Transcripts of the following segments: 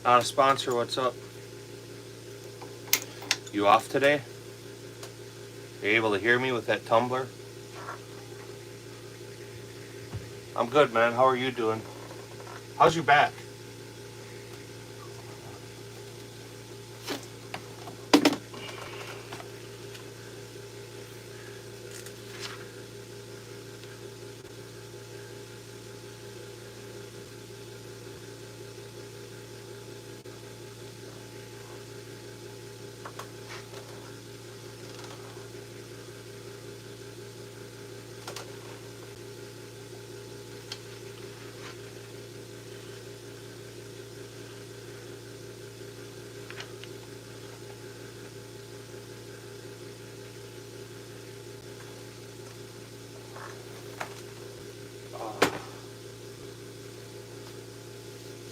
Not a sponsor, what's up? You off today? You able to hear me with that tumbler? I'm good, man. How are you doing? How's your back?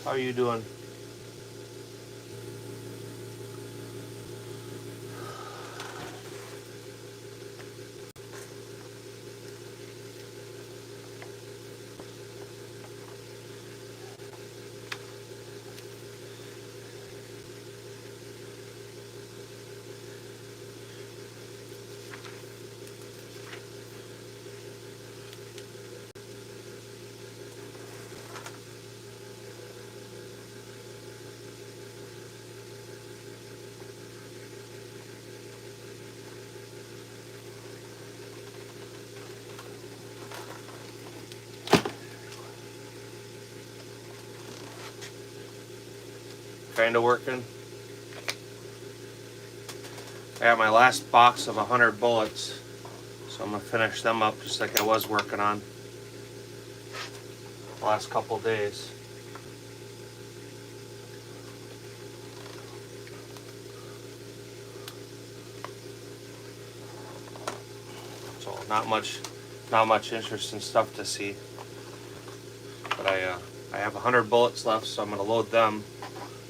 How are you doing? Kinda working. I got my last box of 100 bullets, so I'm gonna finish them up just like I was working on the last couple days. So not much interesting stuff to see. But I have 100 bullets left, so I'm gonna load them,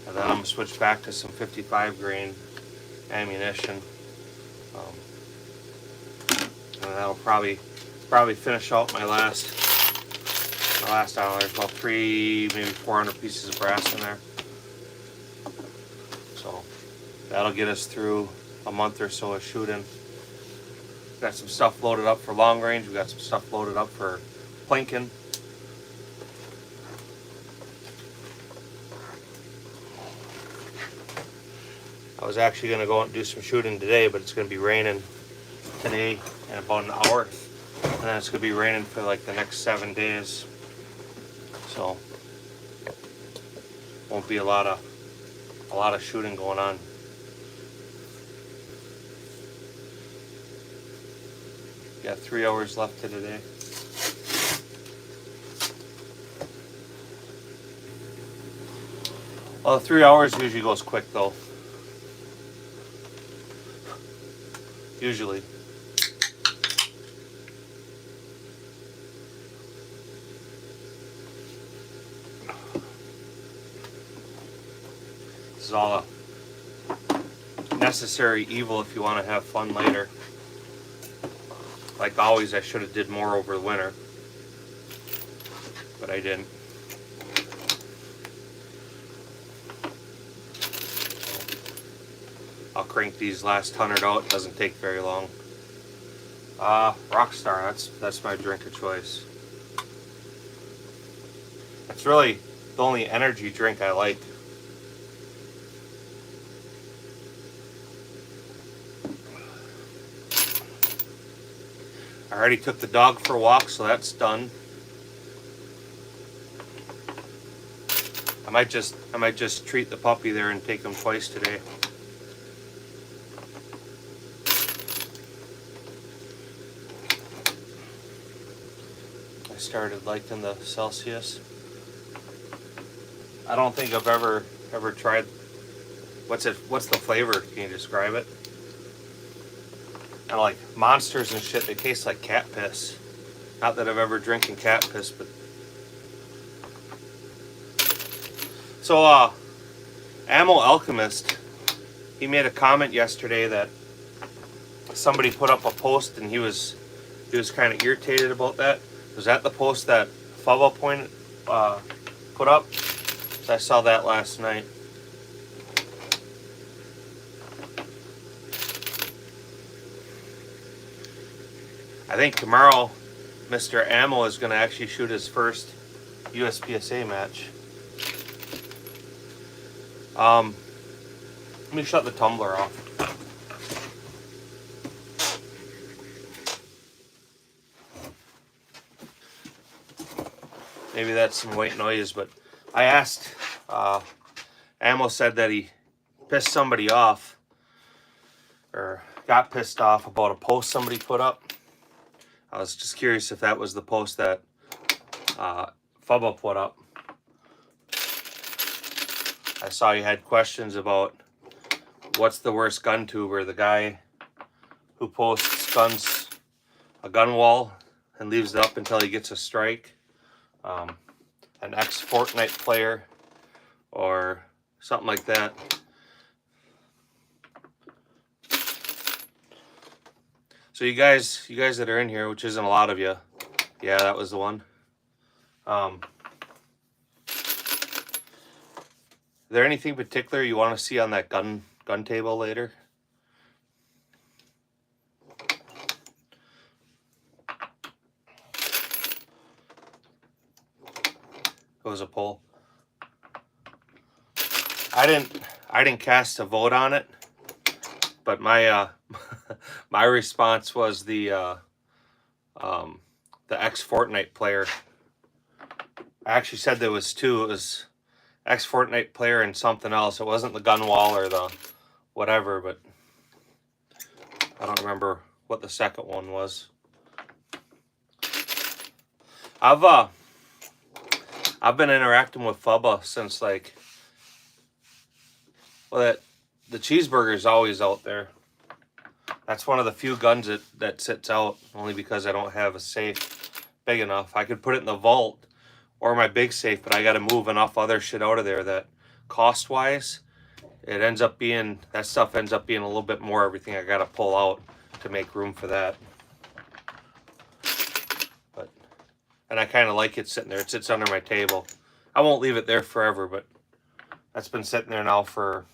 and then I'm gonna switch back to some 55 grain ammunition, and that'll probably finish out my last. I don't know, there's about 300, maybe 400 pieces of brass in there. So that'll get us through a month or so of shooting. Got some stuff loaded up for long range. We got some stuff loaded up for plinking. I was actually going to go out and do some shooting today, but it's going to be raining today in about an hour, and then it's going to be raining for like the next 7 days. So won't be a lot of shooting going on. Got 3 hours left to today. Well, 3 hours usually goes quick though. Usually. This is all a necessary evil if you want to have fun later. Like always, I should have did more over the winter, but I didn't. I'll crank these last 100 out. It doesn't take very long. Rockstar, that's my drink of choice. That's really the only energy drink I like. I already took the dog for a walk, so that's done. I might just treat the puppy there and take him twice today. I started liking the Celsius. I don't think I've ever tried. What's the flavor? Can you describe it? And like Monsters and shit, they taste like cat piss. Not that I've ever drinking cat piss, but so Ammo Alchemist, he made a comment yesterday that somebody put up a post and he was kind of irritated about that. Was that the post that Fubba put up? I saw that last night. I think tomorrow Mr. Ammo is going to actually shoot his first USPSA match. Let me shut the tumbler off. Maybe that's some white noise, but I asked, Ammo said that he pissed somebody off, or got pissed off about a post somebody put up. I was just curious if that was the post that Fubba put up. I saw you had questions about what's the worst gun tuber, the guy who posts guns, a gun wall, and leaves it up until he gets a strike, an ex-Fortnite player, or something like that. So you guys that are in here, which isn't a lot of you, yeah, that was the one. Is there anything particular you want to see on that gun table later? It was a poll. I didn't cast a vote on it, but my my response was the ex-Fortnite player. I actually said there was two. It was ex-Fortnite player and something else. It wasn't the gun wall or the whatever, but I don't remember what the second one was. I've been interacting with Fubba since, like, well, the cheeseburger's always out there. That's one of the few guns that sits out, only because I don't have a safe big enough. I could put it in the vault or my big safe, but I got to move enough other shit out of there that cost-wise, that stuff ends up being a little bit more everything I got to pull out to make room for that. And I kind of like it sitting there. It sits under my table. I won't leave it there forever, but that's been sitting there now for,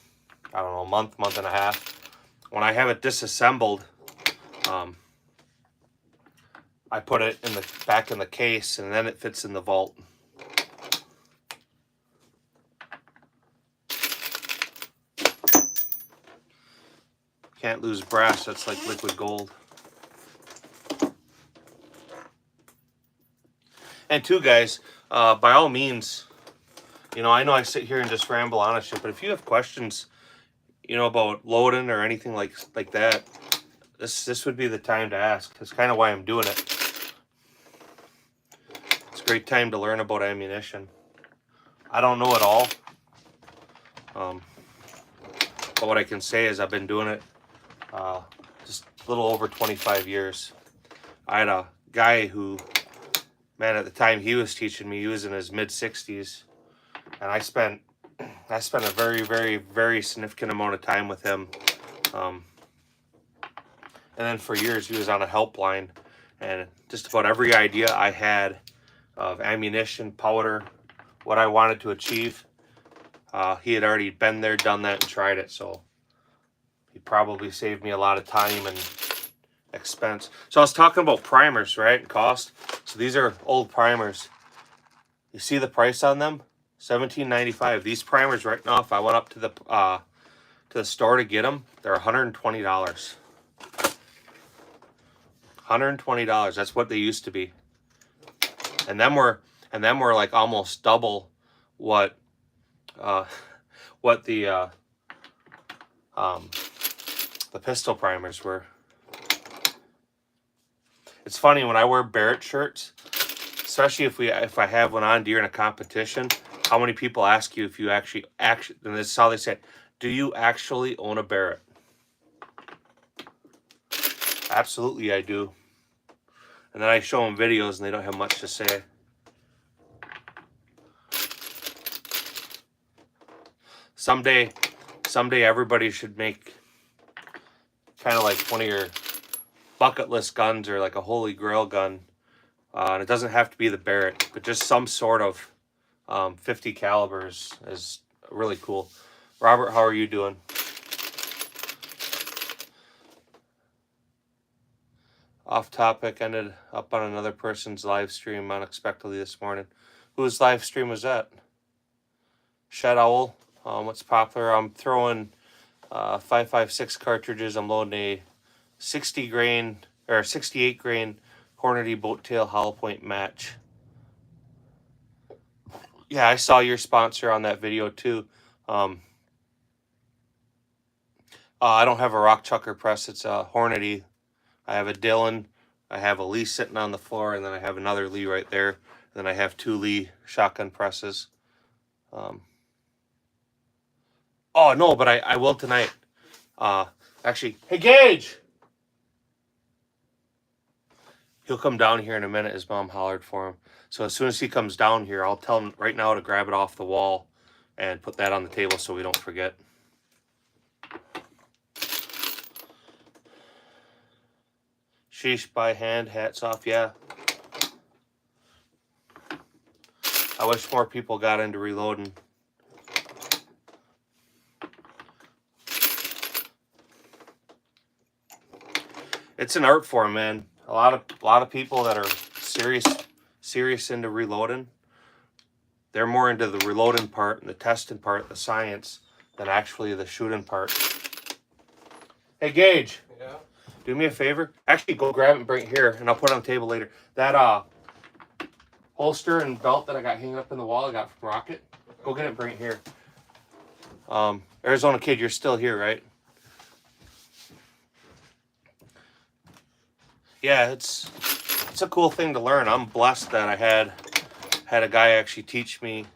I don't know, a month and a half. When I have it disassembled, I put it back in the case, and then it fits in the vault. Can't lose brass. That's like liquid gold. And two, guys, by all means, I know I sit here and just ramble on and shit, but if you have questions, about loading or anything like that, this would be the time to ask. That's kind of why I'm doing it. It's a great time to learn about ammunition. I don't know it all, but what I can say is I've been doing it just a little over 25 years. I had a guy who, man, at the time he was teaching me, he was in his mid-60s, and I spent a very, very, very significant amount of time with him. And then for years he was on a helpline, and just about every idea I had of ammunition, powder, what I wanted to achieve, he had already been there, done that, and tried it. So he probably saved me a lot of time and expense. So I was talking about primers, right, and cost. So these are old primers. You see the price on them? $17.95. These primers right now, if I went up to the store to get them, they're $120. $120. That's what they used to be. And then we're like almost double what the pistol primers were. It's funny when I wear Barrett shirts, especially if I have one on during a competition, how many people ask you if you actually, and this is how they say it, do you actually own a Barrett? Absolutely I do. And then I show them videos and they don't have much to say. Someday everybody should make kind of like one of bucket list guns or like a holy grail gun. And it doesn't have to be the Barrett, but just some sort of 50 calibers is really cool. Robert, how are you doing? Off topic, ended up on another person's live stream unexpectedly this morning. Whose live stream was that? Shed Owl. What's popular? I'm throwing 5.56 cartridges. I'm loading a 60 grain or 68 grain Hornady boat tail hollow point match. Yeah, I saw your sponsor on that video too. I don't have a rock chucker press. It's a Hornady. I have a Dillon. I have a Lee sitting on the floor, and then I have another Lee right there. And then I have 2 Lee shotgun presses. Oh no, but I will tonight. Actually, hey Gage! He'll come down here in a minute. His mom hollered for him. So as soon as he comes down here, I'll tell him right now to grab it off the wall and put that on the table so we don't forget. Sheesh, by hand, hats off, yeah. I wish more people got into reloading. It's an art form, man. A lot of people that are serious into reloading, they're more into the reloading part and the testing part, the science, than actually the shooting part. Hey Gage. Yeah. Do me a favor. Actually, go grab it and bring it here, and I'll put it on the table later. That holster and belt that I got hanging up in the wall, I got from Rocket. Go get it and bring it here. Arizona Kid, you're still here, right? Yeah, it's a cool thing to learn. I'm blessed that I had a guy actually teach me.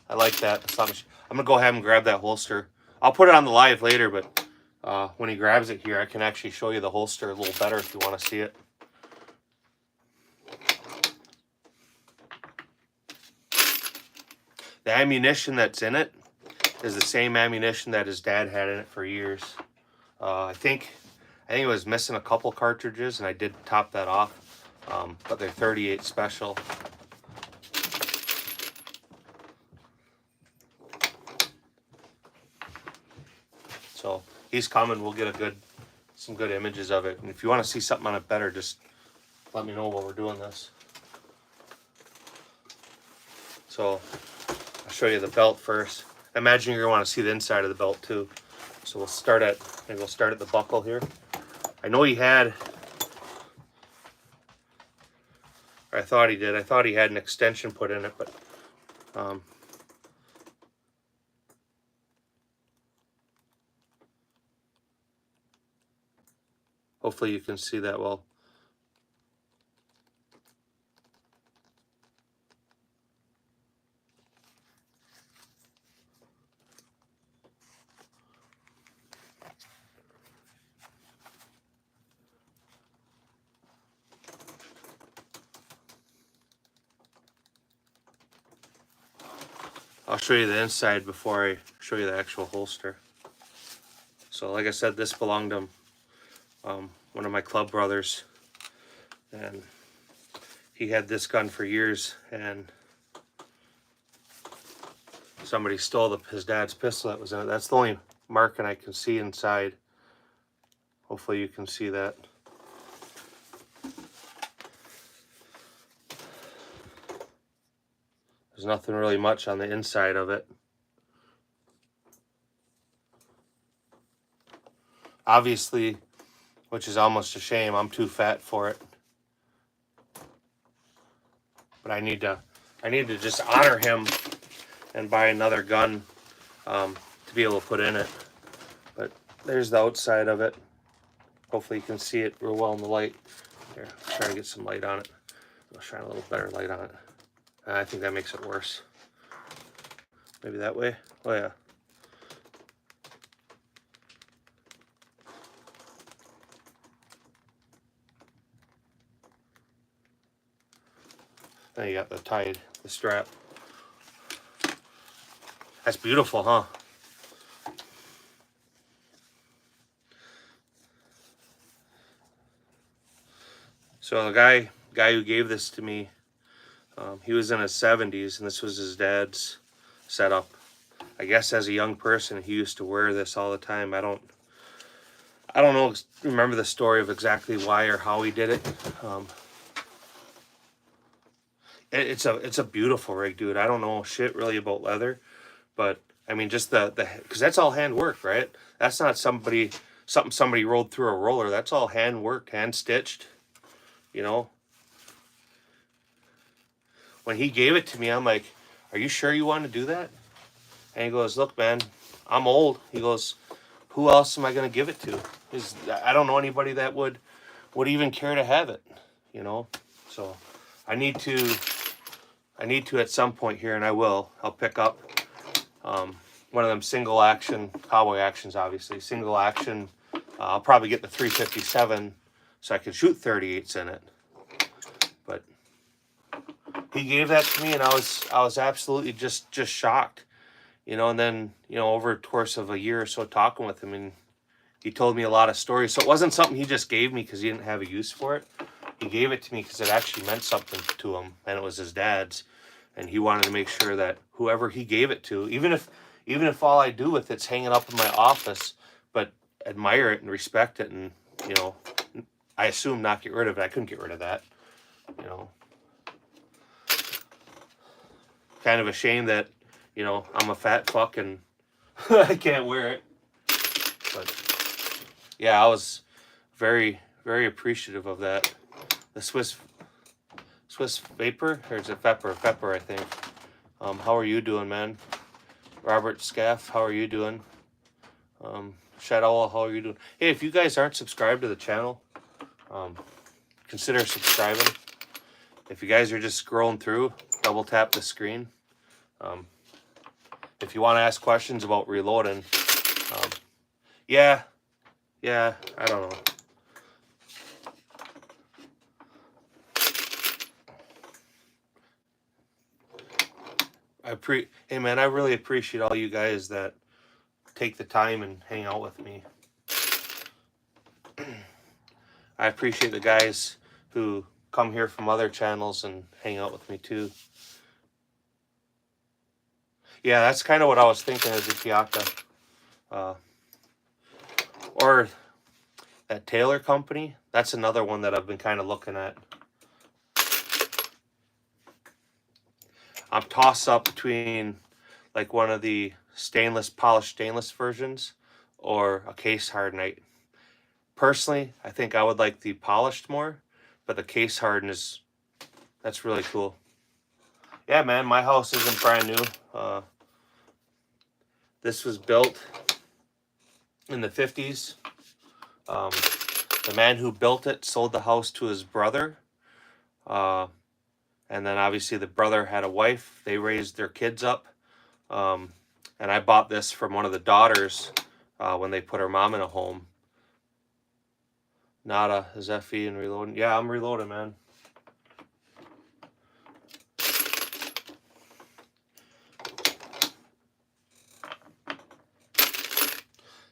I like that. I'm gonna go ahead and grab that holster. I'll put it on the live later, but when he grabs it here, I can actually show you the holster a little better if you want to see it. The ammunition that's in it is the same ammunition that his dad had in it for years. I think it was missing a couple cartridges, and I did top that off, but they're 38 special. So he's coming. We'll get some good images of it. And if you want to see something on it better, just let me know while we're doing this. So I'll show you the belt first. I imagine you're going to want to see the inside of the belt too. So we'll start at the buckle here. I know he had, or I thought he did. I thought he had an extension put in it, but hopefully you can see that well. I'll show you the inside before I show you the actual holster. So like I said, this belonged to one of my club brothers, and he had this gun for years, and somebody stole his dad's pistol that was in it. That's the only marking I can see inside. Hopefully you can see that. There's nothing really much on the inside of it. Obviously, which is almost a shame, I'm too fat for it. But I need to just honor him and buy another gun to be able to put in it. But there's the outside of it. Hopefully you can see it real well in the light. Here, I'll try to get some light on it. I'll shine a little better light on it. I think that makes it worse. Maybe that way? Oh yeah. Then you got the strap. That's beautiful, huh? So the guy who gave this to me, he was in his 70s, and this was his dad's setup. I guess as a young person, he used to wear this all the time. I don't remember the story of exactly why or how he did it. It's a beautiful rig, dude. I don't know shit really about leather, but I mean, just the because that's all hand work, right? That's not something somebody rolled through a roller. That's all hand worked, hand stitched. You know. When he gave it to me, I'm like, "Are you sure you want to do that?" And he goes, "Look, man, I'm old." He goes, "Who else am I going to give it to? I don't know anybody that would even care to have it, you know." So I need to at some point here, and I'll pick up one of them single action cowboy actions, obviously single action. I'll probably get the 357 so I can shoot 38s in it. But he gave that to me, and I was absolutely just shocked, you know. And then, you know, over the course of a year or so talking with him, and he told me a lot of stories. So it wasn't something he just gave me because he didn't have a use for it. He gave it to me because it actually meant something to him, and it was his dad's. And he wanted to make sure that whoever he gave it to, even if all I do with it's hanging up in my office, but admire it and respect it, and, you know, I assume not get rid of it. I couldn't get rid of that, you know. Kind of a shame that, you know, I'm a fat fuck and I can't wear it. But yeah, I was very, very appreciative of that. The Swiss Vapor, or is it Pepper, I think. How are you doing, man? Robert Scaff, how are you doing? Shadow, how are you doing? Hey, if you guys aren't subscribed to the channel, consider subscribing. If you guys are just scrolling through, double tap the screen. If you want to ask questions about reloading, yeah, I don't know. Hey man, I really appreciate all you guys that take the time and hang out with me. I appreciate the guys who come here from other channels and hang out with me too. Yeah, that's kind of what I was thinking of the Tiaka. Or that Taylor company. That's another one that I've been kind of looking at. I'm toss up between like one of the polished stainless versions or a case hardenite. Personally, I think I would like the polished more, but the case harden that's really cool. Yeah, man, my house isn't brand new. This was built in the 50s. The man who built it sold the house to his brother. And then obviously the brother had a wife. They raised their kids up. And I bought this from one of the daughters when they put her mom in a home. Nada, is FE and reloading? Yeah, I'm reloading, man.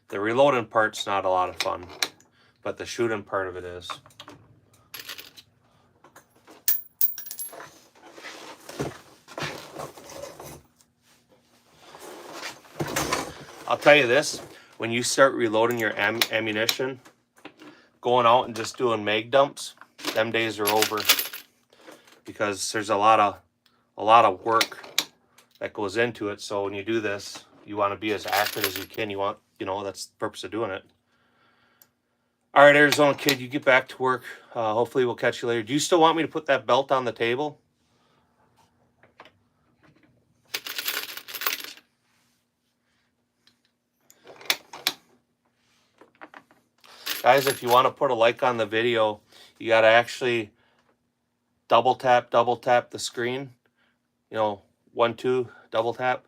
The reloading part's not a lot of fun, but the shooting part of it is. I'll tell you this, when you start reloading your ammunition, going out and just doing mag dumps, them days are over, because there's a lot of work that goes into it. So when you do this, you want to be as accurate as you can. That's the purpose of doing it. All right, Arizona Kid, you get back to work. Hopefully we'll catch you later. Do you still want me to put that belt on the table? Guys, if you want to put a like on the video, you got to actually double tap the screen. 1, 2, double tap.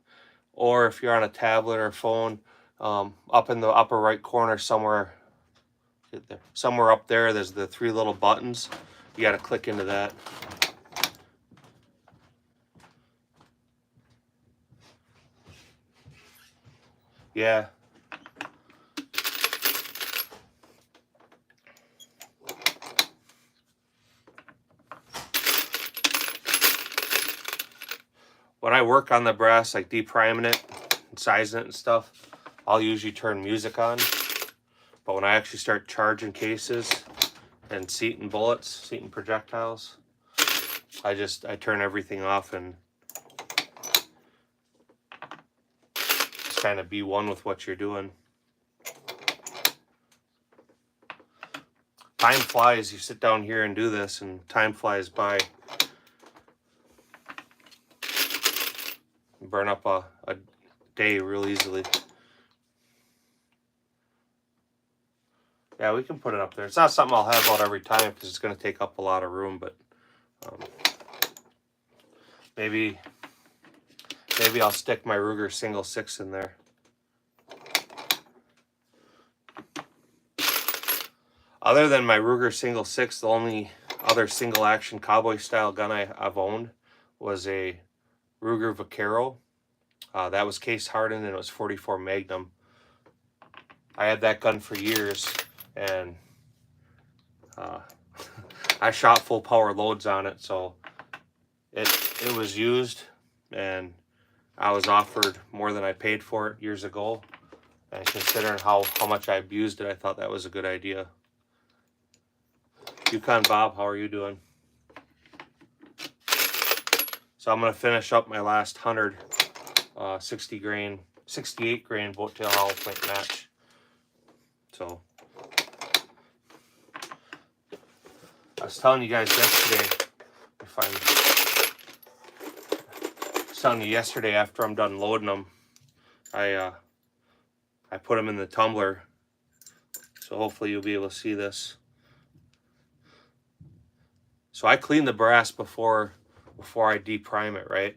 Or if you're on a tablet or phone, up in the upper right corner somewhere up there, there's the 3 little buttons. You got to click into that. Yeah. I work on the brass, like depriming it and sizing it and stuff, I'll usually turn music on. But when I actually start charging cases and seating bullets, seating projectiles, I turn everything off and just kind of be one with what you're doing. Time flies. You sit down here and do this, and time flies by. You burn up a day real easily. Yeah, we can put it up there. It's not something I'll have out every time because it's going to take up a lot of room, but maybe I'll stick my Ruger single 6 in there. Other than my Ruger single 6, the only other single action cowboy style gun I've owned was a Ruger Vaquero. That was case hardened and it was 44 Magnum. I had that gun for years, and I shot full power loads on it, so it was used, and I was offered more than I paid for it years ago. And considering how much I abused it, I thought that was a good idea. Yukon Bob, how are you doing? So I'm going to finish up my last 100 68 grain boat tail hollow point match. So I was telling you guys yesterday, after I'm done loading them, I put them in the tumbler. So hopefully you'll be able to see this. So I clean the brass before I deprime it, right?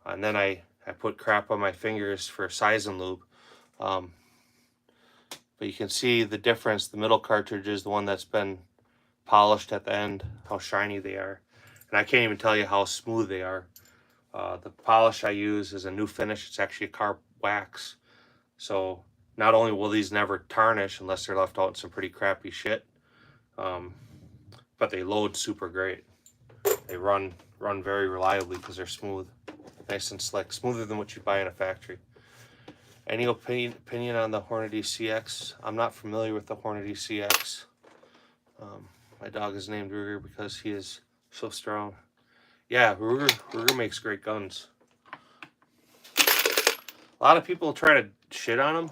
And then I put crap on my fingers for sizing lube. But you can see the difference. The middle cartridge is the one that's been polished at the end, how shiny they are. And I can't even tell you how smooth they are. The polish I use is a new finish. It's actually a carb wax. So not only will these never tarnish unless they're left out in some pretty crappy shit, but they load super great. They run very reliably because they're smooth, nice and slick, smoother than what you buy in a factory. Any opinion on the Hornady CX? I'm not familiar with the Hornady CX. My dog is named Ruger because he is so strong. Yeah, Ruger makes great guns. A lot of people try to shit on them,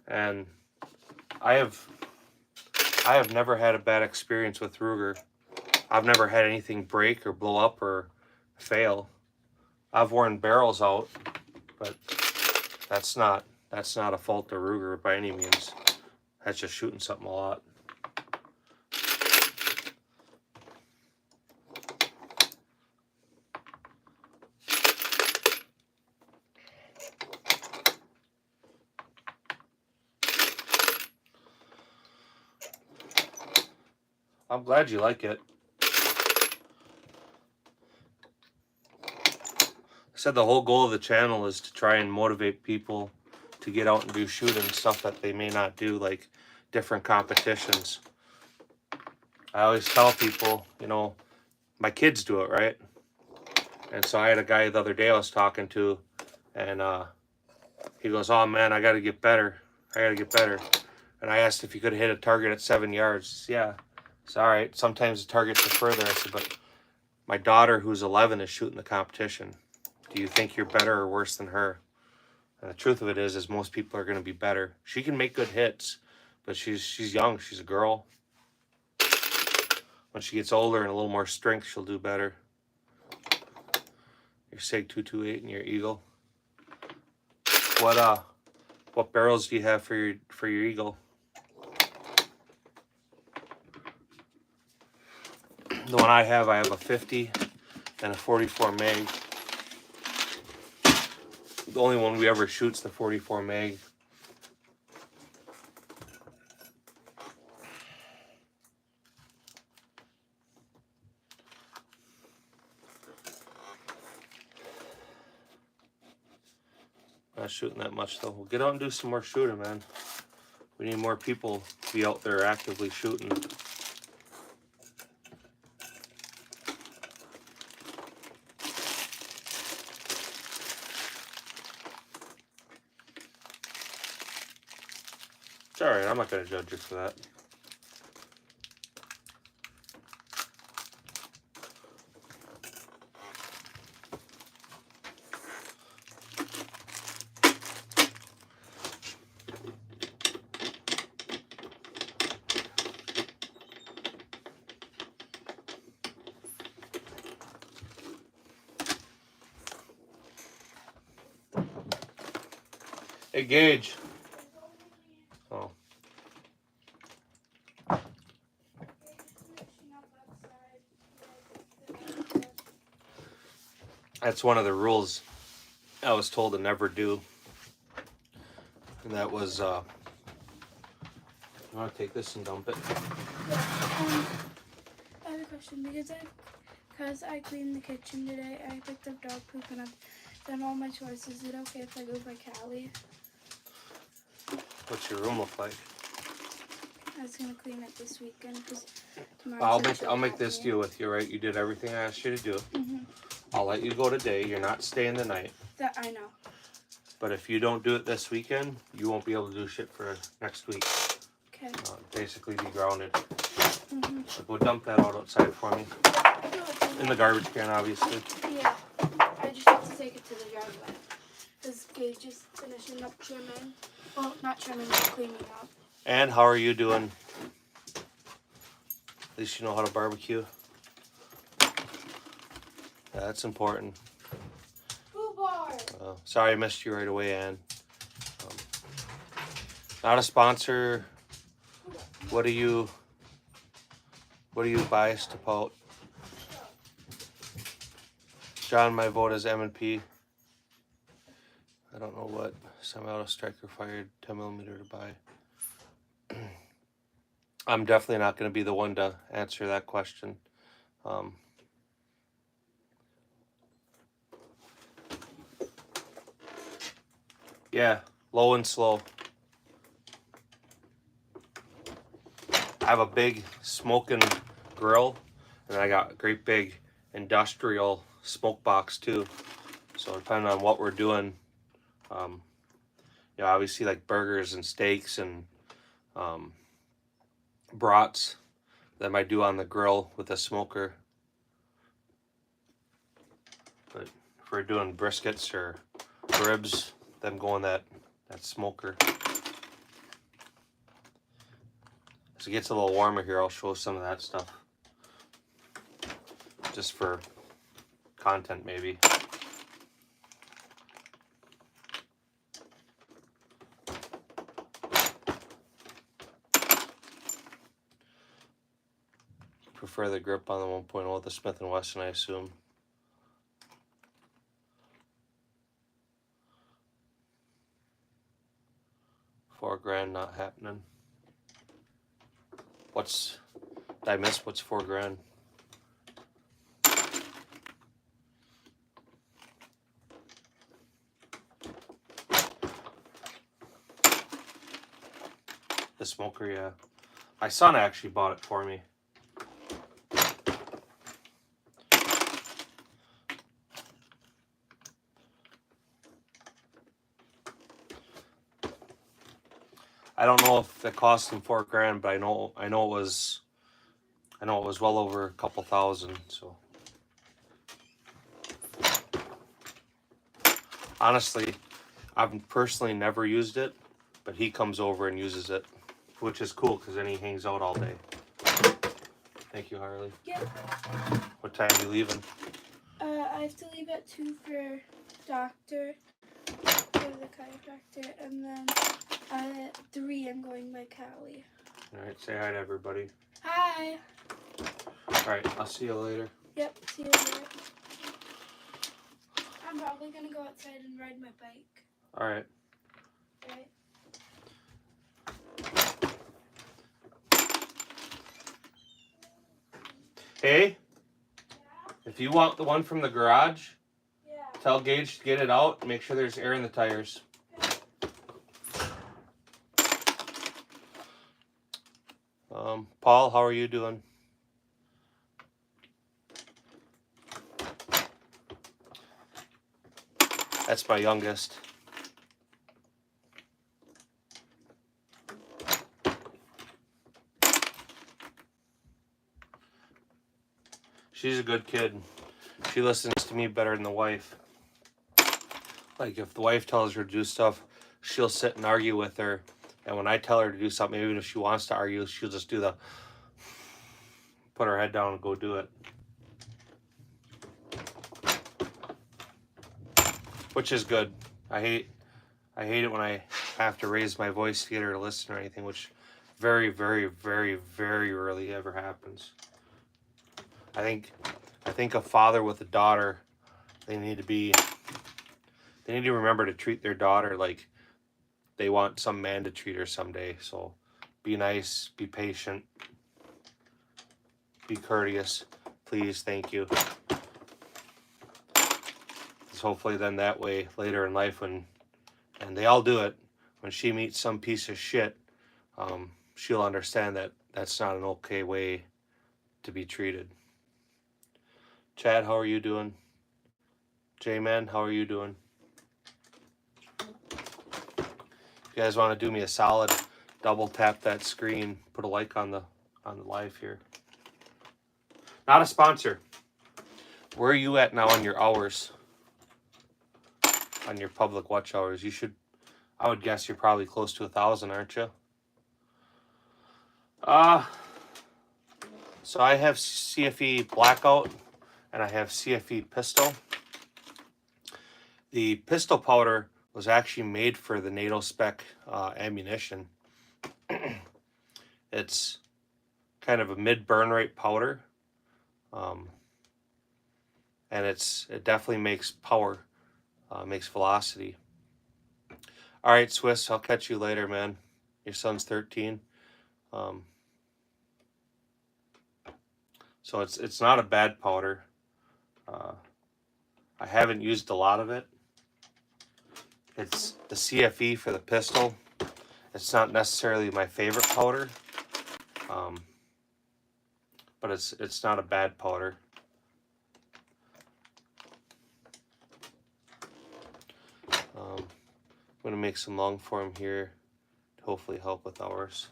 and I have never had a bad experience with Ruger. I've never had anything break or blow up or fail. I've worn barrels out, but that's not a fault of Ruger by any means. That's just shooting something a lot. I'm glad you like it. I said the whole goal of the channel is to try and motivate people to get out and do shooting stuff that they may not do, like different competitions. I always tell people, you know, my kids do it, right? And so I had a guy the other day I was talking to, and he goes, "Oh man, I got to get better. And I asked if he could hit a target at 7 yards. Says, yeah. It's all right. Sometimes the targets are further. I said, but my daughter, who's 11, is shooting the competition. Do you think you're better or worse than her? And the truth of it is most people are going to be better. She can make good hits, but she's young. She's a girl. When she gets older and a little more strength, she'll do better. Your SIG 228 and your Eagle. What barrels do you have for your Eagle? The one I have a 50 and a 44 mag. The only one we ever shoot's the 44 mag. Not shooting that much though. We'll get out and do some more shooting, man. We need more people to be out there actively shooting. It's alright, I'm not going to judge you for that. Hey, Gage. Oh. That's one of the rules I was told to never do. And that was, you want to take this and dump it? Yeah, I have a question because I cleaned the kitchen today. I picked up dog poop and I've done all my chores. Is it okay if I go by Callie? What's your room look like? I was gonna clean it this weekend because tomorrow. I'll make this deal with you, right? You did everything I asked you to do. I'll let you go today. You're not staying the night. That I know. But if you don't do it this weekend, you won't be able to do shit for next week. Okay. Basically be grounded. So go dump that out outside for me. In the garbage can, obviously. Yeah. I just have to take it to the driveway. Because Gage is finishing up trimming. Well, not trimming, but cleaning up. And how are you doing? At least you know how to barbecue. Yeah, that's important. Sorry I missed you right away, Ann. Not a sponsor. What are you biased about? John, my vote is M&P. I don't know what semi-auto striker fired 10mm to buy. I'm definitely not going to be the one to answer that question. Yeah, low and slow. I have a big smoking grill, and I got a great big industrial smoke box too. So depending on what we're doing, obviously like burgers and steaks and brats that I might do on the grill with a smoker. But if we're doing briskets or ribs, them go in that smoker. As it gets a little warmer here, I'll show some of that stuff. Just for content, maybe. Prefer the grip on the 1.0 with the Smith & Wesson, I assume. $4,000 not happening. Did I miss what's $4,000? The smoker, yeah. My son actually bought it for me. I don't know if it cost him $4,000, but I know it was well over a couple thousand. So honestly, I've personally never used it, but he comes over and uses it, which is cool because then he hangs out all day. Thank you, Harley. Yep. What time are you leaving? I have to leave at 2 for doctor, for the chiropractor, and then at 3 I'm going by Callie. All right, say hi to everybody. Hi. All right, I'll see you later. Yep, see you later. I'm probably going to go outside and ride my bike. All right. Right? Hey, Yeah? if you want the one from the garage, Yeah. tell Gage to get it out and make sure there's air in the tires. Paul, how are you doing? That's my youngest. She's a good kid. She listens to me better than the wife. Like, if the wife tells her to do stuff, she'll sit and argue with her. And when I tell her to do something, even if she wants to argue, she'll just do the put her head down and go do it. Which is good. I hate it when I have to raise my voice to get her to listen or anything, which very, very, very, very rarely ever happens. I think a father with a daughter, they need to remember to treat their daughter like they want some man to treat her someday. So be nice, be patient, be courteous, please, thank you. Because hopefully then that way later in life, and they all do it, when she meets some piece of shit, she'll understand that that's not an okay way to be treated. Chad, how are you doing? J-Man, how are you doing? If you guys want to do me a solid, double tap that screen, put a like on the live here. Not a sponsor. Where are you at now on your hours? On your public watch hours? I would guess you're probably close to 1,000, aren't you? So I have CFE Blackout and I have CFE Pistol. The pistol powder was actually made for the NATO spec ammunition. It's kind of a mid burn rate powder, and it definitely makes power, makes velocity. All right, Swiss, I'll catch you later, man. Your son's 13. So it's not a bad powder. I haven't used a lot of it. It's the CFE for the pistol. It's not necessarily my favorite powder, but it's not a bad powder. I'm going to make some long form here to hopefully help with ours.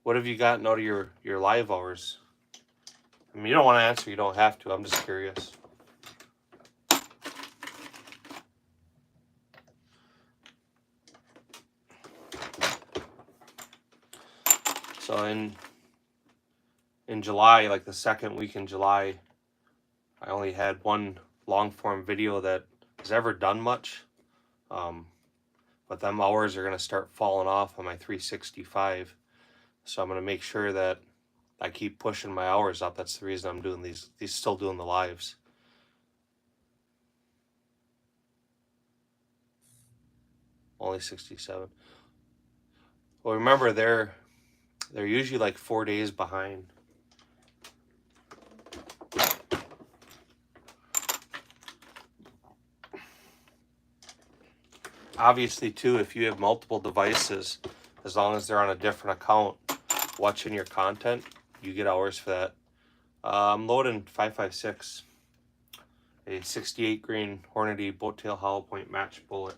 What have you gotten out of your live hours? I mean, you don't want to answer, you don't have to. I'm just curious. So in July, like the second week in July, I only had one long form video that has ever done much. But them hours are going to start falling off on my 365. So I'm going to make sure that I keep pushing my hours up. That's the reason I'm doing these still doing the lives. Only 67. Well, remember they're usually like 4 days behind. Obviously too, if you have multiple devices, as long as they're on a different account watching your content, you get hours for that. I'm loading 5.56, a 68 grain Hornady boat tail hollow point match bullet.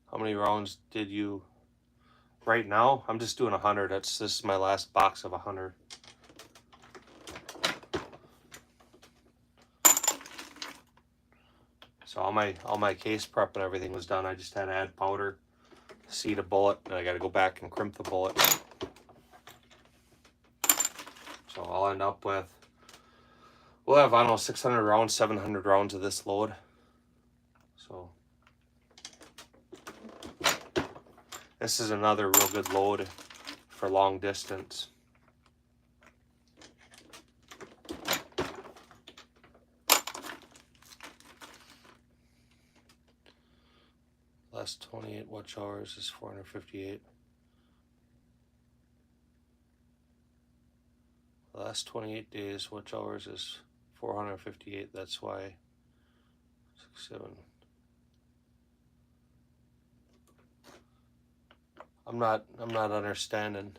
How many rounds did you? Right now, I'm just doing 100. This is my last box of 100. So all my case prep and everything was done. I just had to add powder, seed a bullet, and I got to go back and crimp the bullet. So I'll end up with, we'll have, I don't know, 600 rounds, 700 rounds of this load. So this is another real good load for long distance. Last 28 watch hours is 458. The last 28 days watch hours is 458. That's why 6, 7. I'm not understanding.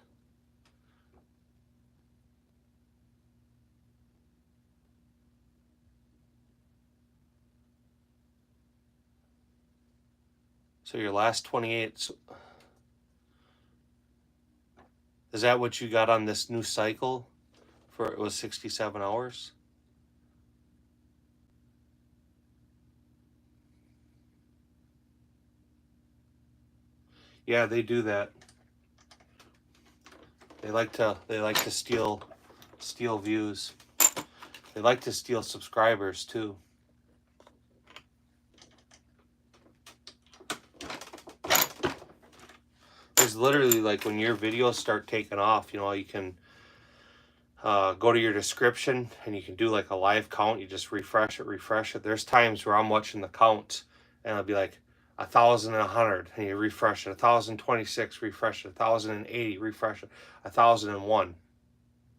So your last 28, is that what you got on this new cycle? For it was 67 hours? Yeah, they do that. They like to steal views. They like to steal subscribers too. There's literally, like, when your videos start taking off, you know, you can go to your description and you can do like a live count. You just refresh it. There's times where I'm watching the count and it'll be like 1,100 and you refresh it, 1,026, refresh it, 1,080, refresh it, 1,001.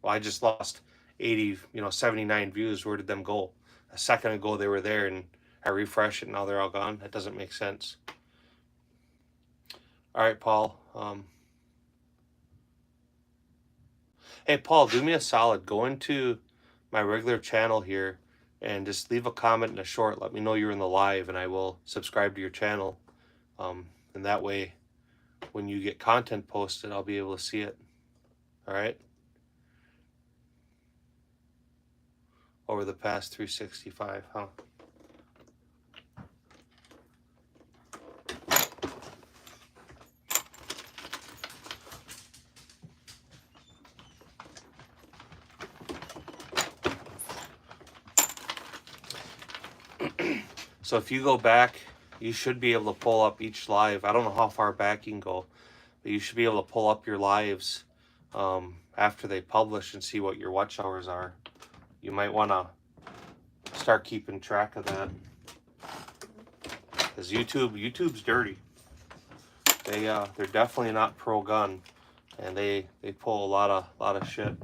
Well, I just lost 80, 79 views. Where did them go? A second ago they were there and I refresh it and now they're all gone. That doesn't make sense. All right, Paul. Hey, Paul, do me a solid. Go into my regular channel here and just leave a comment and a short. Let me know you're in the live and I will subscribe to your channel. And that way, when you get content posted, I'll be able to see it. All right? Over the past 365, huh? So if you go back, you should be able to pull up each live. I don't know how far back you can go, but you should be able to pull up your lives after they publish and see what your watch hours are. You might want to start keeping track of that, because YouTube's dirty. They're definitely not pro gun, and they pull a lot of shit.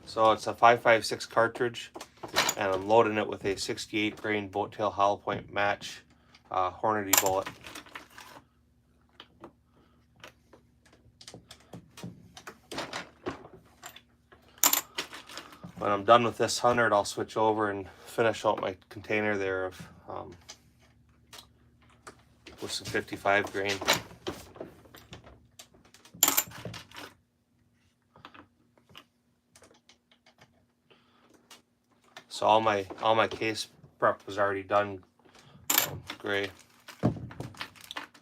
So it's a 5.56 cartridge, and I'm loading it with a 68 grain boat tail hollow point match Hornady bullet. When I'm done with this 100, I'll switch over and finish out my container there of with some 55 grain. So all my case prep was already done. Gray. The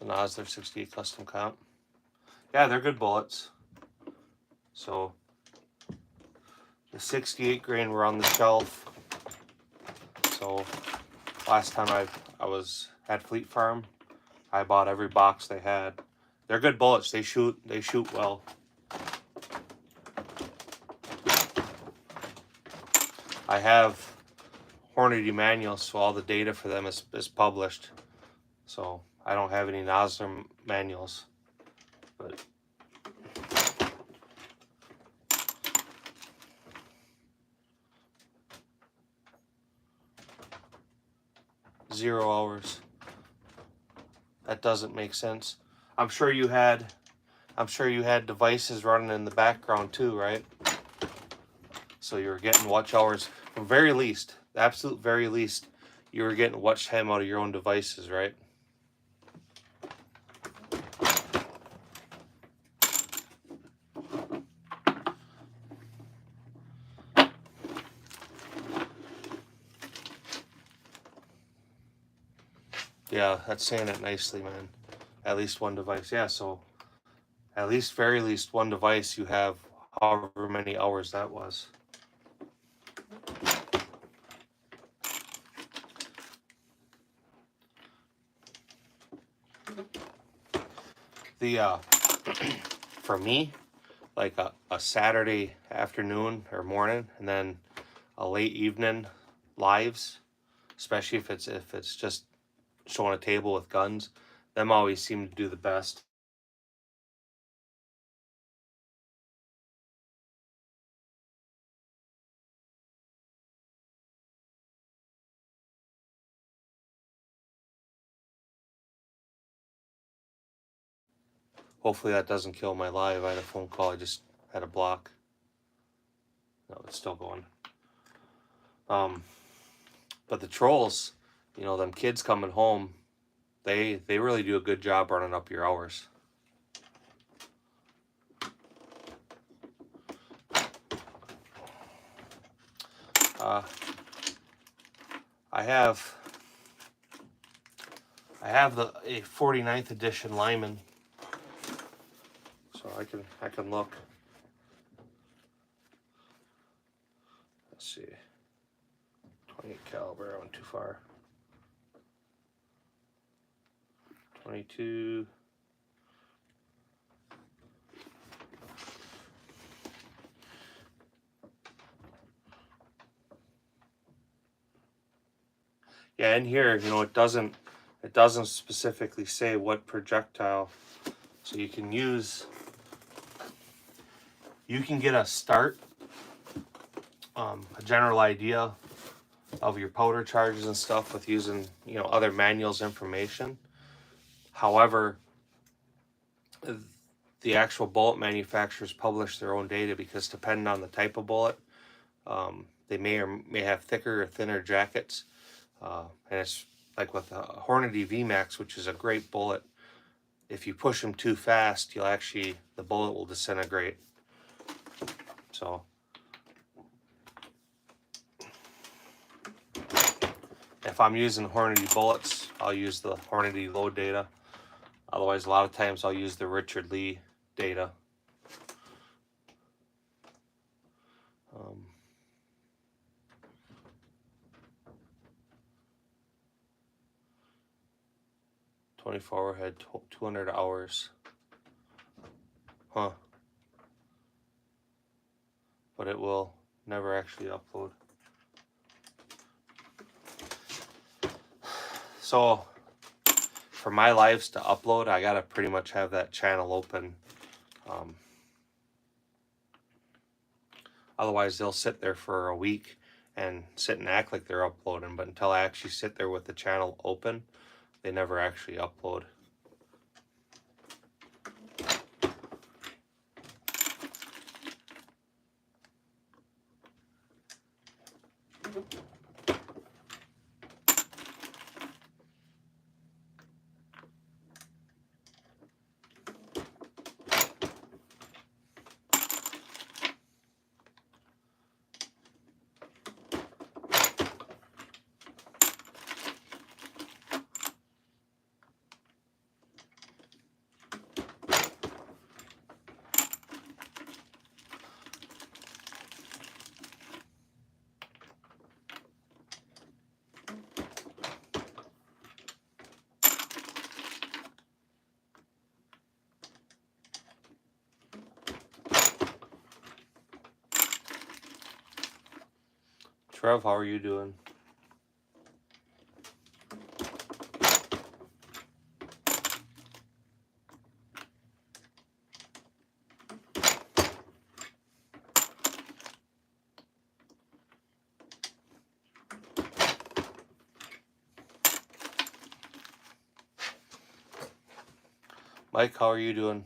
Nosler 68 custom comp. Yeah, they're good bullets. So the 68 grain were on the shelf. So last time I was at Fleet Farm, I bought every box they had. They're good bullets. They shoot well. I have Hornady manuals, so all the data for them is published. So I don't have any Nosler manuals, but $0 hours. That doesn't make sense. I'm sure you had devices running in the background too, right? So you were getting watch hours, from very least, the absolute very least, you were getting watch time out of your own devices, right? Yeah, that's saying it nicely, man. At least one device. Yeah, so at least, very least one device you have however many hours that was. The for me, like a Saturday afternoon or morning and then a late evening lives, especially if it's just showing a table with guns, them always seem to do the best. Hopefully that doesn't kill my live. I had a phone call. I just had a block. No, it's still going. But the trolls, them kids coming home, they really do a good job running up your hours. I have a 49th edition Lyman, so I can look. Let's see, 28 caliber. I went too far. 22. Yeah, in here, you know, it doesn't specifically say what projectile, so you can get a start, a general idea of your powder charges and stuff with using, you know, other manuals information. However, the actual bullet manufacturers publish their own data because depending on the type of bullet, they may or may have thicker or thinner jackets. And it's like with a Hornady VMAX, which is a great bullet. If you push them too fast, the bullet will disintegrate. So if I'm using Hornady bullets, I'll use the Hornady load data. Otherwise, a lot of times I'll use the Richard Lee data. 24 had 200 hours. Huh. But it will never actually upload. So for my lives to upload, I gotta pretty much have that channel open. Otherwise, they'll sit there for a week and sit and act like they're uploading. But until I actually sit there with the channel open, they never actually upload. Trev, how are you doing? Mike, how are you doing?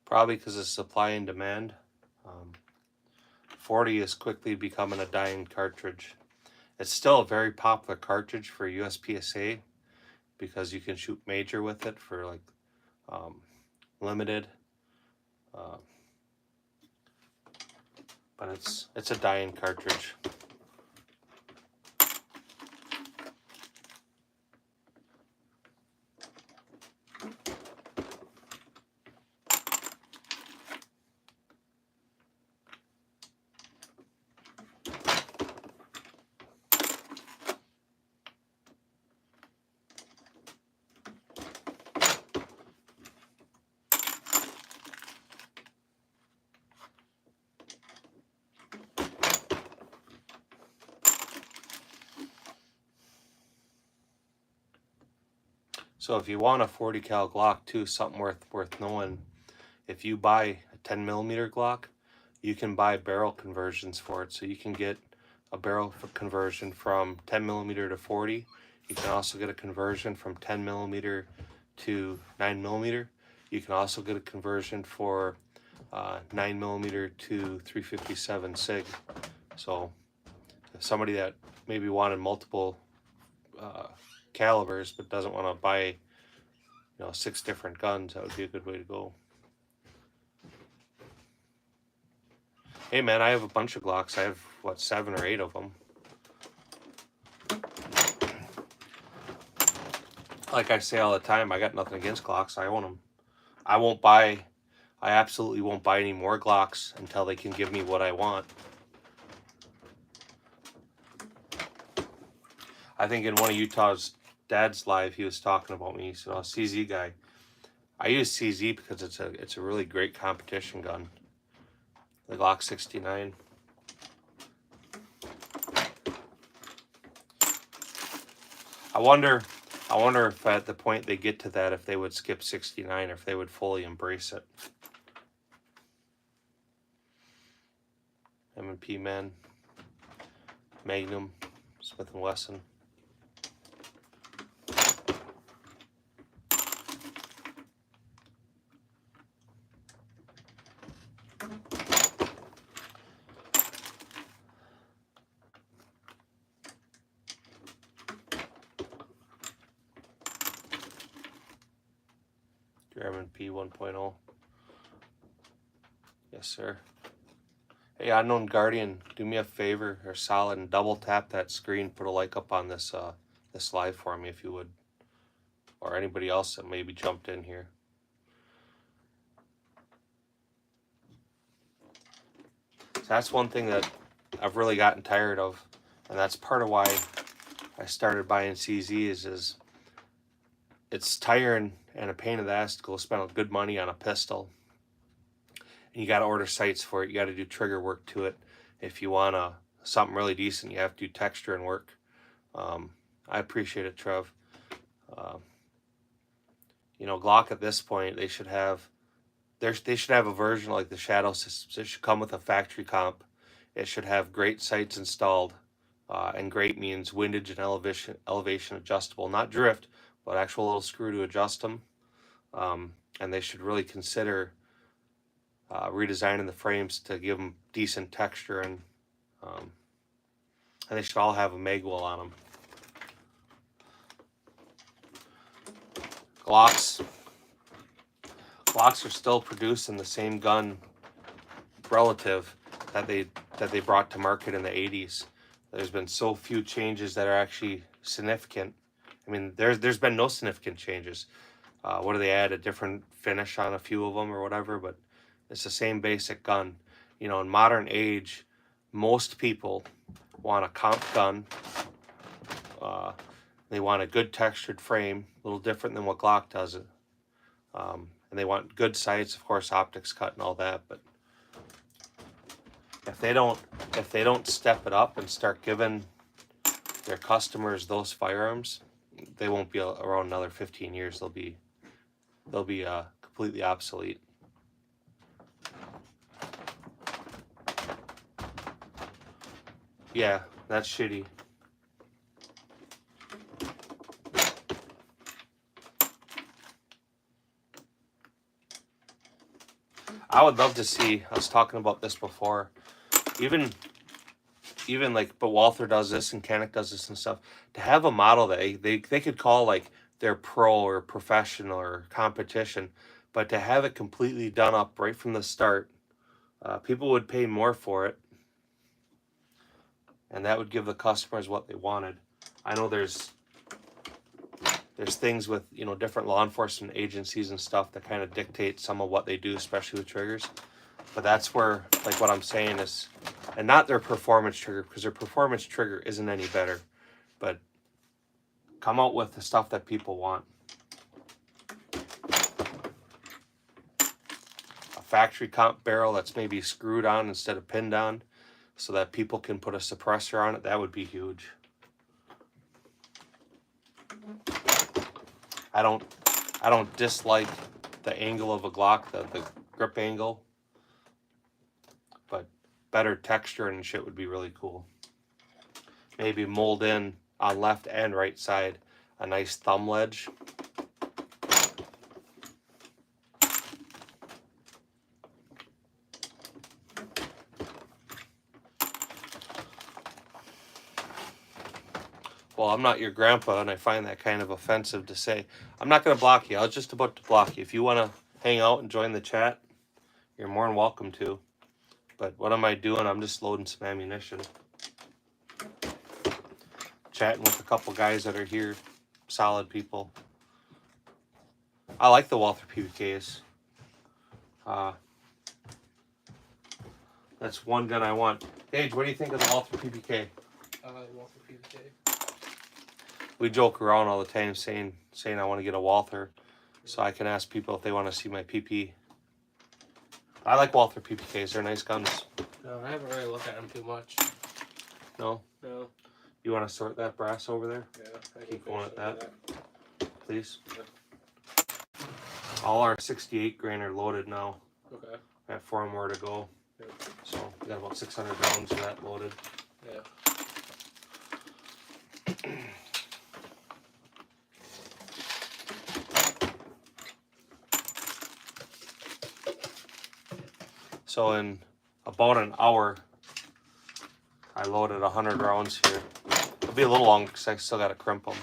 Probably because of supply and demand. 40 is quickly becoming a dying cartridge. It's still a very popular cartridge for USPSA because you can shoot major with it for like limited. But it's a dying cartridge. So if you want a 40 cal Glock too, something worth knowing, if you buy a 10 millimeter Glock, you can buy barrel conversions for it. So you can get a barrel conversion from 10 millimeter to 40. You can also get a conversion from 10 millimeter to 9 millimeter. You can also get a conversion for 9 millimeter to 357 SIG. So if somebody that maybe wanted multiple calibers but doesn't want to buy 6 different guns, that would be a good way to go. Hey man, I have a bunch of Glocks. I have 7 or 8 of them. Like I say all the time, I got nothing against Glocks. I own them. I absolutely won't buy any more Glocks until they can give me what I want. I think in one of Utah's dad's live, he was talking about me. He said, "Oh, CZ guy." I use CZ because it's a really great competition gun. The Glock 69. I wonder if at the point they get to that, if they would skip 69 or if they would fully embrace it. M&P man, Magnum, Smith & Wesson. M&P 1.0. Yes, sir. Hey, Unknown Guardian, do me a favor or solid and double tap that screen. Put a like up on this this live for me if you would, or anybody else that maybe jumped in here. So that's one thing that I've really gotten tired of, and that's part of why I started buying CZs. Is it's tiring and a pain in the ass to go spend good money on a pistol. And you got to order sights for it. You got to do trigger work to it. If you want something really decent, you have to do texture and work. I appreciate it, Trev. Glock at this point, they should have a version like the Shadow systems. It should come with a factory comp. It should have great sights installed, and great means windage and elevation adjustable, not drift, but actual little screw to adjust them. And they should really consider redesigning the frames to give them decent texture, and they should all have a magwell on them. Glocks are still producing the same gun relative that they brought to market in the 80s. There's been so few changes that are actually significant. I mean, there's been no significant changes. What do they add? A different finish on a few of them or whatever, but it's the same basic gun. In modern age, most people want a comp gun. They want a good textured frame, a little different than what Glock does. And they want good sights, of course, optics cut and all that. But if they don't step it up and start giving their customers those firearms, they won't be around another 15 years. They'll be completely obsolete. Yeah, that's shitty. I would love to see, I was talking about this before, even like, but Walther does this and Canik does this and stuff, to have a model that they could call like their pro or professional or competition, but to have it completely done up right from the start, people would pay more for it, and that would give the customers what they wanted. I know there's things with different law enforcement agencies and stuff that kind of dictate some of what they do, especially with triggers. But that's where, like, what I'm saying is, and not their performance trigger, because their performance trigger isn't any better, but come out with the stuff that people want. A factory comp barrel that's maybe screwed on instead of pinned on, so that people can put a suppressor on it. That would be huge. I don't dislike the angle of a Glock, the grip angle, but better texture and shit would be really cool. Maybe mold in on left and right side a nice thumb ledge. Well, I'm not your grandpa, and I find that kind of offensive to say. I'm not going to block you. I was just about to block you. If you want to hang out and join the chat, you're more than welcome to. But what am I doing? I'm just loading some ammunition. Chatting with a couple guys that are here. Solid people. I like the Walther PPKs. That's one gun I want. Gage, what do you think of the Walther PPK? Walther PPK. We joke around all the time saying I want to get a Walther so I can ask people if they want to see my PP. I like Walther PPKs. They're nice guns. No, I haven't really looked at them too much. No? No. You want to sort that brass over there? Yeah. I Keep going at that. Please. Yeah. All our 68 grain are loaded now. Okay. I have 4 more to go. Yeah. So we got about 600 rounds of that loaded. Yeah. So in about an hour, I loaded 100 rounds here. It'll be a little long because I still got to crimp them.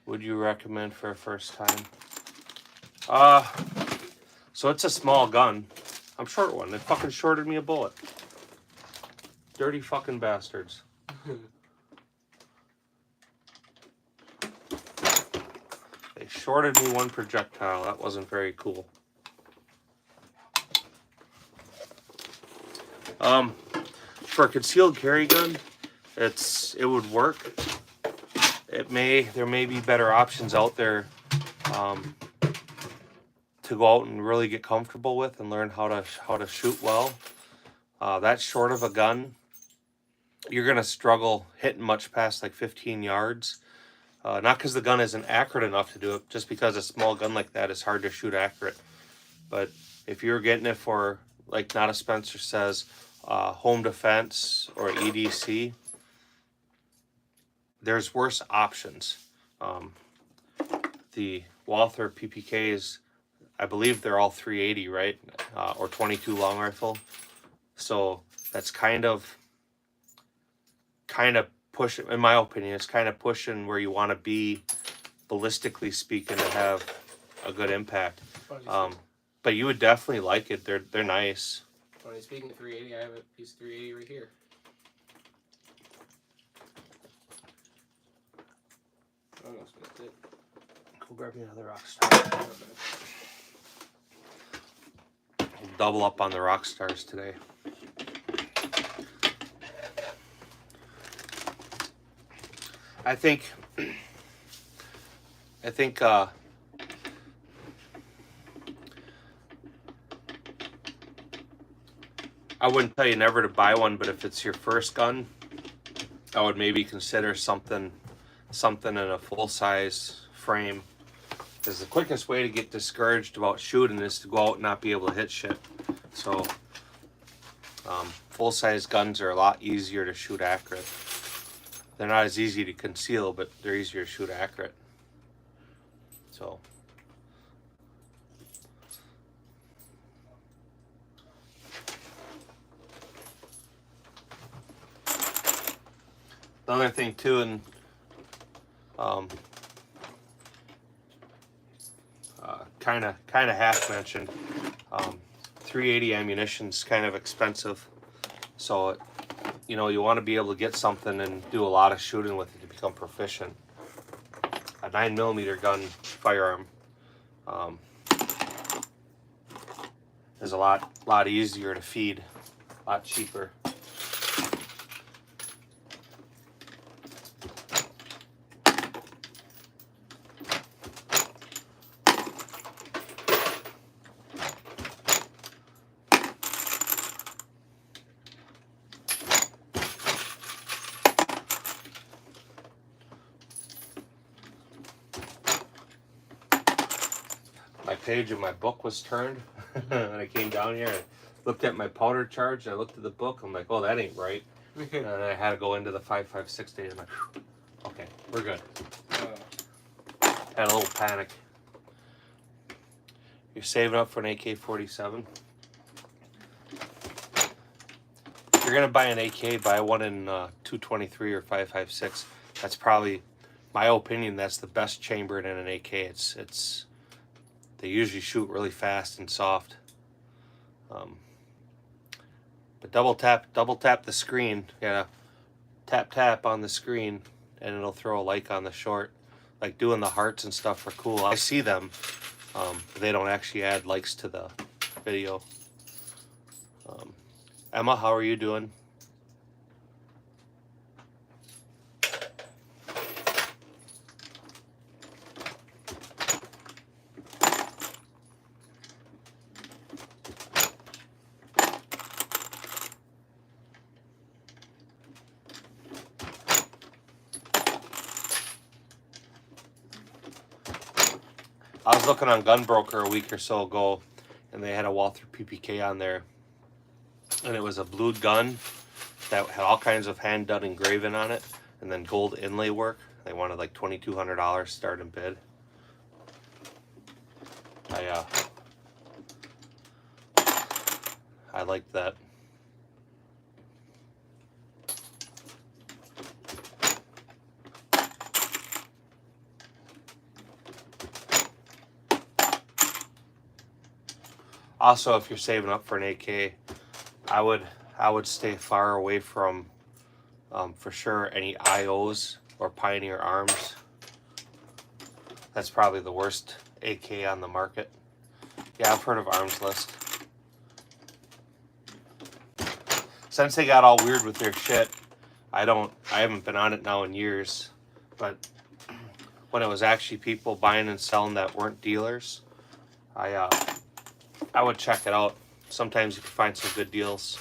Would you recommend for a first time? So it's a small gun. I'm short one. They fucking shorted me a bullet. Dirty fucking bastards. They shorted me one projectile. That wasn't very cool. For a concealed carry gun, it would work. There may be better options out there to go out and really get comfortable with and learn how to shoot well. That's short of a gun. You're gonna struggle hitting much past like 15 yards. Not because the gun isn't accurate enough to do it, just because a small gun like that is hard to shoot accurate. But if you're getting it for, like Not a Spencer says, home defense or EDC, there's worse options. The Walther PPKs, I believe they're all 380, right? Or 22 long rifle. So that's kind of pushing, in my opinion, it's kind of pushing where you want to be, ballistically speaking, to have a good impact. But you would definitely like it. They're nice. Funny, speaking of 380, I have a piece of 380 right here. I don't know if that's it. Go grab me another Rockstar. We'll double up on the Rockstars today. I think I wouldn't tell you never to buy one, but if it's your first gun, I would maybe consider something in a full-size frame. Because the quickest way to get discouraged about shooting is to go out and not be able to hit shit. So full-size guns are a lot easier to shoot accurate. They're not as easy to conceal, but they're easier to shoot accurate. So the other thing too, and kind of half mentioned, 380 ammunition's kind of expensive, so you want to be able to get something and do a lot of shooting with it to become proficient. A 9mm gun firearm is a lot easier to feed, a lot cheaper. page of my book was turned. And I came down here and looked at my powder charge. And I looked at the book. I'm like, oh, that ain't right. And I had to go into the 5.56 date. I'm like, okay, we're good. Had a little panic. You're saving up for an AK-47. If you're gonna buy an AK, buy one in 223 or 5.56. That's probably, my opinion, that's the best chambered in an AK. It's they usually shoot really fast and soft. But double tap the screen. Yeah, tap on the screen, and it'll throw a like on the short. Like doing the hearts and stuff are cool. I see them. But they don't actually add likes to the video. Emma, how are you doing? I was looking on Gunbroker a week or so ago, and they had a Walther PPK on there, and it was a blued gun that had all kinds of hand-done engraving on it, and then gold inlay work. They wanted like $2,200 starting bid. I liked that. Also, if you're saving up for an AK, I would stay far away from, for sure, any IOs or Pioneer Arms. That's probably the worst AK on the market. Yeah, I've heard of Arms List. Since they got all weird with their shit, I haven't been on it now in years. But when it was actually people buying and selling that weren't dealers, I would check it out. Sometimes you can find some good deals.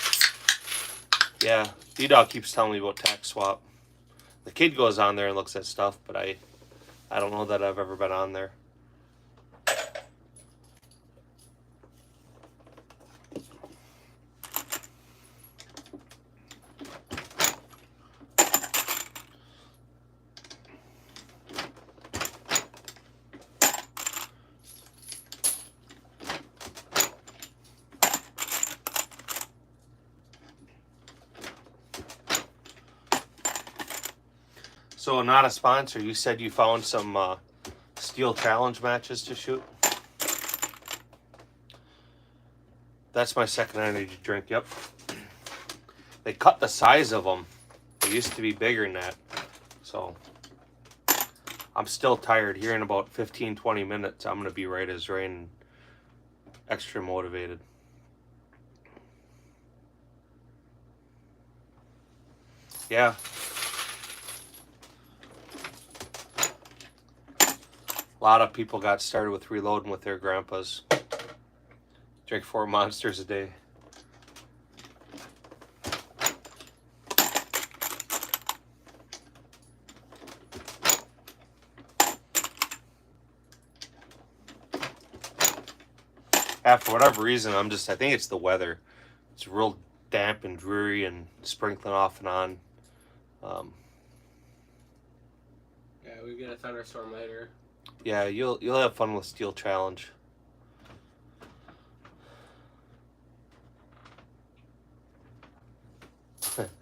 Yeah, D-Dog keeps telling me about Tax Swap. The kid goes on there and looks at stuff, but I don't know that I've ever been on there. So, not a sponsor, you said you found some steel challenge matches to shoot? That's my second energy drink, yep. They cut the size of them. They used to be bigger than that. So, I'm still tired. Here in about 15-20 minutes, I'm going to be right as rain, extra motivated. Yeah. A lot of people got started with reloading with their grandpas. Drink 4 monsters a day. Yeah, for whatever reason, I think it's the weather. It's real damp and dreary and sprinkling off and on. Yeah, we get a thunderstorm later. Yeah, you'll have fun with Steel Challenge.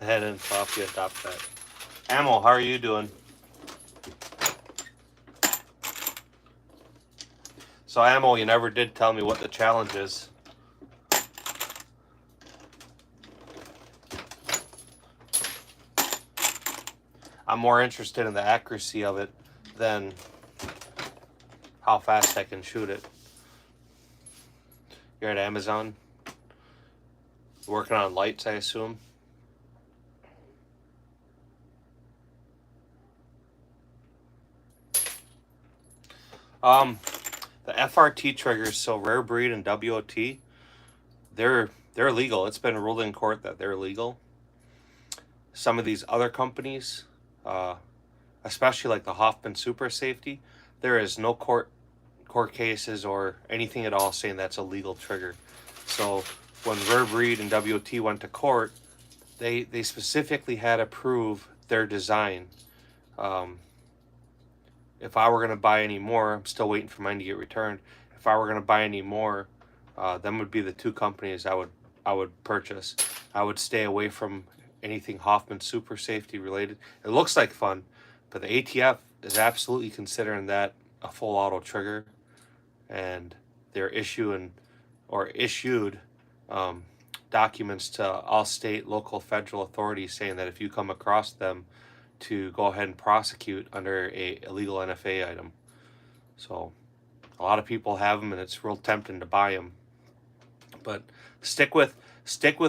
Head and coffee atop that. Ammo, how are you doing? So Ammo, you never did tell me what the challenge is. I'm more interested in the accuracy of it than how fast I can shoot it. You're at Amazon? Working on lights, I assume? The FRT triggers, so Rare Breed and WOT, they're legal. It's been ruled in court that they're legal. Some of these other companies, especially like the Hoffman Super Safety, there is no court court cases or anything at all saying that's a legal trigger. So when Verb Reed and WOT went to court, they specifically had to prove their design. If I were going to buy any more, I'm still waiting for mine to get returned. If I were going to buy any more, them would be the two companies I would purchase. I would stay away from anything Hoffman Super Safety related. It looks like fun, but the ATF is absolutely considering that a full auto trigger, and they're issued documents to all state, local, federal authorities saying that if you come across them, to go ahead and prosecute under a illegal NFA item. So a lot of people have them, and it's real tempting to buy them. But stick with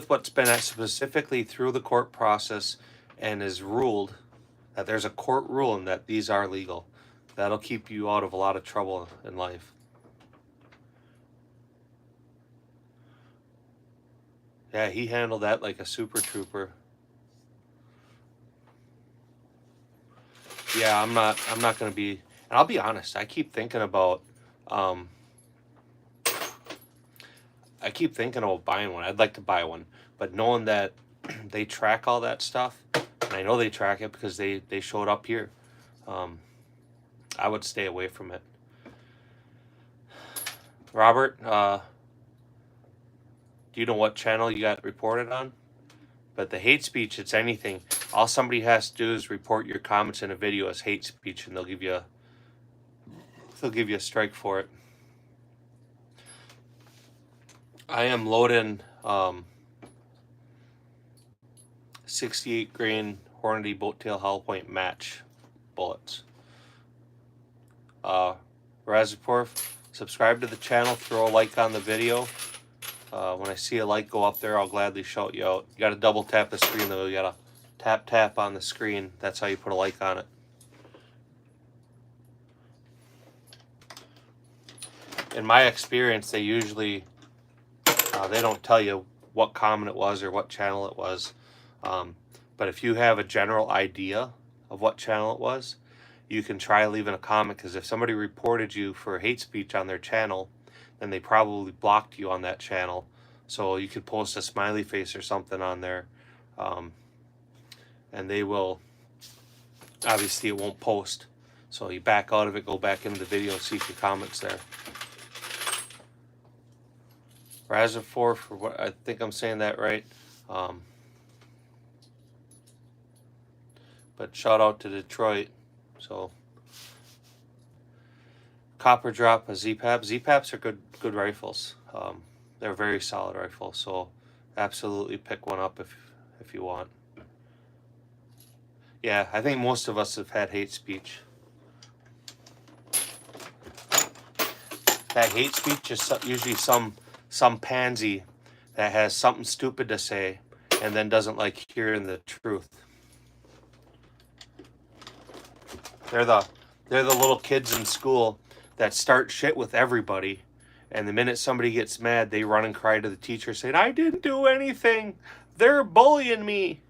what's been specifically through the court process and is ruled that there's a court ruling that these are legal. That'll keep you out of a lot of trouble in life. Yeah, he handled that like a super trooper. Yeah, I'm not going to be, and I'll be honest, I keep thinking about buying one. I'd like to buy one, but knowing that they track all that stuff, and I know they track it because they showed up here, I would stay away from it. Robert, do you know what channel you got reported on? But the hate speech, it's anything. All somebody has to do is report your comments in a video as hate speech, and they'll give you a strike for it. I am loading 68 grain Hornady Boattail Hollow Point match bullets. Reservoir, subscribe to the channel, throw a like on the video. When I see a like go up there, I'll gladly shout you out. You gotta double tap the screen though. You gotta tap on the screen. That's how you put a like on it. In my experience, they usually they don't tell you what comment it was or what channel it was. But if you have a general idea of what channel it was, you can try leaving a comment, because if somebody reported you for hate speech on their channel, then they probably blocked you on that channel. So you could post a smiley face or something on there, and they will, obviously it won't post. So you back out of it, go back into the video, and see if your comment's there. Reservoir, for what, I think I'm saying that right. But shout out to Detroit. So Copper Drop, a Z-Pap. Z-Paps are good rifles. They're very solid rifles. So absolutely pick one up if you want. Yeah, I think most of us have had hate speech. That hate speech is usually some pansy that has something stupid to say and then doesn't like hearing the truth. They're the little kids in school that start shit with everybody, and the minute somebody gets mad, they run and cry to the teacher saying, "I didn't do anything. They're bullying me."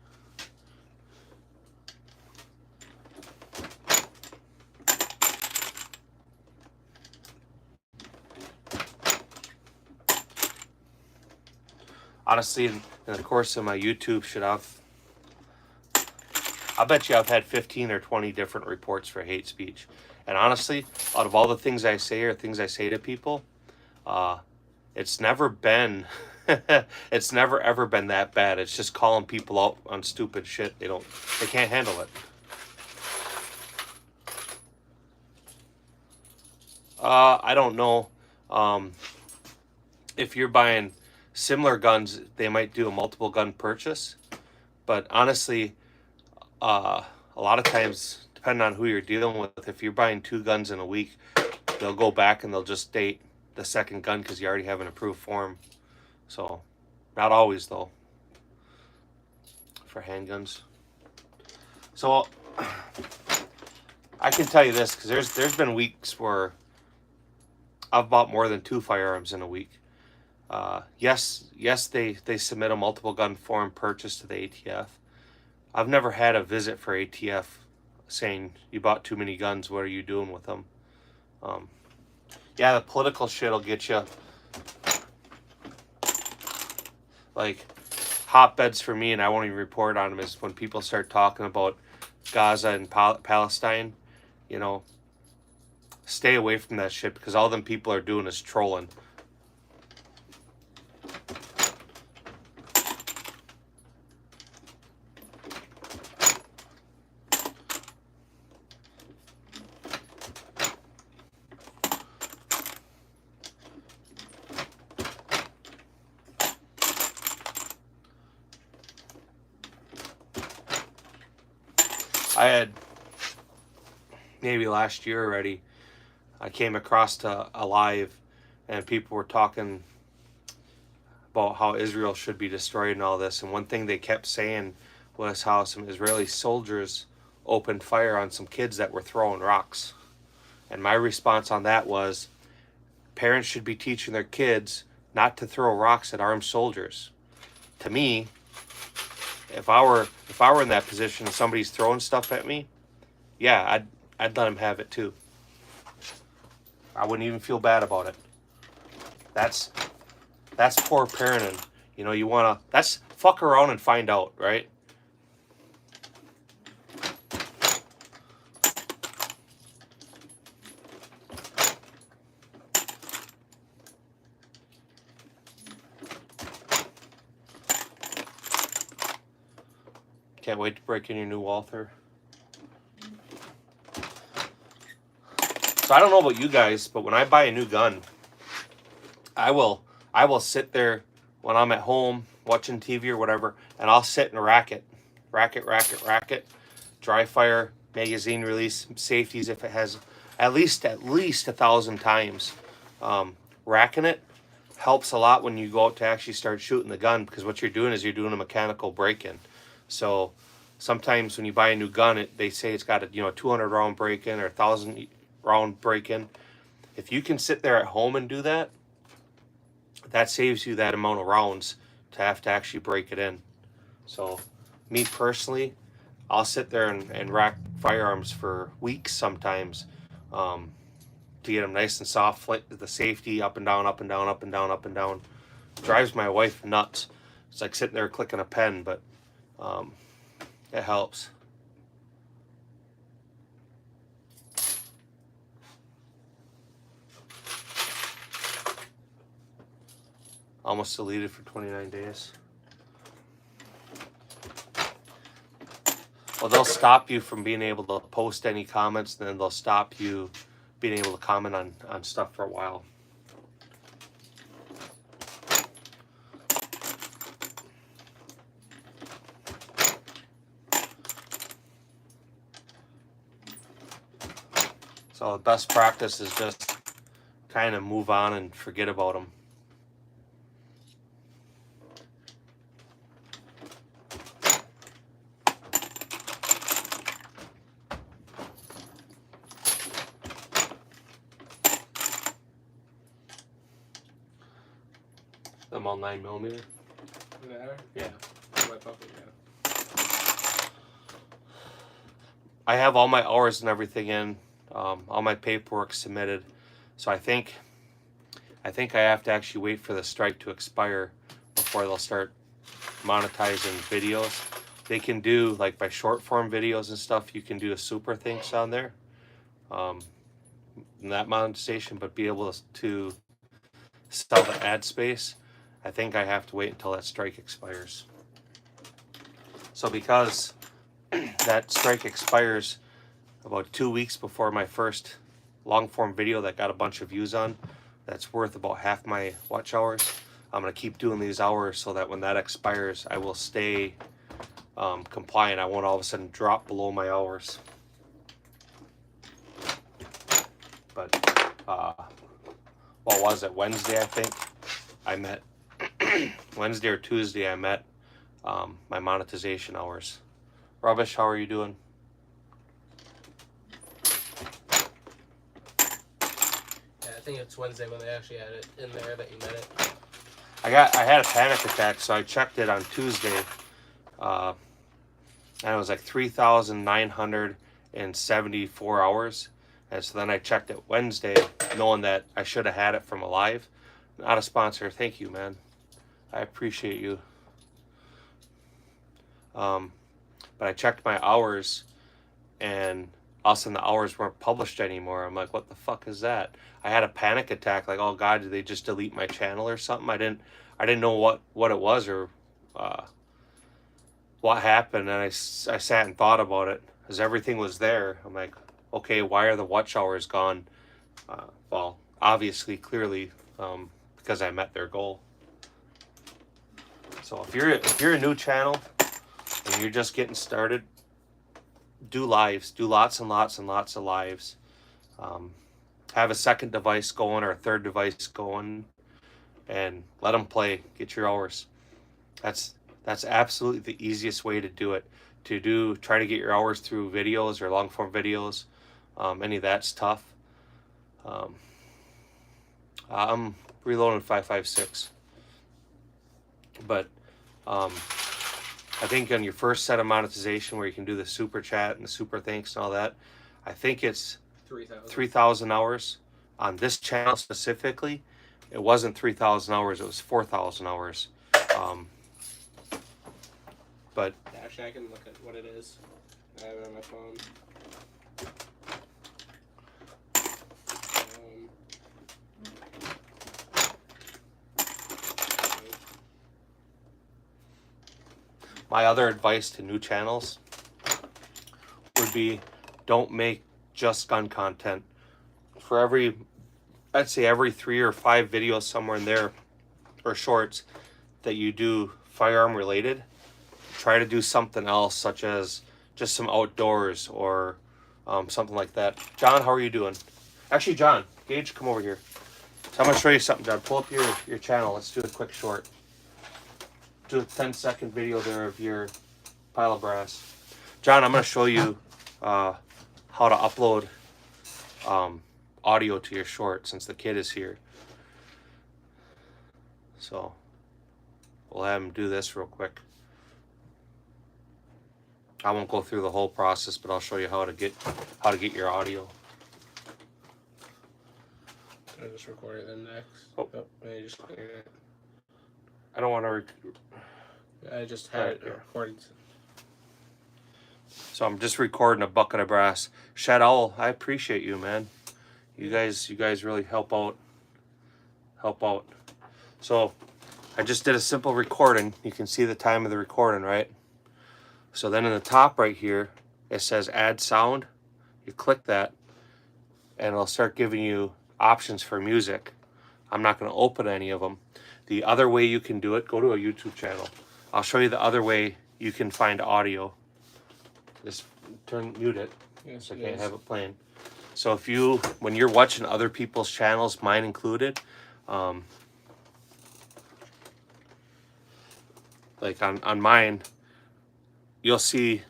Honestly, in the course of my YouTube shit, I bet you I've had 15 or 20 different reports for hate speech. And honestly, out of all the things I say or things I say to people, it's never been, it's never ever been that bad. It's just calling people out on stupid shit. They can't handle it. I don't know. If you're buying similar guns, they might do a multiple gun purchase. But honestly, a lot of times, depending on who you're dealing with, if you're buying 2 guns in a week, they'll go back and they'll just date the second gun because you already have an approved form. So, not always though, for handguns. So, I can tell you this, because there's been weeks where I've bought more than 2 firearms in a week. Yes, they submit a multiple gun form purchase to the ATF. I've never had a visit for ATF saying, "You bought too many guns, what are you doing with them?" Yeah, the political shit will get you. Like, hotbeds for me, and I won't even report on them, is when people start talking about Gaza and Palestine. You know, stay away from that shit, because all them people are doing is trolling. I had, maybe last year already, I came across a live, and people were talking about how Israel should be destroyed and all this. And one thing they kept saying was how some Israeli soldiers opened fire on some kids that were throwing rocks. And my response on that was, parents should be teaching their kids not to throw rocks at armed soldiers. To me, if I were in that position and somebody's throwing stuff at me, yeah, I'd let them have it too. I wouldn't even feel bad about it. That's poor parenting. You know, you wanna, that's fuck around and find out, right? Can't wait to break in your new Walther. So I don't know about you guys, but when I buy a new gun, I will sit there when I'm at home watching TV or whatever, and I'll sit and rack it, dry fire, magazine release, safeties if it has at least 1,000 times. Racking it helps a lot when you go out to actually start shooting the gun, because what you're doing is you're doing a mechanical break-in. So sometimes when you buy a new gun, they say it's got a 200 round break-in or 1,000 round break-in. If you can sit there at home and do that, that saves you that amount of rounds to have to actually break it in. So me personally, I'll sit there and rack firearms for weeks sometimes, to get them nice and soft, the safety up and down, up and down, up and down, up and down. Drives my wife nuts. It's like sitting there clicking a pen, but it helps. Almost deleted for 29 days. Well, they'll stop you from being able to post any comments, and then they'll stop you being able to comment on stuff for a while. So the best practice is just kind of move on and forget about them. Them all 9mm. Yeah. I have all my hours and everything in, all my paperwork submitted. So I think I have to actually wait for the strike to expire before they'll start monetizing videos. They can do, like, by short form videos and stuff, you can do a super thanks on there, that monetization, but be able to sell the ad space, I think I have to wait until that strike expires. So because that strike expires about 2 weeks before my first long form video that got a bunch of views on, that's worth about half my watch hours, I'm going to keep doing these hours so that when that expires, I will stay compliant. I won't all of a sudden drop below my hours. But what was it, Wednesday, I think I met Wednesday or Tuesday I met my monetization hours. Rubbish, how are you doing? Yeah, I think it's Wednesday when they actually had it in there that you met it. I had a panic attack, so I checked it on Tuesday, and it was like 3,974 hours. And so then I checked it Wednesday, knowing that I should have had it from Alive. Not a sponsor. Thank you, man. I appreciate you. But I checked my hours, and all of a sudden the hours weren't published anymore. I'm like, what the fuck is that? I had a panic attack, like, oh God, did they just delete my channel or something? I didn't know what it was or what happened, and I sat and thought about it, because everything was there. I'm like, okay, why are the watch hours gone? Well, obviously, clearly, because I met their goal. So if you're a new channel and you're just getting started, do lives, do lots and lots and lots of lives. Have a second device going or a third device going, and let them play. Get your hours. That's absolutely the easiest way to do it. Try to get your hours through videos or long form videos. Any of that's tough. I'm reloading 5.56, but I think on your first set of monetization where you can do the super chat and the super thanks and all that, I think it's 3,000 hours. On this channel specifically, it wasn't 3,000 hours, it was 4,000 hours. But actually, I can look at what it is. I have it on my phone. my other advice to new channels would be, don't make just gun content. For I'd say every 3 or 5 videos somewhere in there, or shorts, that you do firearm related, try to do something else, such as just some outdoors or something like that. John, how are you doing? Actually, John, Gage, come over here. So I'm going to show you something, John. Pull up your channel. Let's do a quick short. Do a 10-second video there of your pile of brass. John, I'm going to show you how to upload audio to your short, since the kid is here. So we'll have him do this real quick. I won't go through the whole process, but I'll show you how to get your audio. I'll just record it then next. Oh, I just clear it. I don't want to. I just had it recorded. So I'm just recording a bucket of brass. Shed Owl, I appreciate you, man. You guys really help out. So I just did a simple recording. You can see the time of the recording, right? So then in the top right here, it says add sound. You click that, and it'll start giving you options for music. I'm not going to open any of them. The other way you can do it, go to a YouTube channel. I'll show you the other way you can find audio. Just mute it, so I can't have it playing. So when you're watching other people's channels, mine included, like on mine, you'll see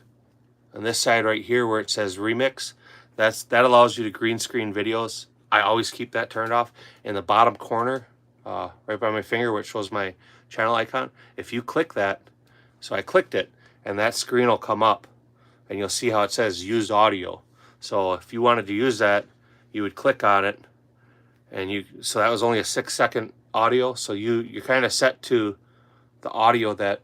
on this side right here where it says remix, that allows you to green screen videos. I always keep that turned off. In the bottom corner, right by my finger, where it shows my channel icon, if you click that, so I clicked it, and that screen will come up, and you'll see how it says used audio. So if you wanted to use that, you would click on it, and so that was only a 6-second audio. So you're kind of set to the audio that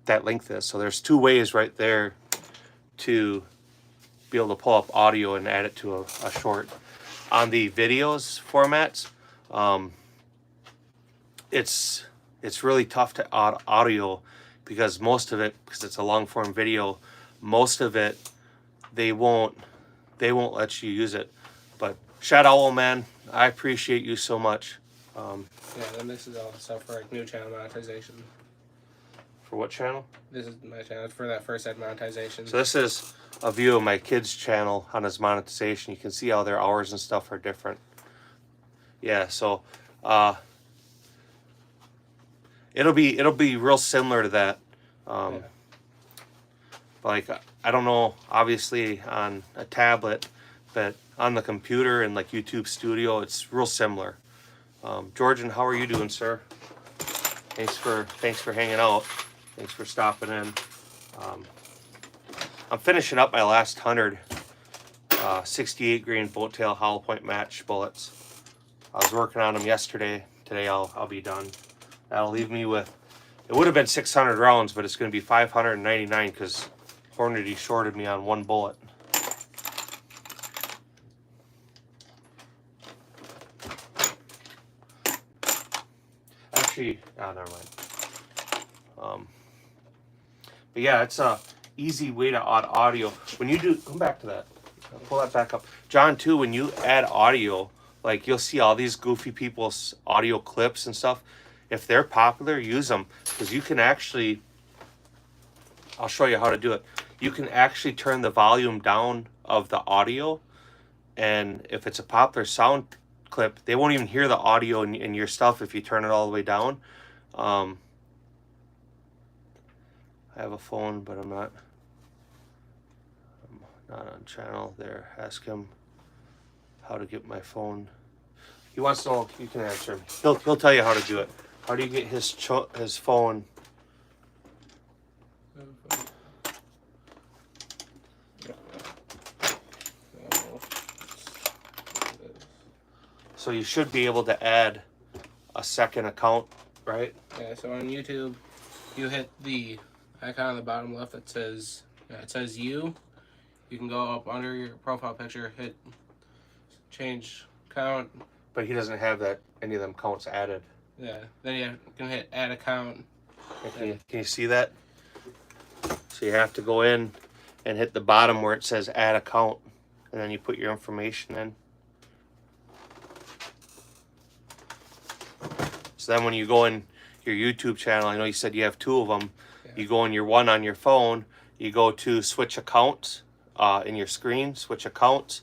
that length is. So there's 2 ways right there to be able to pull up audio and add it to a short. On the videos formats, it's really tough to add audio, because most of it, because it's a long form video, most of it they won't let you use it. But Shadow Owl, man, I appreciate you so much. Yeah, then this is all stuff for like new channel monetization. For what channel? This is my channel for that first ed monetization. So this is a view of my kid's channel on his monetization. You can see how their hours and stuff are different. Yeah, so it'll be real similar to that. Like, I don't know, obviously on a tablet, but on the computer and like YouTube Studio, it's real similar. Georgian, how are you doing, sir? Thanks for hanging out. Thanks for stopping in. I'm finishing up my last 100. 68 grain boat tail hollow point match bullets. I was working on them yesterday. Today I'll be done. That'll leave me with, it would have been 600 rounds, but it's going to be 599 because Hornady shorted me on one bullet. Actually, oh, never mind. But yeah, it's a easy way to add audio. When you do, come back to that. Pull that back up. John, too, when you add audio, like you'll see all these goofy people's audio clips and stuff. If they're popular, use them. Because you can actually, I'll show you how to do it. You can actually turn the volume down of the audio. And if it's a popular sound clip, they won't even hear the audio in your stuff if you turn it all the way down. I have a phone, but I'm not on channel there. Ask him how to get my phone. He wants to know. You can answer him. He'll tell you how to do it. How do you get his phone? So you should be able to add a second account, right? Yeah. So on YouTube, you hit the icon on the bottom left that says it says you. You can go up under your profile picture, hit change account. But he doesn't have any of them counts added. Yeah. Then you can hit add account. Can you see that? So you have to go in and hit the bottom where it says add account, and then you put your information in. So then when you go in your YouTube channel, I know you said you have 2 of them. Yeah. You go in your one on your phone, you go to switch accounts in your screen, switch accounts,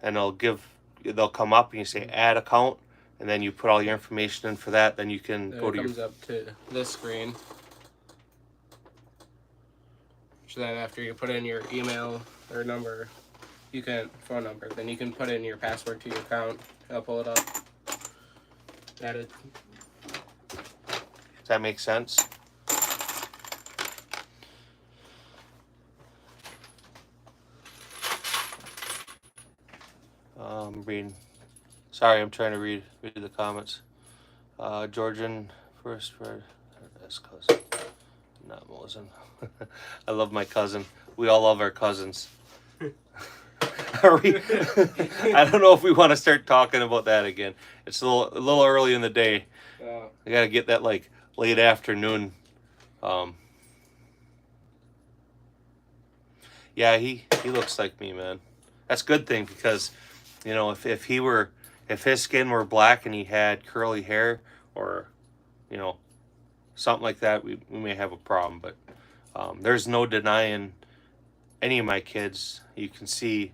and they'll come up and you say add account, and then you put all your information in for that. Then you can go to comes up to this screen. So then after you put in your email or number, phone number, then you can put in your password to your account. I'll pull it up. Add it. Does that make sense? Sorry, I'm trying to read the comments. Georgian first read as cousin, not Mosen. I love my cousin. We all love our cousins. Are we? I don't know if we want to start talking about that again. It's a little early in the day. I gotta get that like late afternoon. Yeah, he looks like me, man. That's a good thing because, you know, if his skin were black and he had curly hair or, you know, something like that, we may have a problem. But there's no denying any of my kids. You can see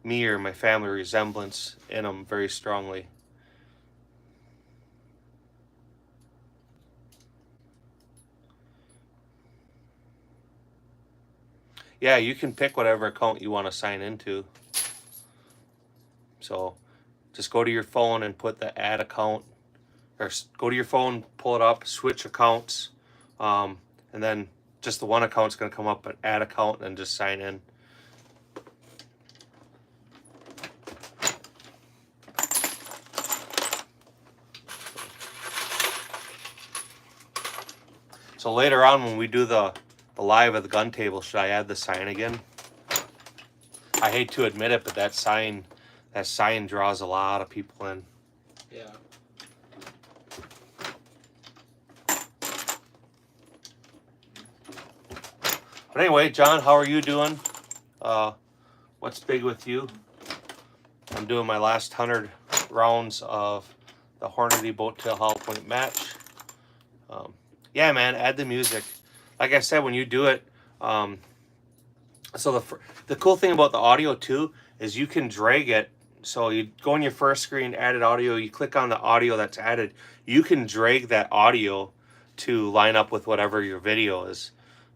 me or my family resemblance in them very strongly. Yeah, you can pick whatever account you want to sign into. So just go to your phone and put the add account, or go to your phone, pull it up, switch accounts, and then just the one account's going to come up, but add account, and just sign in. So later on when we do the live at the gun table, should I add the sign again? I hate to admit it, but that sign draws a lot of people in. Yeah. But anyway, John, how are you doing? What's big with you? I'm doing my last 100 rounds of the Hornady boat tail hollow point match. Yeah, man, add the music. Like I said, when you do it, so the cool thing about the audio too is you can drag it. So you go on your first screen, added audio, you click on the audio that's added. You can drag that audio to line up with whatever your video is.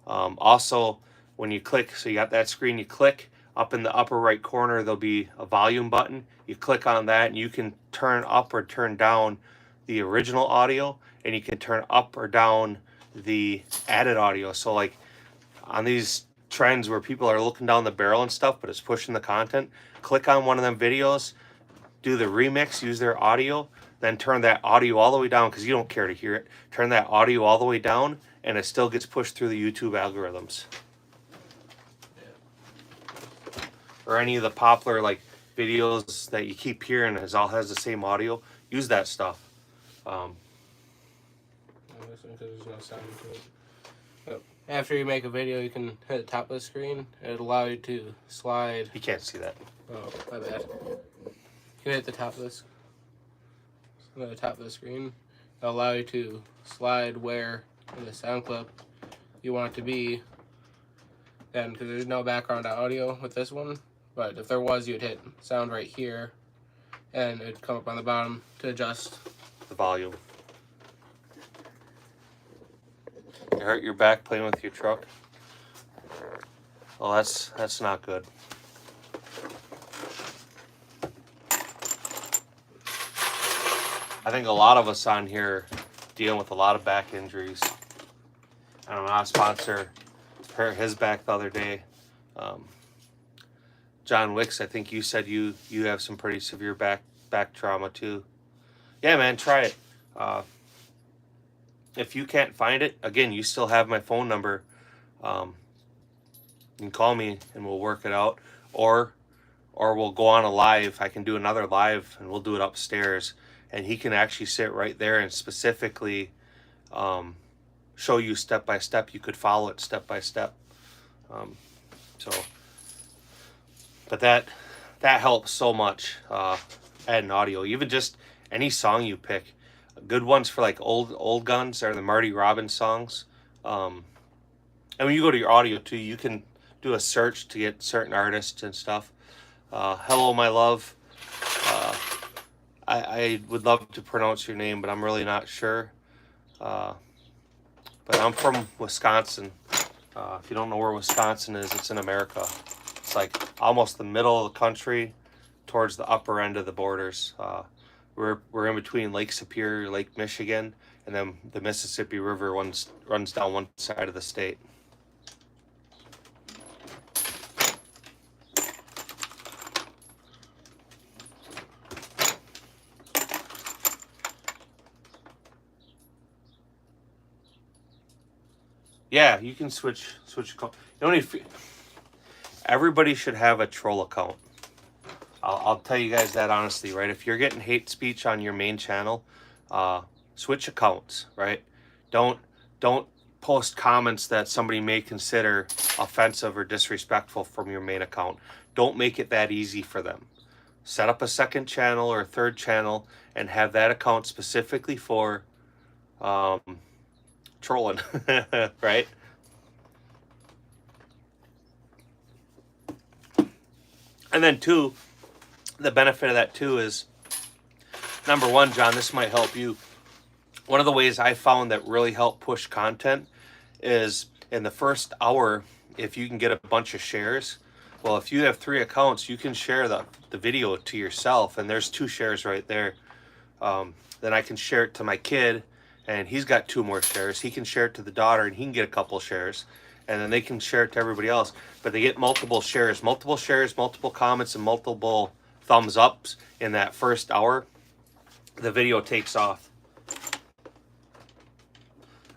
Also, when you click, so you got that screen, you click up in the upper right corner, there'll be a volume button. You click on that and you can turn up or turn down the original audio, and you can turn up or down the added audio. So like on these trends where people are looking down the barrel and stuff, but it's pushing the content. Click on one of them videos, do the remix, use their audio, then turn that audio all the way down because you don't care to hear it. Turn that audio all the way down, and it still gets pushed through the YouTube algorithms. Or any of the popular like videos that you keep hearing is all has the same audio. Use that stuff. There's no sound to it. But after you make a video, you can hit the top of the screen. It'll allow you to slide. You can't see that. Oh, my bad. You can hit the top of this. The top of the screen. It'll allow you to slide where in the sound clip you want it to be. Then, because there's no background audio with this one, but if there was, you'd hit sound right here, and it'd come up on the bottom to adjust The volume. You hurt your back playing with your truck? Well, that's not good. I think a lot of us on here dealing with a lot of back injuries. I don't know, our sponsor hurt his back the other day. John Wicks, I think you said you have some pretty severe back trauma too. Yeah, man, try it. If you can't find it, again, you still have my phone number. You can call me and we'll work it out. Or we'll go on a live. I can do another live and we'll do it upstairs. And he can actually sit right there and specifically show you step by step. You could follow it step by step. But that helps so much. Adding audio, even just any song you pick. Good ones for like old guns are the Marty Robbins songs. And when you go to your audio too, you can do a search to get certain artists and stuff. Hello, my love. I would love to pronounce your name, but I'm really not sure. But I'm from Wisconsin. If you don't know where Wisconsin is, it's in America. It's like almost the middle of the country towards the upper end of the borders. We're in between Lake Superior, Lake Michigan, and then the Mississippi River runs down one side of the state. Yeah, you can switch account. Everybody should have a troll account. I'll tell you guys that honestly, right? If you're getting hate speech on your main channel, switch accounts, right? Don't post comments that somebody may consider offensive or disrespectful from your main account. Don't make it that easy for them. Set up a second channel or a third channel and have that account specifically for trolling, right? And then two, the benefit of that too is, number one, John, this might help you. One of the ways I found that really help push content is in the first hour, if you can get a bunch of shares. Well, if you have 3 accounts, you can share the video to yourself, and there's 2 shares right there. Then I can share it to my kid, and he's got 2 more shares. He can share it to the daughter, and he can get a couple shares. And then they can share it to everybody else. But they get multiple shares, multiple comments, and multiple thumbs ups in that first hour. The video takes off.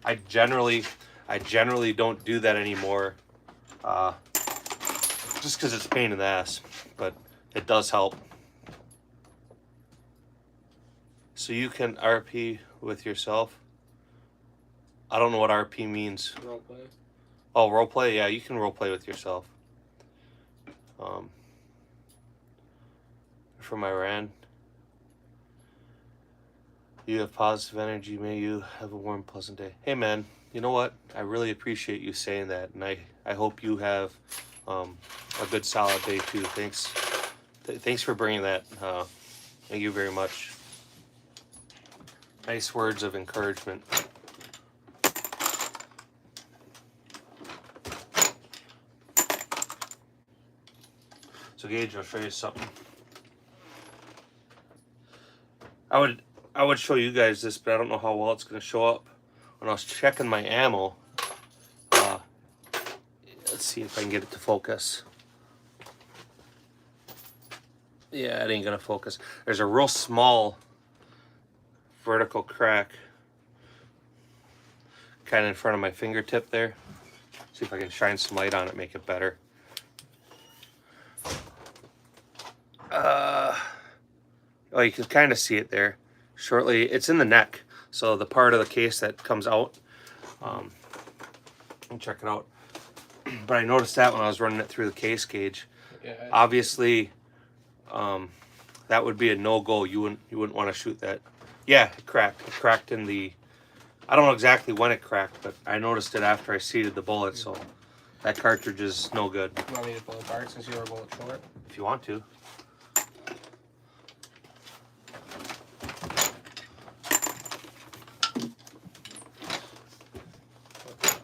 I generally don't do that anymore, just because it's a pain in the ass, but it does help. So you can RP with yourself. I don't know what RP means. Roleplay. Oh, roleplay? Yeah, you can roleplay with yourself. From Iran. You have positive energy. May you have a warm, pleasant day. Hey, man, you know what? I really appreciate you saying that, and I hope you have a good, solid day, too. Thanks for bringing that. Thank you very much. Nice words of encouragement. So, Gage, I'll show you something. I would show you guys this, but I don't know how well it's going to show up. When I was checking my ammo, let's see if I can get it to focus. Yeah, it ain't gonna focus. There's a real small vertical crack kind of in front of my fingertip there. See if I can shine some light on it, make it better. Oh, you can kind of see it there. Shortly, it's in the neck, so the part of the case that comes out. Let me check it out. But I noticed that when I was running it through the case gauge. Yeah. Obviously, that would be a no-go. You wouldn't want to shoot that. Yeah, it cracked. It cracked in the. I don't know exactly when it cracked, but I noticed it after I seated the bullet. So that cartridge is no good. You want me to pull it apart since you were a bullet short? If you want to.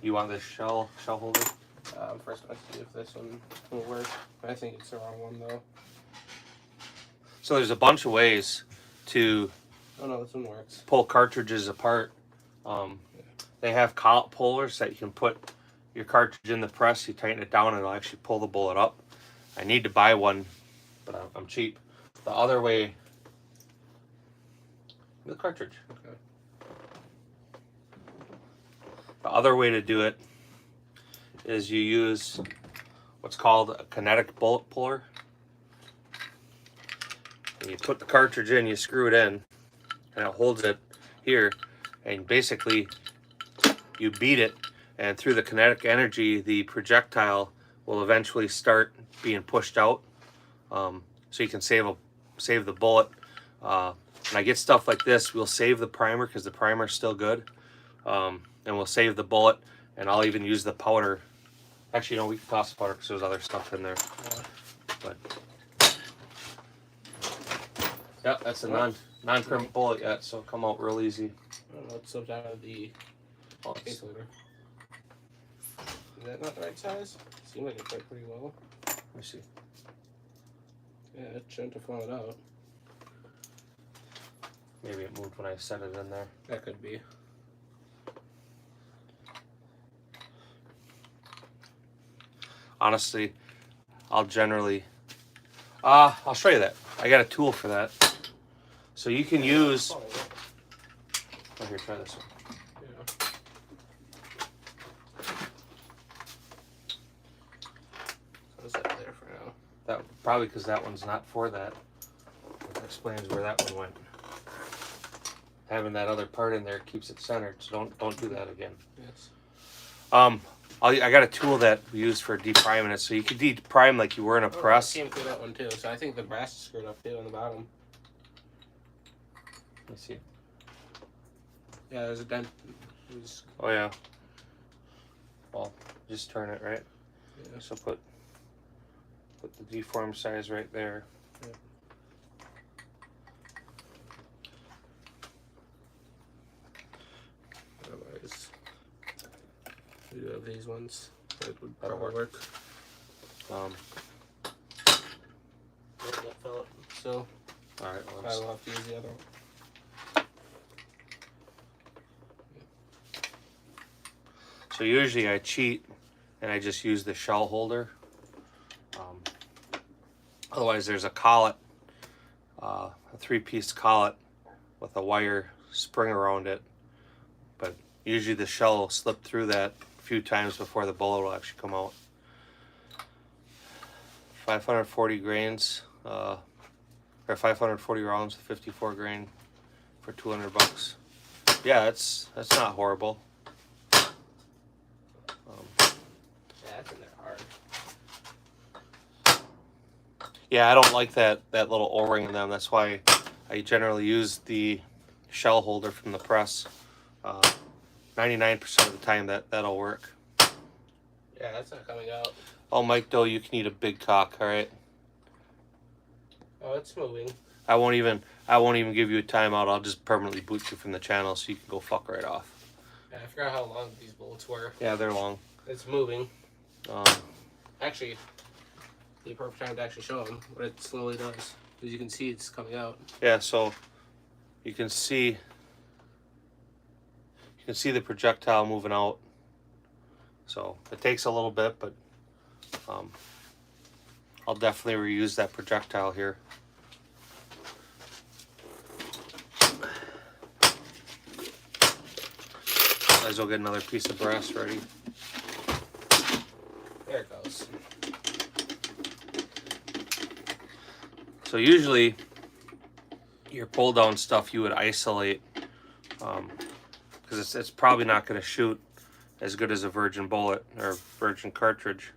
You want this shell holder? First, let's see if this one will work. I think it's the wrong one though. So there's a bunch of ways to Oh no, this one works. pull cartridges apart. They have collet pullers that you can put your cartridge in the press, you tighten it down, and it'll actually pull the bullet up. I need to buy one, but I'm cheap. The other way, the cartridge. Okay. The other way to do it is you use what's called a kinetic bullet puller. And you put the cartridge in, you screw it in, and it holds it here, and basically you beat it, and through the kinetic energy, the projectile will eventually start being pushed out, so you can save the bullet. When I get stuff like this, we'll save the primer because the primer is still good, and we'll save the bullet, and I'll even use the powder. Actually, no, we can toss the powder because there's other stuff in there. But yeah, that's a non-crimp bullet yet, so it'll come out real easy. I don't know, it slipped out of the case holder. Is that not the right size? Seems like it fit pretty well. Let me see. Yeah, it shouldn't have fallen out. Maybe it moved when I set it in there. That could be. Honestly, I'll generally... I'll show you that. I got a tool for that. So you can use... Oh, here, try this one. Yeah. I'll set it there for now. That probably because that one's not for that. That explains where that one went. Having that other part in there keeps it centered, so don't do that again. Yes. I got a tool that we use for depriming it, so you can deprime like you were in a press. I came through that one too, so I think the brass is screwed up too on the bottom. Let me see. Yeah, there's a dent. Oh yeah. Well, just turn it right. Yeah. So put the deform size right there. Yeah. Otherwise, we do have these ones. That would That'll probably work. Um, Oh, that fell out. So, all right. Well, I will have to use the other one. so usually I cheat and I just use the shell holder. Otherwise, there's a collet, a 3-piece collet with a wire spring around it. But usually the shell will slip through that a few times before the bullet will actually come out. 540 grains, or 540 rounds, 54 grain for $200. Yeah, that's not horrible. Yeah, that's in there hard. Yeah, I don't like that little O-ring in them. That's why I generally use the shell holder from the press. 99% of the time that'll work. Yeah, that's not coming out. Oh, Mike Doe, you can eat a big cock, all right? Oh, it's moving. I won't even give you a timeout. I'll just permanently boot you from the channel so you can go fuck right off. Yeah, I forgot how long these bullets were. Yeah, they're long. It's moving. Um, Actually, the perfect time to actually show them what it slowly does. As you can see, it's coming out. yeah, so you can see the projectile moving out. So it takes a little bit, but I'll definitely reuse that projectile here. Might as well get another piece of brass ready. There it goes. So usually your pull down stuff you would isolate, because it's probably not going to shoot as good as a virgin bullet or virgin cartridge.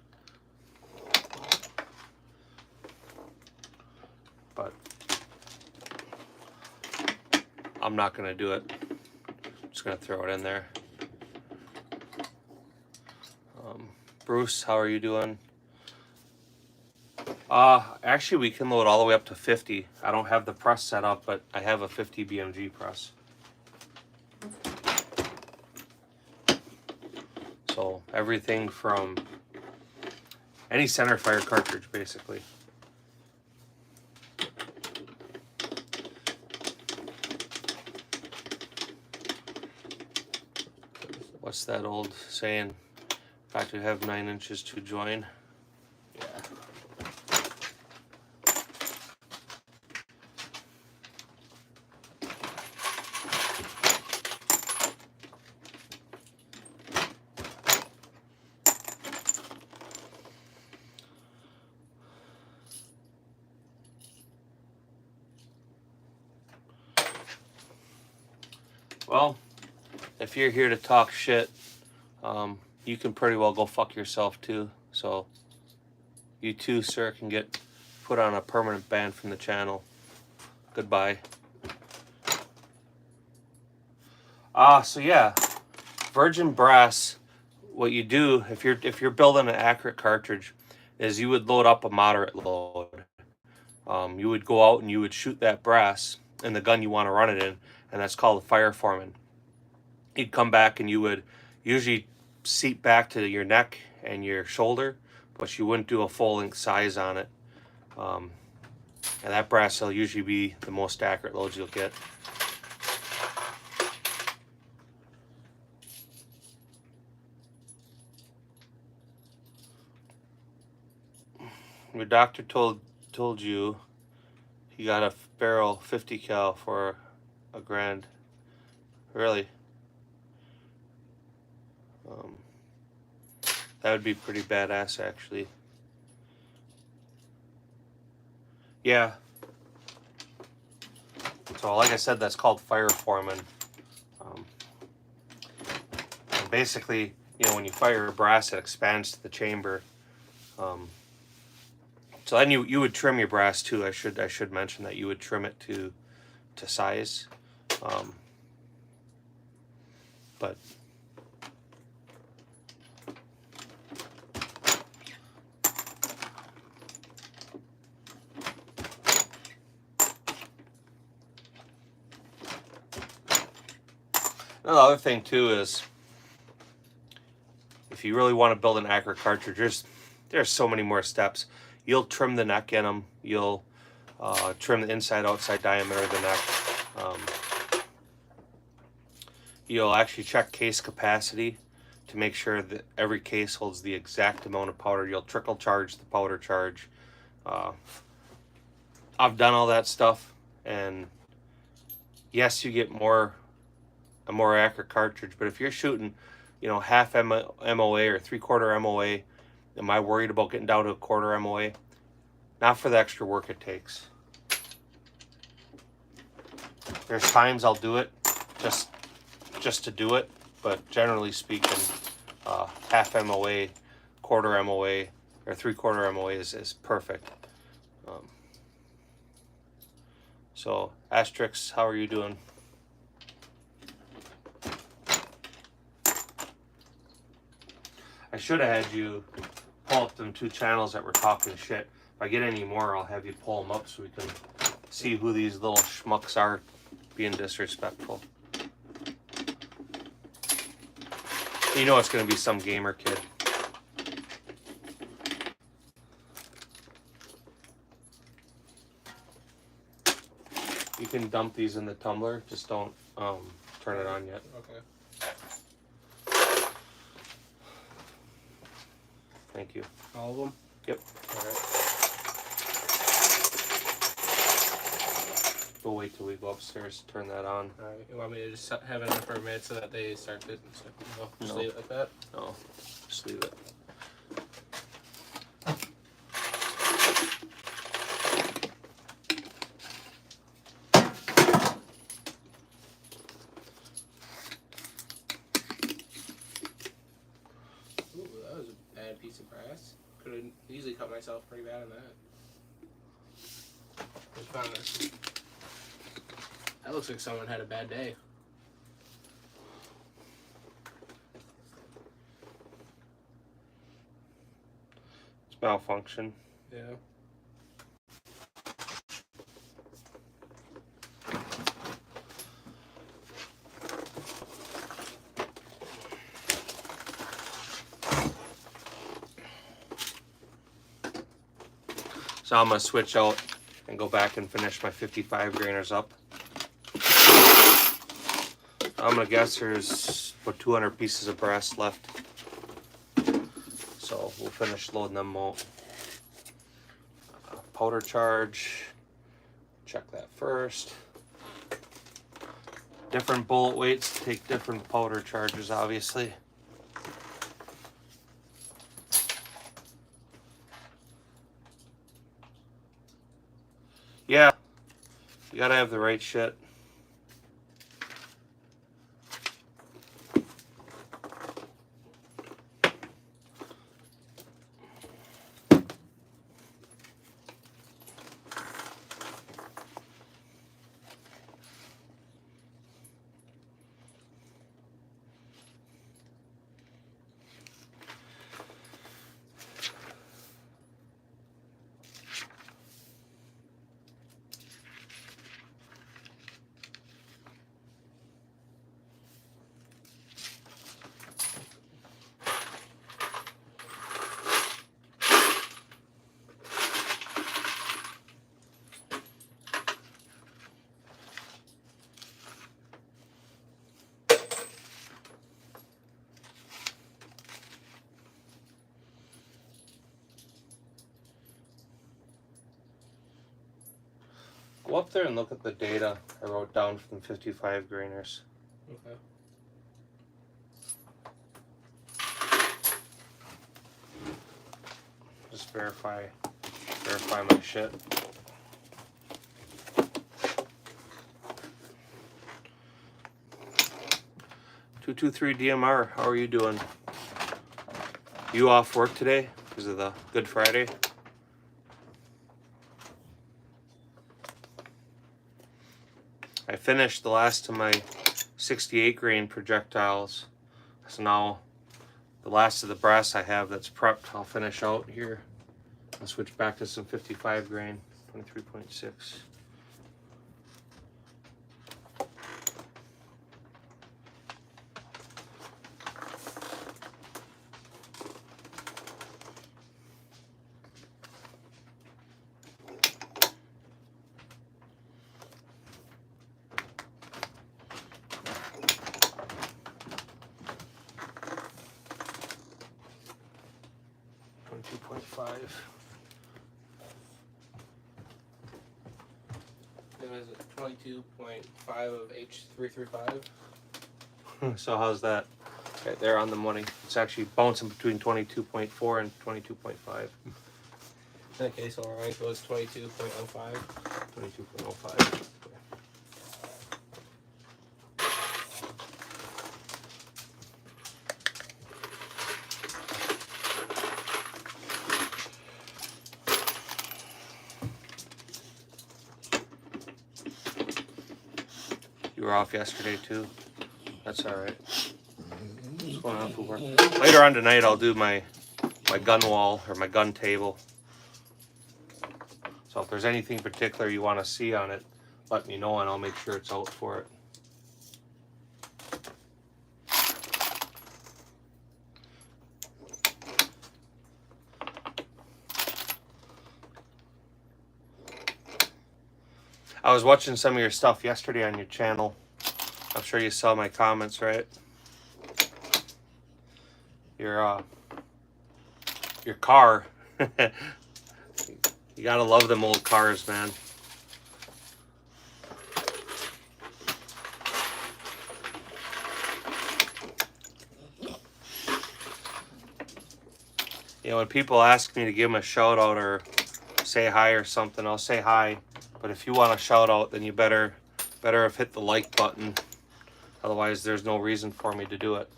But I'm not going to do it. I'm just going to throw it in there. Bruce, how are you doing? Actually, we can load all the way up to 50. I don't have the press set up, but I have a 50 BMG press. So everything from any center fire cartridge, basically. What's that old saying? Got to have 9 inches to join. Yeah. Well, if you're here to talk shit, you can pretty well go fuck yourself too. So you too, sir, can get put on a permanent ban from the channel. Goodbye. So yeah, virgin brass. What you do if you're building an accurate cartridge is you would load up a moderate load. You would go out and you would shoot that brass in the gun you want to run it in, and that's called a fire foreman. You'd come back and you would usually seat back to your neck and your shoulder, but you wouldn't do a full length size on it. And that brass will usually be the most accurate loads you'll get. Your doctor told you he got a barrel 50 cal for $1,000. Really? That would be pretty badass, actually. Yeah. So, like I said, that's called fire foreman. And basically, you know, when you fire a brass, it expands to the chamber. So then you would trim your brass too. I should mention that you would trim it to size. But another other thing too is if you really want to build an accurate cartridge, there's so many more steps. You'll trim the neck in them. You'll trim the inside-outside diameter of the neck. You'll actually check case capacity to make sure that every case holds the exact amount of powder. You'll trickle charge the powder charge. I've done all that stuff, and yes, you get a more accurate cartridge, but if you're shooting, you know, half MOA or 3/4 MOA, am I worried about getting down to 1/4 MOA? Not for the extra work it takes. There's times I'll do it just to do it, but generally speaking, half MOA, 1/4 MOA, or 3/4 MOA is perfect. So, Asterix, how are you doing? I should have had you pull up them 2 channels that were talking shit. If I get any more, I'll have you pull them up so we can see who these little schmucks are being disrespectful. You know it's going to be some gamer kid. You can dump these in the tumbler, just don't turn it on yet. Okay. Thank you. All of them? Yep. All right. We'll wait till we go upstairs to turn that on. All right. You want me to just have it on for a minute so that they start it? No, just No. leave it like that? No, just leave it. Ooh, that was a bad piece of brass. Could have easily cut myself pretty bad on that. Just found this. That looks like someone had a bad day. It's malfunction. Yeah. So I'm gonna switch out and go back and finish my 55 grainers up. I'm gonna guess there's about 200 pieces of brass left. So we'll finish loading them out. Powder charge. Check that first. Different bullet weights take different powder charges, obviously. Yeah, you gotta have the right shit. Go up there and look at the data I wrote down from 55 grainers. Okay. Just verify my shit. (223) DMR, how are you doing? You off work today because of the Good Friday? I finished the last of my 68 grain projectiles. So now the last of the brass I have that's prepped, I'll finish out here. I'll switch back to some 55 grain, 23.6. It was 22.5 of H335. So how's that? Right there on the money. It's actually bouncing between 22.4 and 22.5. In that case, all right, it was 22.05. 22.05. You were off yesterday too. That's all right. What's going on for work? Later on tonight, I'll do my gun wall or my gun table. So if there's anything particular you want to see on it, let me know and I'll make sure it's out for it. I was watching some of your stuff yesterday on your channel. I'm sure you saw my comments, right? Your your car. You gotta love them old cars, man. You know, when people ask me to give them a shout out or say hi or something, I'll say hi. But if you want a shout out, then you better have hit the like button. Otherwise, there's no reason for me to do it.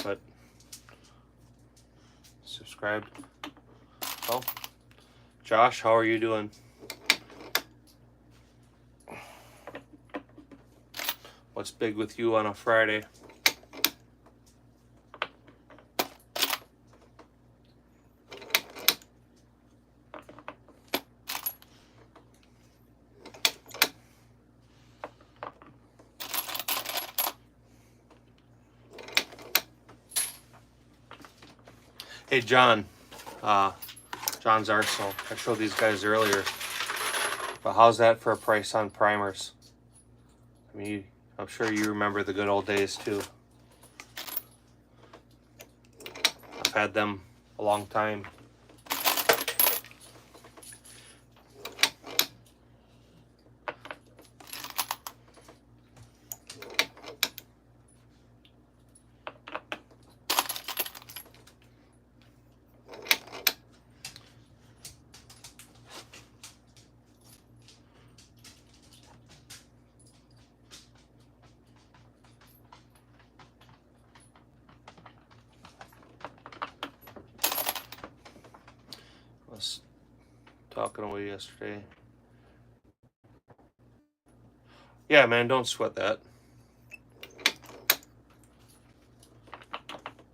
But subscribe. Oh, Josh, how are you doing? What's big with you on a Friday? Hey, John. John's Arsenal. I showed these guys earlier. But how's that for a price on primers? I mean, I'm sure you remember the good old days too. I've had them a long time. I was talking away yesterday. Yeah, man, don't sweat that.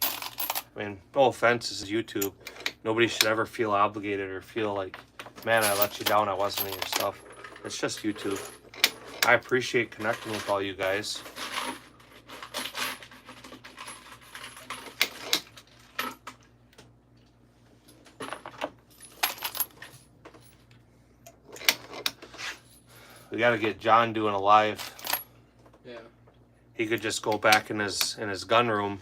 I mean, no offense, this is YouTube. Nobody should ever feel obligated or feel like, man, I let you down, I wasn't in your stuff. It's just YouTube. I appreciate connecting with all you guys. We gotta get John doing a live. Yeah. He could just go back in his gun room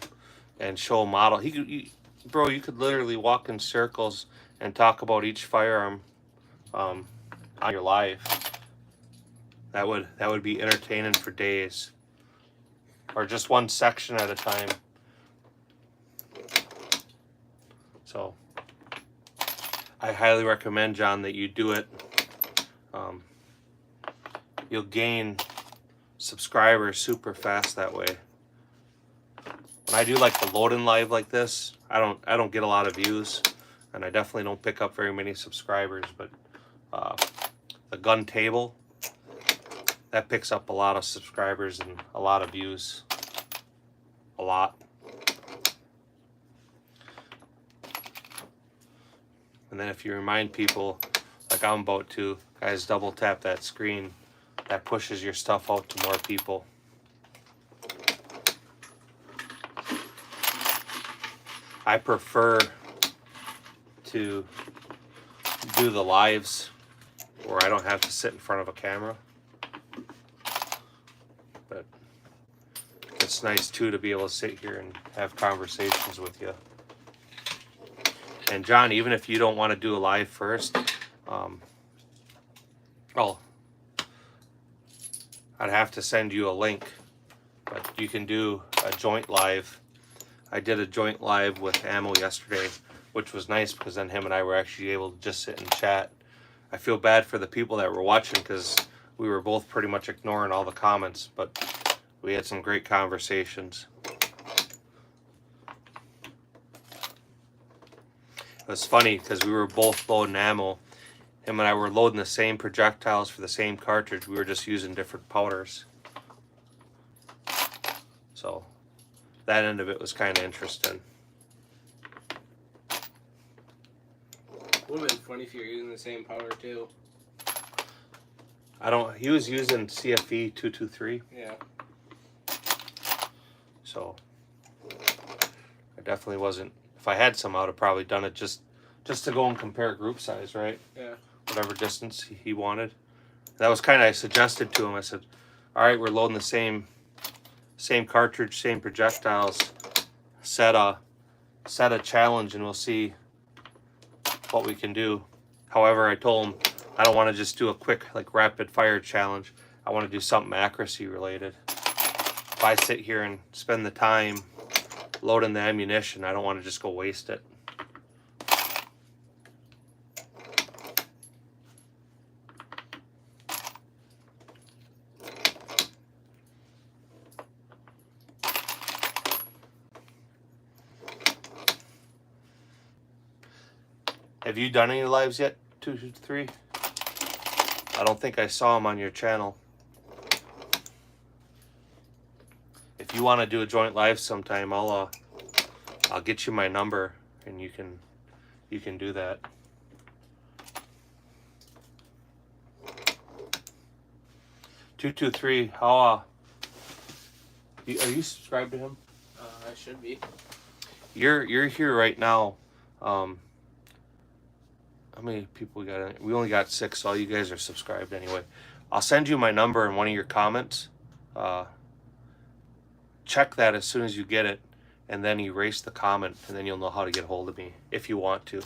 and show a model. He could, bro, you could literally walk in circles and talk about each firearm on your live. That would be entertaining for days, or just one section at a time. So I highly recommend, John, that you do it. You'll gain subscribers super fast that way. When I do like the load-in live like this, I don't get a lot of views, and I definitely don't pick up very many subscribers. But the gun table, that picks up a lot of subscribers and a lot of views. A lot. And then if you remind people, like I'm about to, guys, double tap that screen. That pushes your stuff out to more people. I prefer to do the lives where I don't have to sit in front of a camera. But it's nice too to be able to sit here and have conversations with you. And John, even if you don't want to do a live first, I'd have to send you a link, but you can do a joint live. I did a joint live with Ammo yesterday, which was nice because then him and I were actually able to just sit and chat. I feel bad for the people that were watching because we were both pretty much ignoring all the comments, but we had some great conversations. It was funny because we were both loading ammo. Him and I were loading the same projectiles for the same cartridge. We were just using different powders. So that end of it was kind of interesting. Would have been funny if you're using the same powder too. He was using CFE 223. Yeah. So I definitely wasn't. If I had some, I would have probably done it just to go and compare group size, right? Yeah. Whatever distance he wanted. That was kind of, I suggested to him. I said, all right, we're loading the same cartridge, same projectiles. Set a challenge, and we'll see what we can do. However, I told him I don't want to just do a quick like rapid fire challenge. I want to do something accuracy related. If I sit here and spend the time loading the ammunition, I don't want to just go waste it. Have you done any lives yet, 223? I don't think I saw them on your channel. If you want to do a joint live sometime, I'll get you my number and you can do that. Two two three. How? Are you subscribed to him? I should be. You're here right now. How many people we got? We only got 6, so all you guys are subscribed anyway. I'll send you my number in one of your comments. Check that as soon as you get it, and then erase the comment, and then you'll know how to get hold of me if you want to.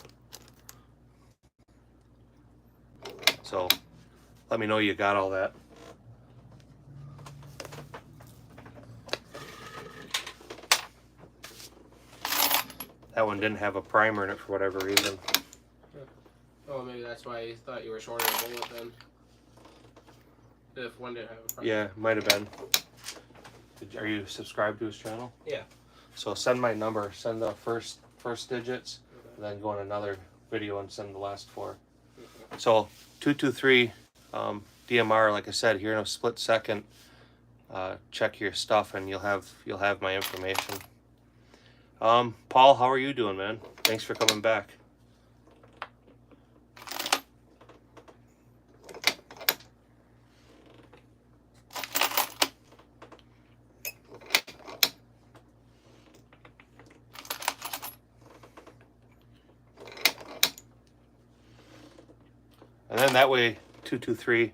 So let me know you got all that. That one didn't have a primer in it for whatever reason. Oh, maybe that's why you thought you were shorting a bullet then. If one didn't have a primer. Yeah, might have been. Are you subscribed to his channel? Yeah. So send my number, send the first digits, and then go on another video and send the last 4. Okay. So 223 DMR, like I said, here in a split second. Check your stuff, and you'll have my information. Paul, how are you doing, man? Thanks for coming back. And then that way, 223,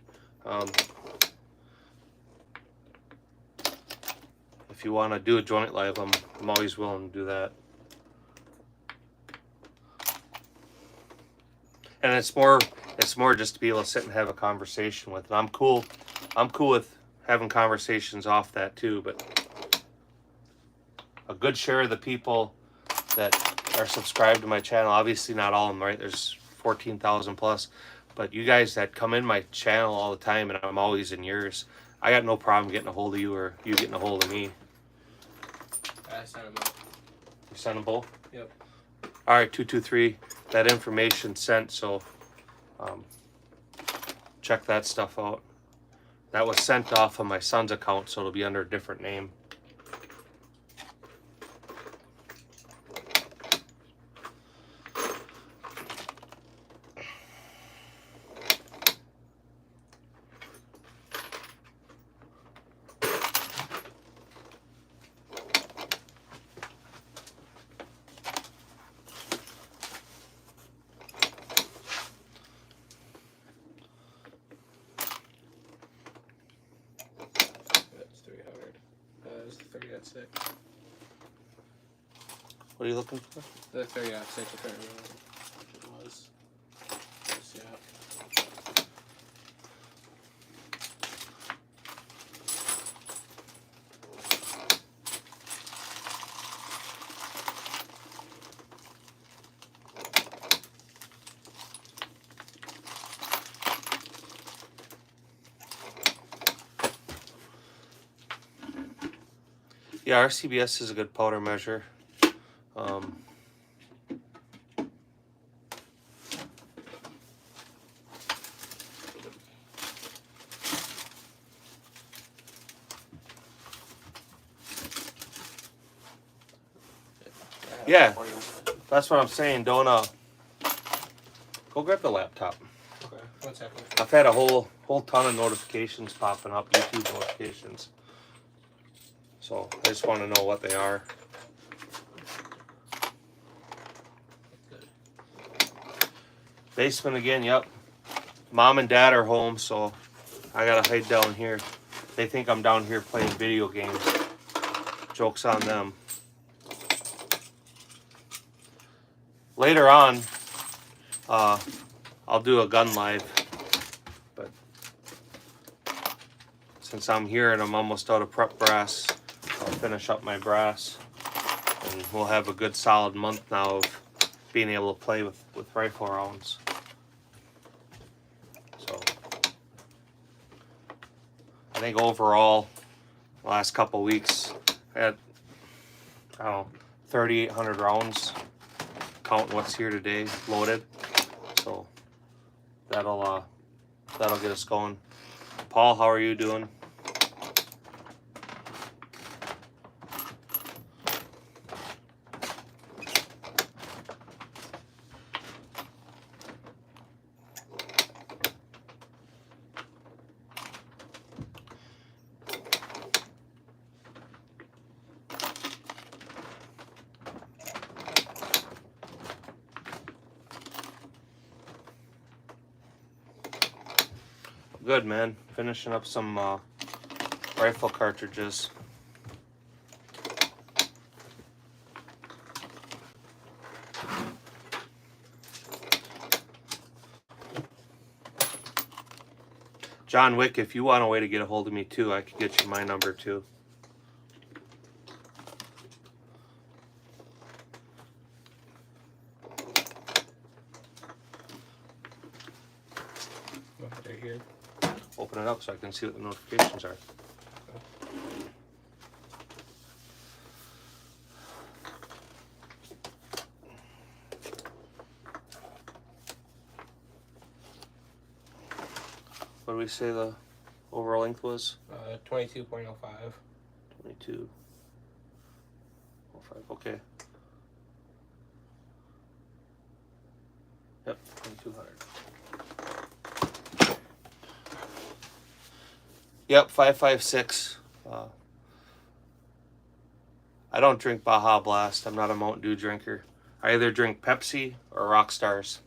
if you want to do a joint live, I'm always willing to do that. And it's more just to be able to sit and have a conversation with. And I'm cool with having conversations off that too. But a good share of the people that are subscribed to my channel, obviously not all of them, right? There's 14,000 plus. But you guys that come in my channel all the time, and I'm always in yours, I got no problem getting a hold of you or you getting a hold of me. I sent them out. You send them both? Yep. All right, 223. That information sent, so check that stuff out. That was sent off of my son's account, so it'll be under a different name. Sick. What are you looking for? The 30 out 6, I can't remember which it was. Just, yeah. Yeah, RCBS is a good powder measure. Yeah, that's what I'm saying. Don't go grab the laptop. Okay, 1 second. I've had a whole ton of notifications popping up, YouTube notifications. So I just want to know what they are. Basement again, yep. Mom and Dad are home, so I gotta hide down here. They think I'm down here playing video games. Joke's on them. Later on, I'll do a gun live. But since I'm here and I'm almost out of prep brass, I'll finish up my brass. And we'll have a good solid month now of being able to play with rifle rounds. So I think overall, the last couple weeks, I had, I don't know, 3,800 rounds, counting what's here today, loaded. So that'll get us going. Paul, how are you doing? Good, man. Finishing up some rifle cartridges. John Wick, if you want a way to get a hold of me too, I could get you my number too. Right here. Open it up so I can see what the notifications are. What did we say the overall length was? 22.05. 22. 05, okay. Yep, 2,200. Yep, 5.56. I don't drink Baja Blast. I'm not a Mountain Dew drinker. I either drink Pepsi or Rockstars.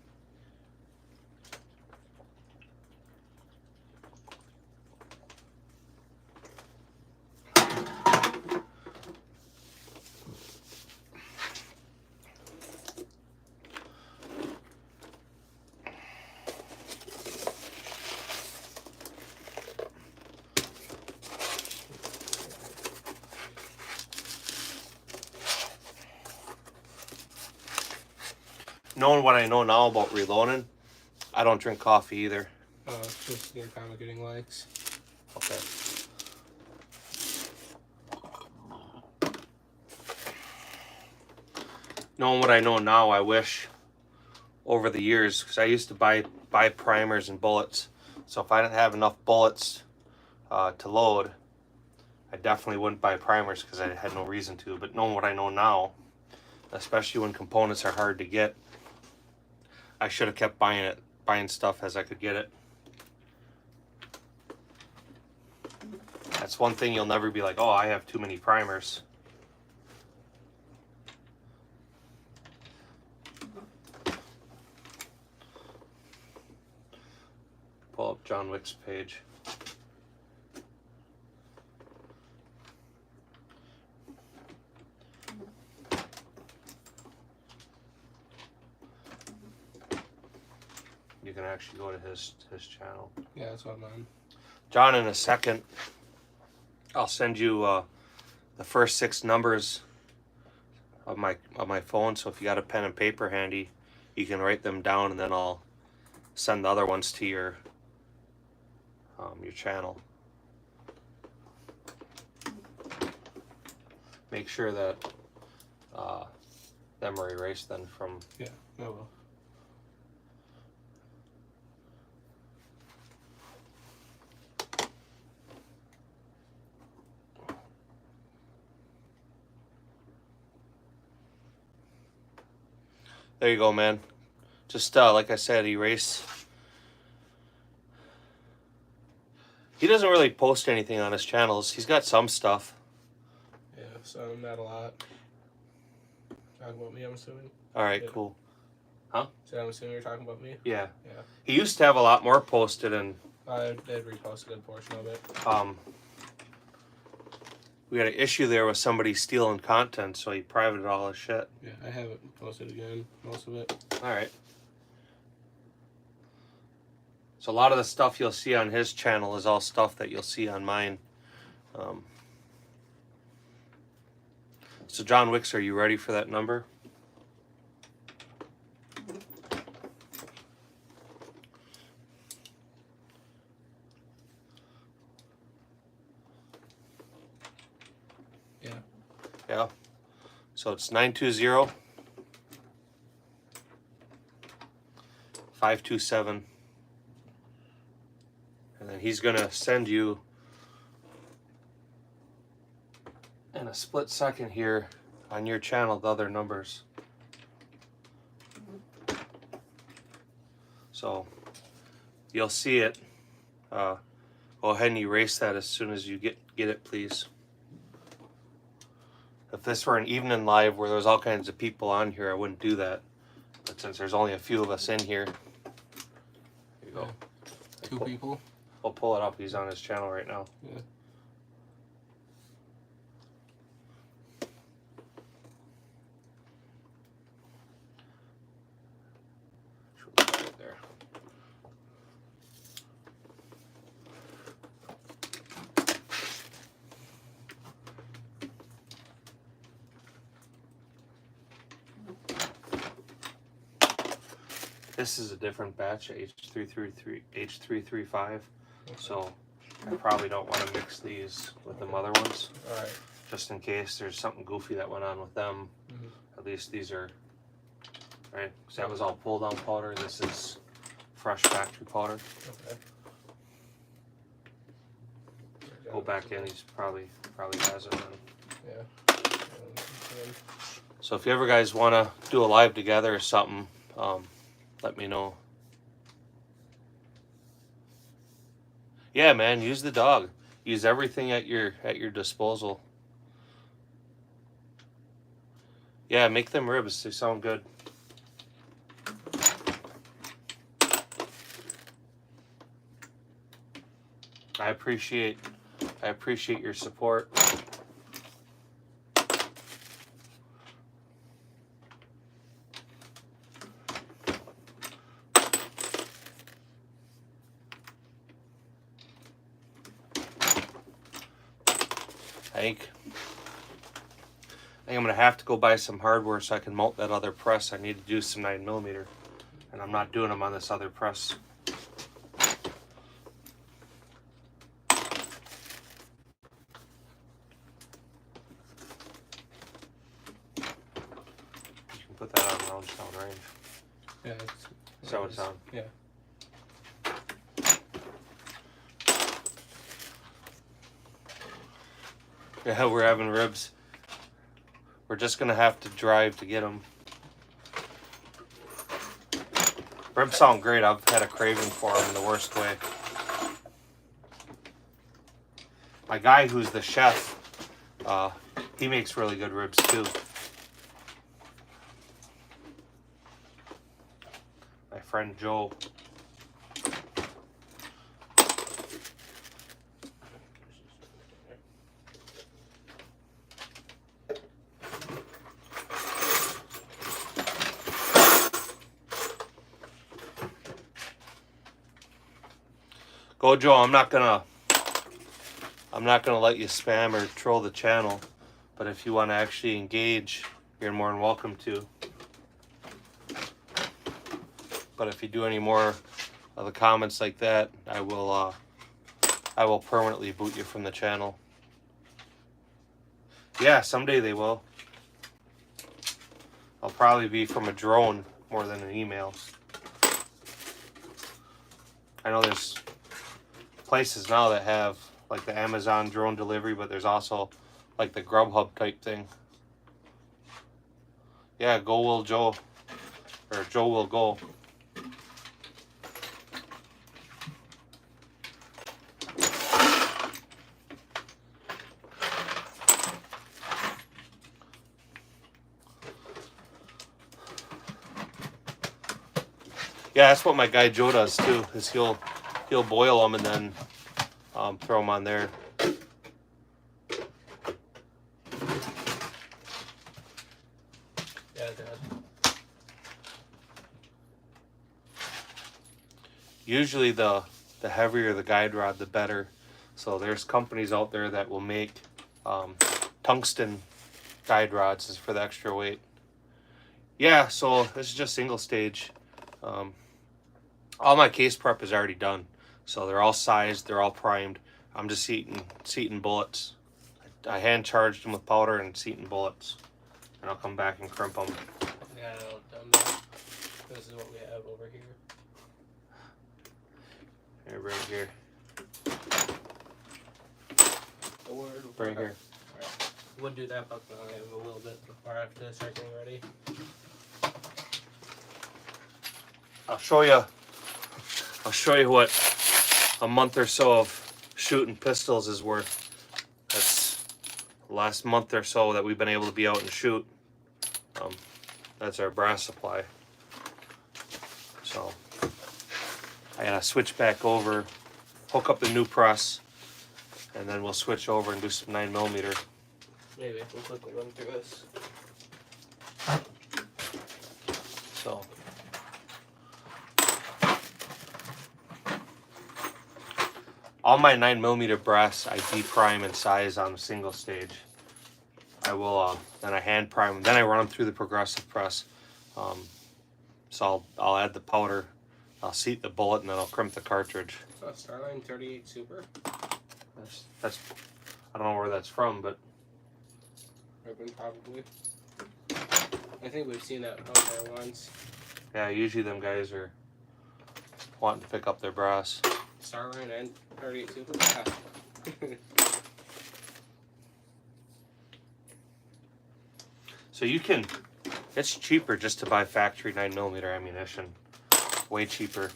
Knowing what I know now about reloading, I don't drink coffee either. It's just you're kind of getting likes. Okay. Knowing what I know now, I wish over the years, because I used to buy primers and bullets. So if I didn't have enough bullets to load, I definitely wouldn't buy primers because I had no reason to. But knowing what I know now, especially when components are hard to get, I should have kept buying stuff as I could get it. That's one thing you'll never be like, oh, I have too many primers. Pull up John Wick's page. You can actually go to his channel. Yeah, that's what I'm on. John, in a second, I'll send you the first 6 numbers of my phone. So if you got a pen and paper handy, you can write them down, and then I'll send the other ones to your channel. Make sure that them are erased then from. Yeah, I will. There you go, man. Just like I said, erase. He doesn't really post anything on his channels. He's got some stuff. Yeah, so not a lot. Talking about me, I'm assuming. All right, Yeah. cool. So I'm assuming you're talking about me? Yeah. Yeah. He used to have a lot more posted, and I did repost a good portion of it. We got an issue there with somebody stealing content, so he privated all his shit. Yeah, I haven't posted again, most of it. Alright. So a lot of the stuff you'll see on his channel is all stuff that you'll see on mine. So John Wicks, are you ready for that number? Yeah. Yeah. So it's 920 527. And then he's going to send you in a split second here on your channel the other numbers. So you'll see it. Go ahead and erase that as soon as you get it, please. If this were an evening live where there's all kinds of people on here, I wouldn't do that. But since there's only a few of us in here, there you go. Yeah. Two people. I'll pull it up. He's on his channel right now. Yeah. Right there. This is a different batch, H335. So I probably don't want to mix these with the other ones. All right. Just in case there's something goofy that went on with them. Mm-hmm. At least these are, right? So that was all pull down powder. This is fresh factory powder. Okay. Go back in. He's probably has it then. Yeah. So if you ever guys want to do a live together or something, let me know. Yeah, man, use the dog. Use everything at your disposal. Yeah, make them ribs. They sound good. I appreciate your support. I think I'm gonna have to go buy some hardware so I can mount that other press. I need to do some 9mm, and I'm not doing them on this other press. You can put that on lounge sound range. Yeah. Is that what it's on? Yeah. Yeah, we're having ribs. We're just gonna have to drive to get them. Ribs sound great. I've had a craving for them in the worst way. My guy who's the chef, he makes really good ribs too. My friend Joe. Go Joe, I'm not gonna let you spam or troll the channel, but if you want to actually engage, you're more than welcome to. But if you do any more of the comments like that, I will permanently boot you from the channel. Yeah, someday they will. I'll probably be from a drone more than an email. I know there's places now that have like the Amazon drone delivery, but there's also like the Grubhub type thing. Yeah, go will Joe, or Joe will go. Yeah, that's what my guy Joe does too, is he'll he'll boil them and then throw them on there. Yeah, Dad. Usually the heavier the guide rod, the better. So there's companies out there that will make tungsten guide rods is for the extra weight. Yeah, so this is just single stage. All my case prep is already done. So they're all sized, they're all primed. I'm just seating bullets. I hand charged them with powder and seating bullets. And I'll come back and crimp them. Yeah, I know, done that. This is what we have over here. Here, right here. The word. Right here. Alright. We'll do that, but I have a little bit before I have to start getting ready. I'll show you what a month or so of shooting pistols is worth. That's the last month or so that we've been able to be out and shoot. That's our brass supply. So I gotta switch back over, hook up the new press, and then we'll switch over and do some 9mm. Maybe we'll quickly run through this. So all my 9mm brass I deprime and size on a single stage. I will then I hand prime them, then I run them through the progressive press. So I'll add the powder, I'll seat the bullet, and then I'll crimp the cartridge. So Starline 38 Super. That's I don't know where that's from, but Ribbon probably. I think we've seen that out there once. yeah, usually them guys are wanting to pick up their brass. Starline and 38 Super. Yeah. So you can, it's cheaper just to buy factory 9mm ammunition, way cheaper.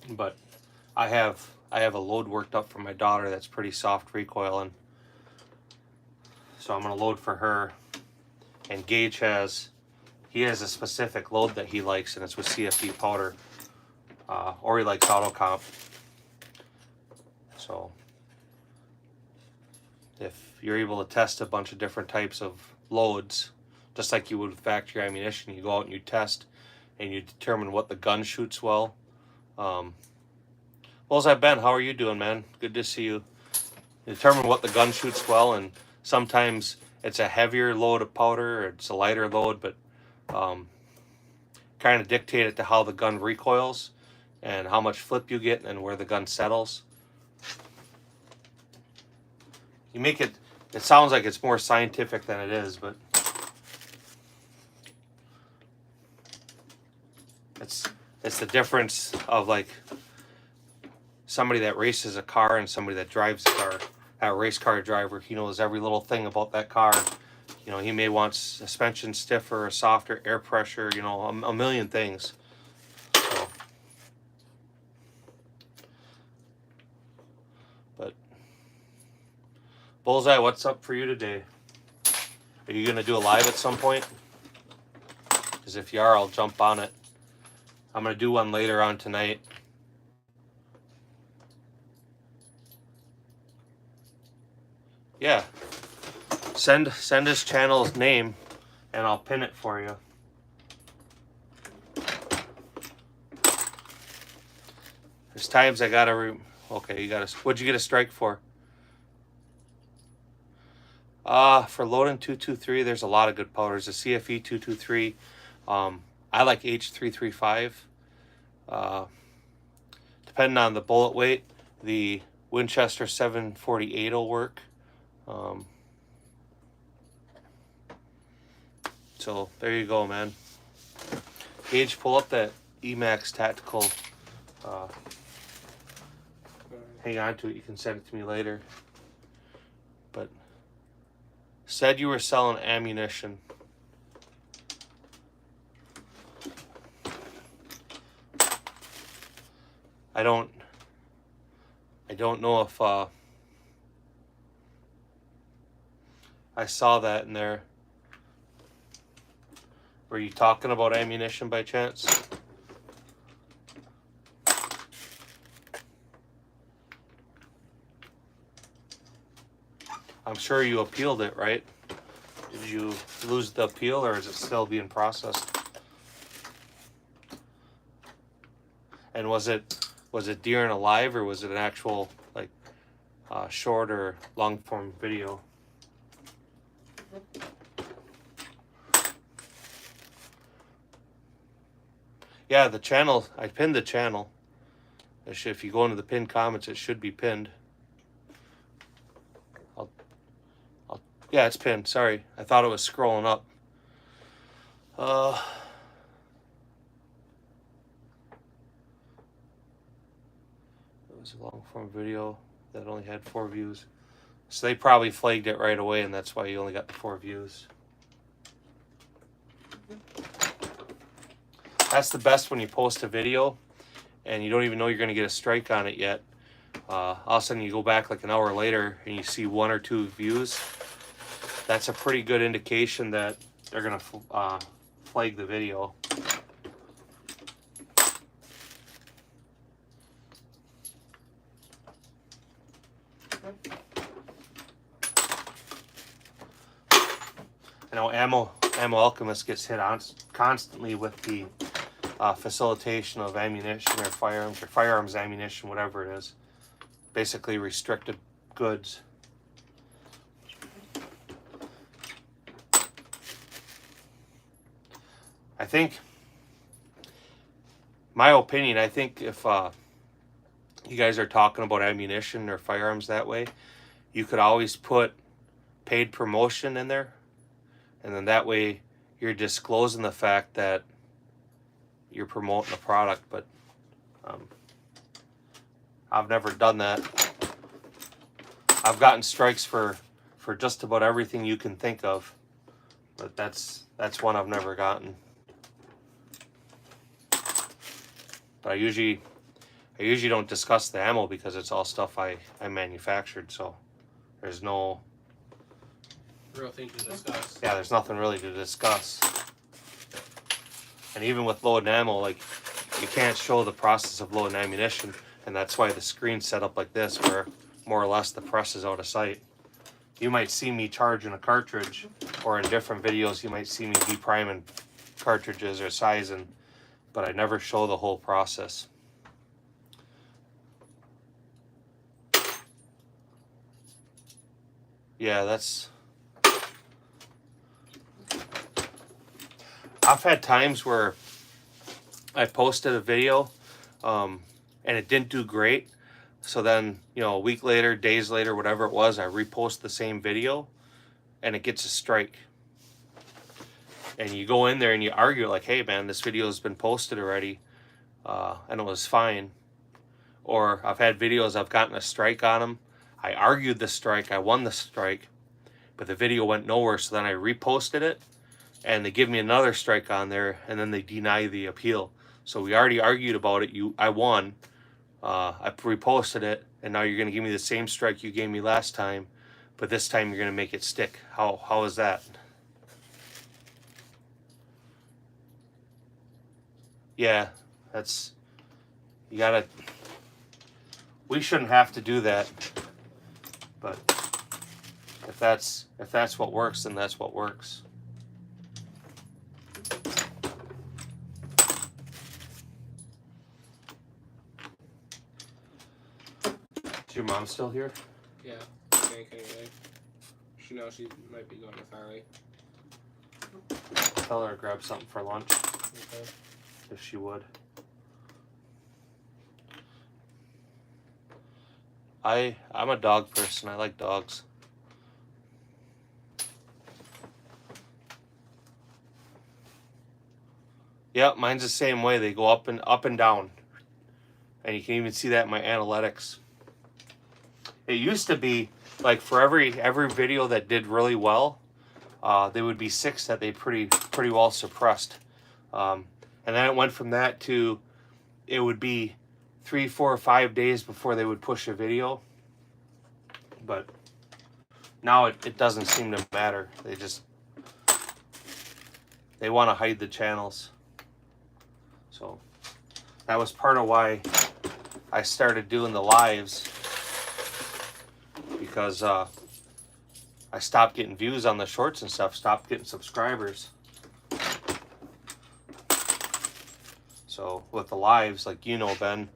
But I have a load worked up for my daughter that's pretty soft recoiling. So I'm gonna load for her. And Gage has a specific load that he likes, and it's with CFD powder, or he likes auto comp. So if you're able to test a bunch of different types of loads, just like you would with factory ammunition, you go out and you test and you determine what the gun shoots well. What's up, Ben? How are you doing, man? Good to see you. You determine what the gun shoots well, and sometimes it's a heavier load of powder or it's a lighter load, but kind of dictate it to how the gun recoils and how much flip you get and where the gun settles. You make it sounds like it's more scientific than it is, but it's the difference of like somebody that races a car and somebody that drives a car. That race car driver, he knows every little thing about that car. You know, he may want suspension stiffer or softer, air pressure, you know, a million things. So, but Bullseye, what's up for you today? Are you gonna do a live at some point? Because if you are, I'll jump on it. I'm gonna do one later on tonight. Yeah. Send his channel's name and I'll pin it for you. There's times I gotta okay, you gotta, what'd you get a strike for? For Loden 223, there's a lot of good powders. The CFE 223, I like H335. Depending on the bullet weight, the Winchester 748 will work. So there you go, man. Gage, pull up that Emax tactical. Hang on to it. You can send it to me later. But said you were selling ammunition. I don't know if I saw that in there. Were you talking about ammunition by chance? I'm sure you appealed it, right? Did you lose the appeal, or is it still being processed? And was it deer and alive, or was it an actual like short or long form video? Yeah, the channel, I pinned the channel. If you go into the pinned comments, it should be pinned. Yeah, it's pinned. Sorry, I thought it was scrolling up. It was a long form video that only had 4 views. So they probably flagged it right away, and that's why you only got the 4 views. That's the best when you post a video and you don't even know you're going to get a strike on it yet. All of a sudden you go back like an hour later and you see 1 or 2 views. That's a pretty good indication that they're going to flag the video. I know Ammo Alchemist gets hit on constantly with the facilitation of ammunition or firearms ammunition, whatever it is. Basically restricted goods. I think, my opinion, I think if you guys are talking about ammunition or firearms that way, you could always put paid promotion in there, and then that way you're disclosing the fact that you're promoting a product. But I've never done that. I've gotten strikes for just about everything you can think of, but that's one I've never gotten. But I usually don't discuss the ammo because it's all stuff I manufactured, so there's no real thing to discuss. Yeah, there's nothing really to discuss. And even with loading ammo, like, you can't show the process of loading ammunition, and that's why the screen's set up like this, where more or less the press is out of sight. You might see me charging a cartridge, or in different videos you might see me depriming cartridges or sizing, but I never show the whole process. Yeah, I've had times where I posted a video and it didn't do great. So then, a week later, days later, whatever it was, I repost the same video and it gets a strike. And you go in there and you argue like, hey man, this video has been posted already and it was fine. Or I've had videos I've gotten a strike on them. I argued the strike, I won the strike, but the video went nowhere. So then I reposted it and they give me another strike on there, and then they deny the appeal. So we already argued about it. I won. I reposted it, and now you're going to give me the same strike you gave me last time, but this time you're going to make it stick. How is that? Yeah, we shouldn't have to do that, but if that's what works, then that's what works. Is your mom still here? Yeah, I think anyway. She knows she might be going to Farley. Tell her to grab something for lunch. Okay. If she would. I'm a dog person. I like dogs. Yeah, mine's the same way. They go up and down. And you can even see that in my analytics. It used to be like for every video that did really well, there would be 6 that they pretty well suppressed. And then it went from that to it would be 3, 4, or 5 days before they would push a video. But now it doesn't seem to matter. They want to hide the channels. So that was part of why I started doing the lives, because I stopped getting views on the shorts and stuff, stopped getting subscribers. So with the lives, like you know, Ben,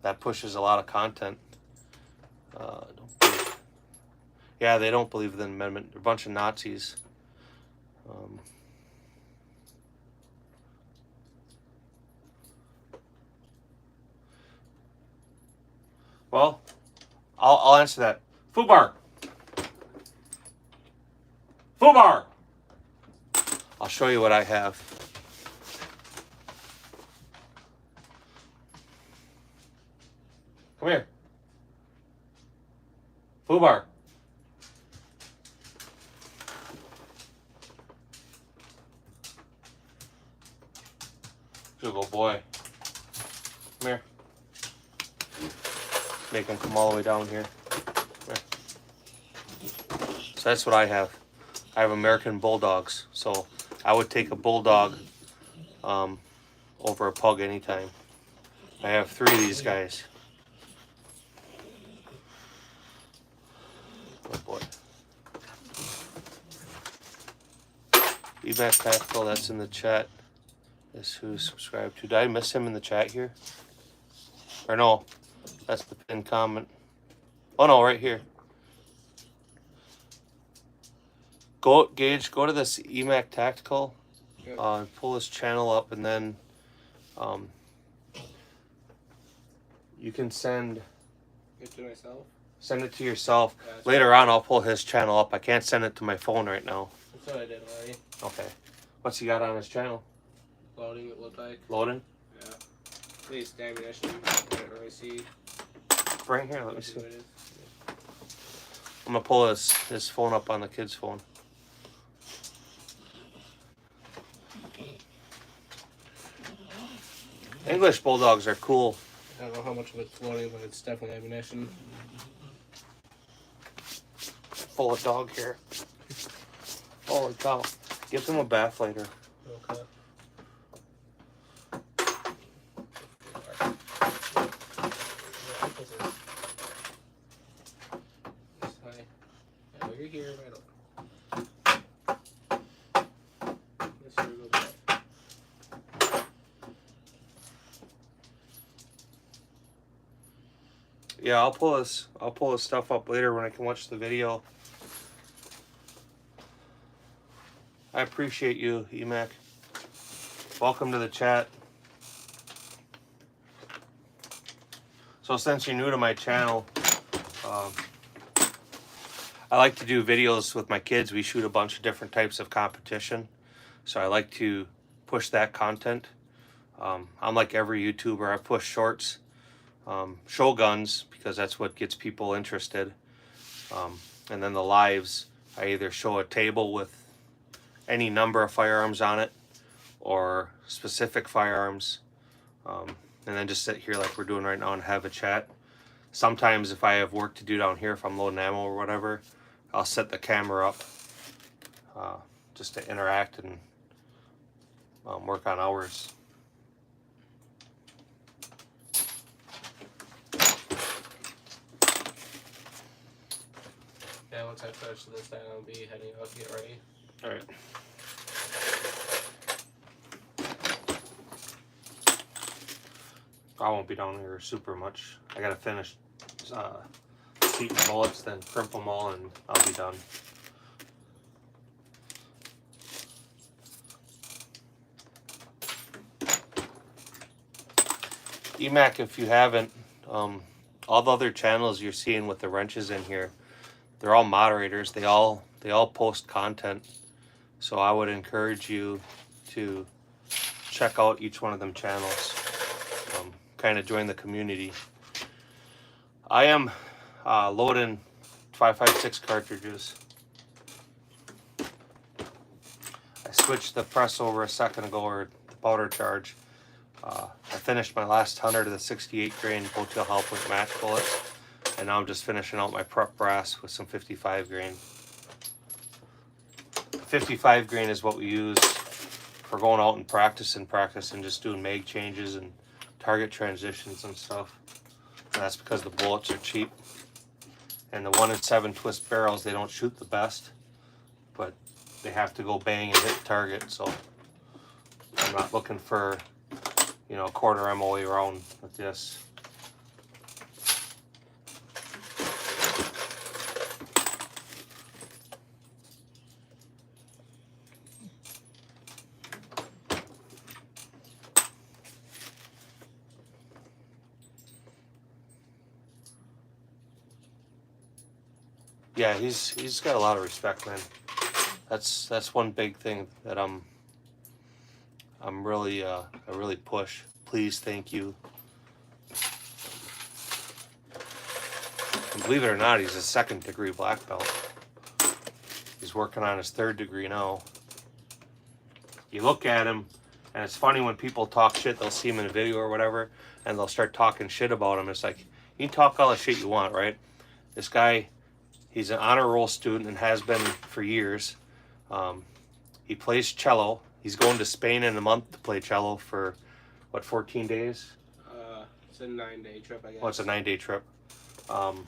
that pushes a lot of content. Yeah, they don't believe in the amendment. They're a bunch of Nazis. Well, I'll answer that. Fubar. Fubar. I'll show you what I have. Come here. Fubar. Good little boy. Come here. Make him come all the way down here. Come here. So that's what I have. I have American Bulldogs. So I would take a Bulldog over a Pug anytime. I have 3 of these guys. Oh boy. Evac Tactical, that's in the chat. Is who subscribed to. Did I miss him in the chat here? Or no, that's the pinned comment. Oh no, right here. Go, Gage, go to this EMAC Tactical, pull his channel up, and then you can send it to myself. Send it to yourself. Gotcha. Later on, I'll pull his channel up. I can't send it to my phone right now. That's what I did already. Okay. What's he got on his channel? Loading, it looked like. Loading? Yeah. Please, ammunition. I can't really see. Bring here, let me see. What it is. I'm gonna pull his phone up on the kid's phone. English Bulldogs are cool. I don't know how much of it's loading, but it's definitely ammunition. Full of dog hair. Holy cow. Give them a bath later. Okay. You're here, right over. Yes, sir, go back. Yeah, I'll pull his stuff up later when I can watch the video. I appreciate you, EMAC. Welcome to the chat. So since you're new to my channel, I like to do videos with my kids. We shoot a bunch of different types of competition. So I like to push that content. I'm like every YouTuber. I push shorts, show guns, because that's what gets people interested. And then the lives, I either show a table with any number of firearms on it or specific firearms. And then just sit here like we're doing right now and have a chat. Sometimes if I have work to do down here, if I'm loading ammo or whatever, I'll set the camera up just to interact and work on hours. Yeah, once I finish this, then I'll be heading out to get ready. All right. I won't be down here super much. I gotta finish seating bullets, then crimp them all, and I'll be done. EMAC, if you haven't, all the other channels you're seeing with the wrenches in here, they're all moderators. They all post content. So I would encourage you to check out each one of them channels. Kind of join the community. I am loading 5.56 cartridges. I switched the press over a second ago, or the powder charge. I finished my last 100 of the 68 grain Botail Halpert match bullets, and now I'm just finishing out my prep brass with some 55 grain. 55 grain is what we use for going out and practice and just doing mag changes and target transitions and stuff. And that's because the bullets are cheap. And the 1 in 7 twist barrels, they don't shoot the best, but they have to go bang and hit the target. So I'm not looking for, you know, a quarter MOA round with this. Yeah, he's got a lot of respect, man. That's one big thing that I'm really I really push. Please, thank you. And believe it or not, he's a 2nd degree black belt. He's working on his 3rd degree now. You look at him, and it's funny when people talk shit. They'll see him in a video or whatever, and they'll start talking shit about him. It's like, you can talk all the shit you want, right? This guy, he's an honor roll student and has been for years. He plays cello. He's going to Spain in a month to play cello for, what, 14 days? It's a 9-day trip, I guess. Oh, it's a 9-day trip. And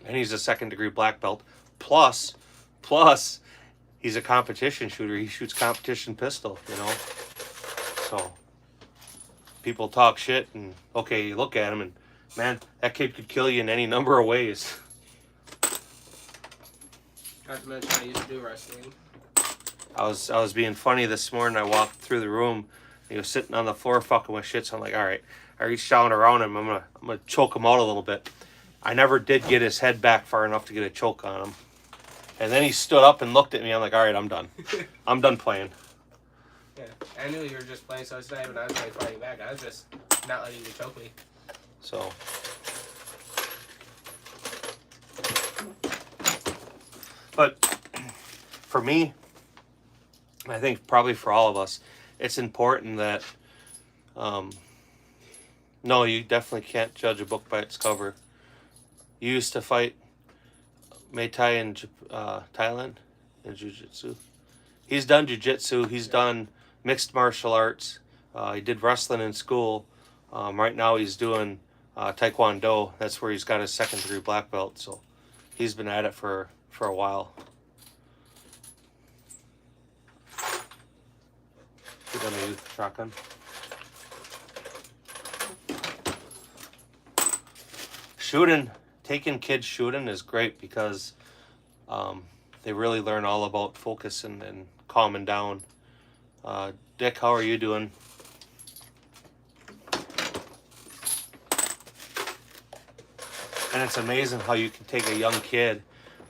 he's a 2nd degree black belt. Plus, he's a competition shooter. He shoots competition pistol, you know. So people talk shit, and okay, you look at him, and man, that kid could kill you in any number of ways. Not to mention, I used to do wrestling. I was being funny this morning. I walked through the room. He was sitting on the floor fucking with shit. So I'm like, all right. I reached down around him. I'm gonna choke him out a little bit. I never did get his head back far enough to get a choke on him. And then he stood up and looked at me. I'm like, all right, I'm done. I'm done playing. Yeah, I knew you were just playing, so it's not even I was like fighting back. I was just not letting you choke me. So. But for me, I think probably for all of us, it's important that, no, you definitely can't judge a book by its cover. You used to fight Muay Thai in Thailand and Jiu-Jitsu. He's done Jiu-Jitsu. He's done mixed martial arts. He did wrestling in school. Right now he's doing Taekwondo. That's where he's got his 2nd degree black belt. So he's been at it for a while. Get on the youth shotgun. Shooting, taking kids shooting is great because they really learn all about focus and calming down. Dick, how are you doing? And it's amazing how you can take a young kid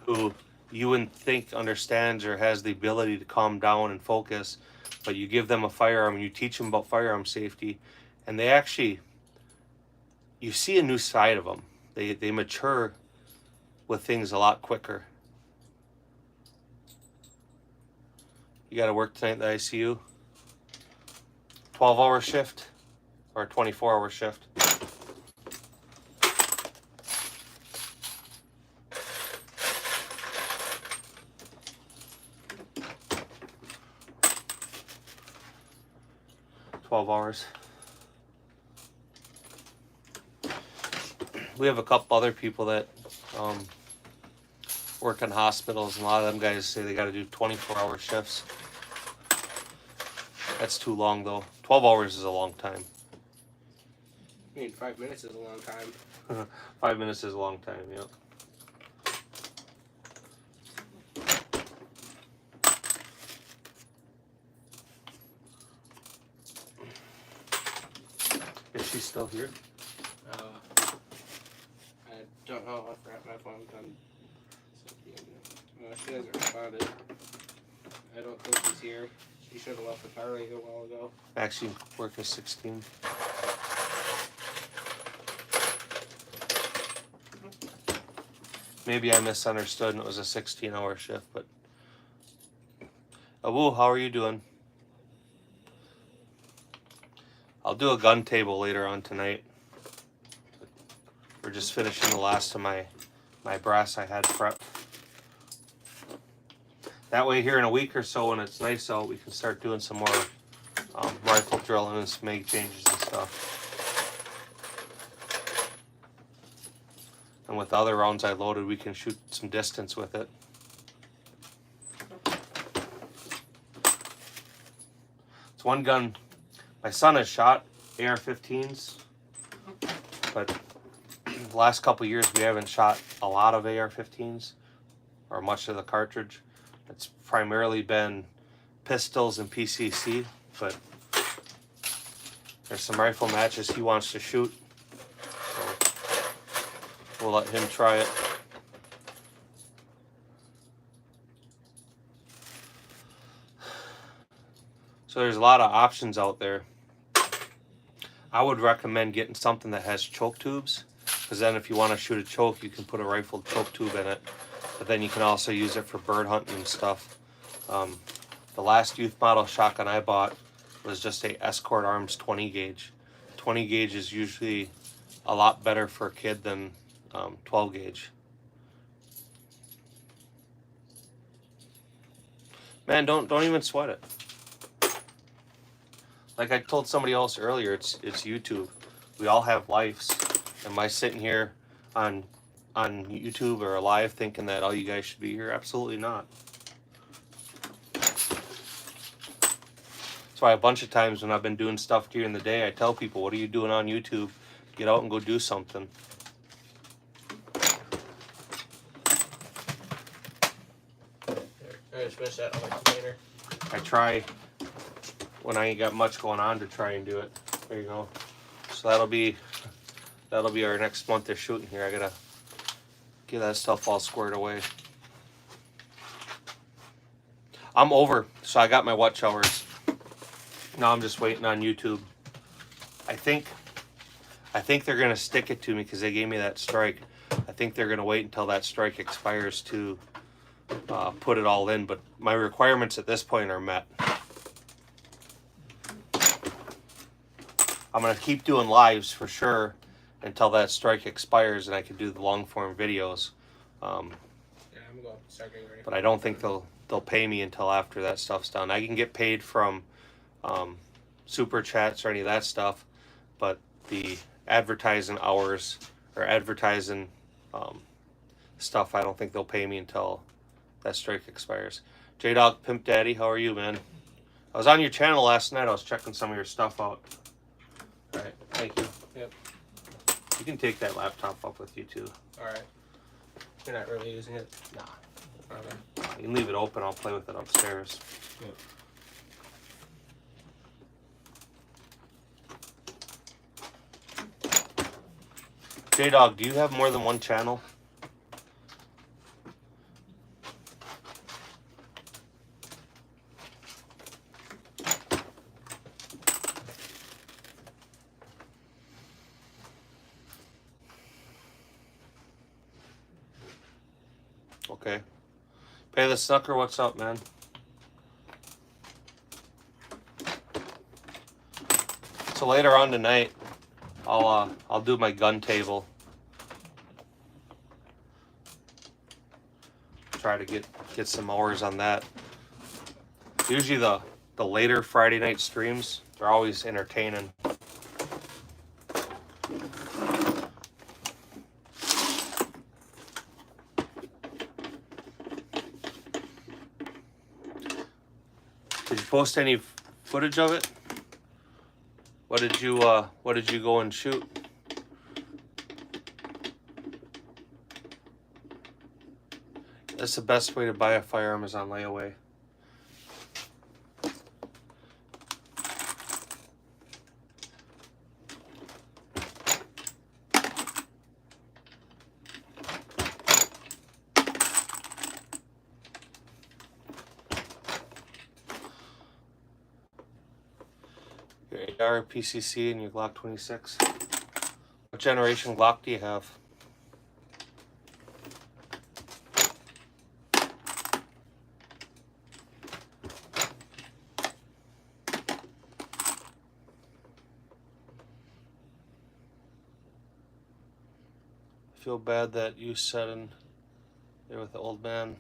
who you wouldn't think understands or has the ability to calm down and focus, but you give them a firearm and you teach them about firearm safety, and they actually, you see a new side of them. They mature with things a lot quicker. You got to work tonight at the ICU? 12-hour shift or a 24-hour shift? Hours. We have a couple other people that work in hospitals, and a lot of them guys say they got to do 24-hour shifts. That's too long, though. 12 hours is a long time. I mean, 5 minutes is a long time. 5 minutes is a long time, yep. Is she still here? I don't know. I forgot my phone done. She hasn't responded. I don't think she's here. She should have left the car a while ago. Actually, work is 16. Maybe I misunderstood and it was a 16-hour shift, but... Abu, how are you doing? I'll do a gun table later on tonight. We're just finishing the last of my brass I had prepped. That way here in a week or so when it's nice out, we can start doing some more rifle drilling and some mag changes and stuff. And with the other rounds I loaded, we can shoot some distance with it. It's one gun. My son has shot AR-15s, but the last couple years we haven't shot a lot of AR-15s or much of the cartridge. It's primarily been pistols and PCC, but there's some rifle matches he wants to shoot, so we'll let him try it. So there's a lot of options out there. I would recommend getting something that has choke tubes, because then if you want to shoot a choke, you can put a rifled choke tube in it, but then you can also use it for bird hunting and stuff. The last youth model shotgun I bought was just a Escort Arms 20 gauge. 20 gauge is usually a lot better for a kid than 12 gauge. Man, don't even sweat it. Like I told somebody else earlier, it's YouTube. We all have lives. Am I sitting here on YouTube or live thinking that all you guys should be here? Absolutely not. That's why a bunch of times when I've been doing stuff during the day, I tell people, what are you doing on YouTube? Get out and go do something. I just finished that on my container. I try when I ain't got much going on to try and do it. There you go. So that'll be our next month of shooting here. I gotta get that stuff all squared away. I'm over, so I got my watch hours. Now I'm just waiting on YouTube. I think they're gonna stick it to me because they gave me that strike. I think they're gonna wait until that strike expires to put it all in, but my requirements at this point are met. I'm gonna keep doing lives for sure until that strike expires and I can do the long form videos. Yeah, I'm going to start getting ready. But I don't think they'll pay me until after that stuff's done. I can get paid from super chats or any of that stuff, but the advertising hours or advertising stuff, I don't think they'll pay me until that strike expires. J-Dog Pimp Daddy, how are you, man? I was on your channel last night. I was checking some of your stuff out. All right, thank you. Yep. You can take that laptop up with you too. All right. You're not really using it? Nah. Okay. You can leave it open. I'll play with it upstairs. Yep. J-Dog, do you have more than one channel? Okay. Pay the Sucker, what's up, man? So later on tonight, I'll do my gun table. Try to get some hours on that. Usually the later Friday night streams, they're always entertaining. Did you post any footage of it? What did you go and shoot? That's the best way to buy a firearm is on layaway. Your AR, PCC, and your Glock 26. What generation Glock do you have? I feel bad that you sat in there with the old man.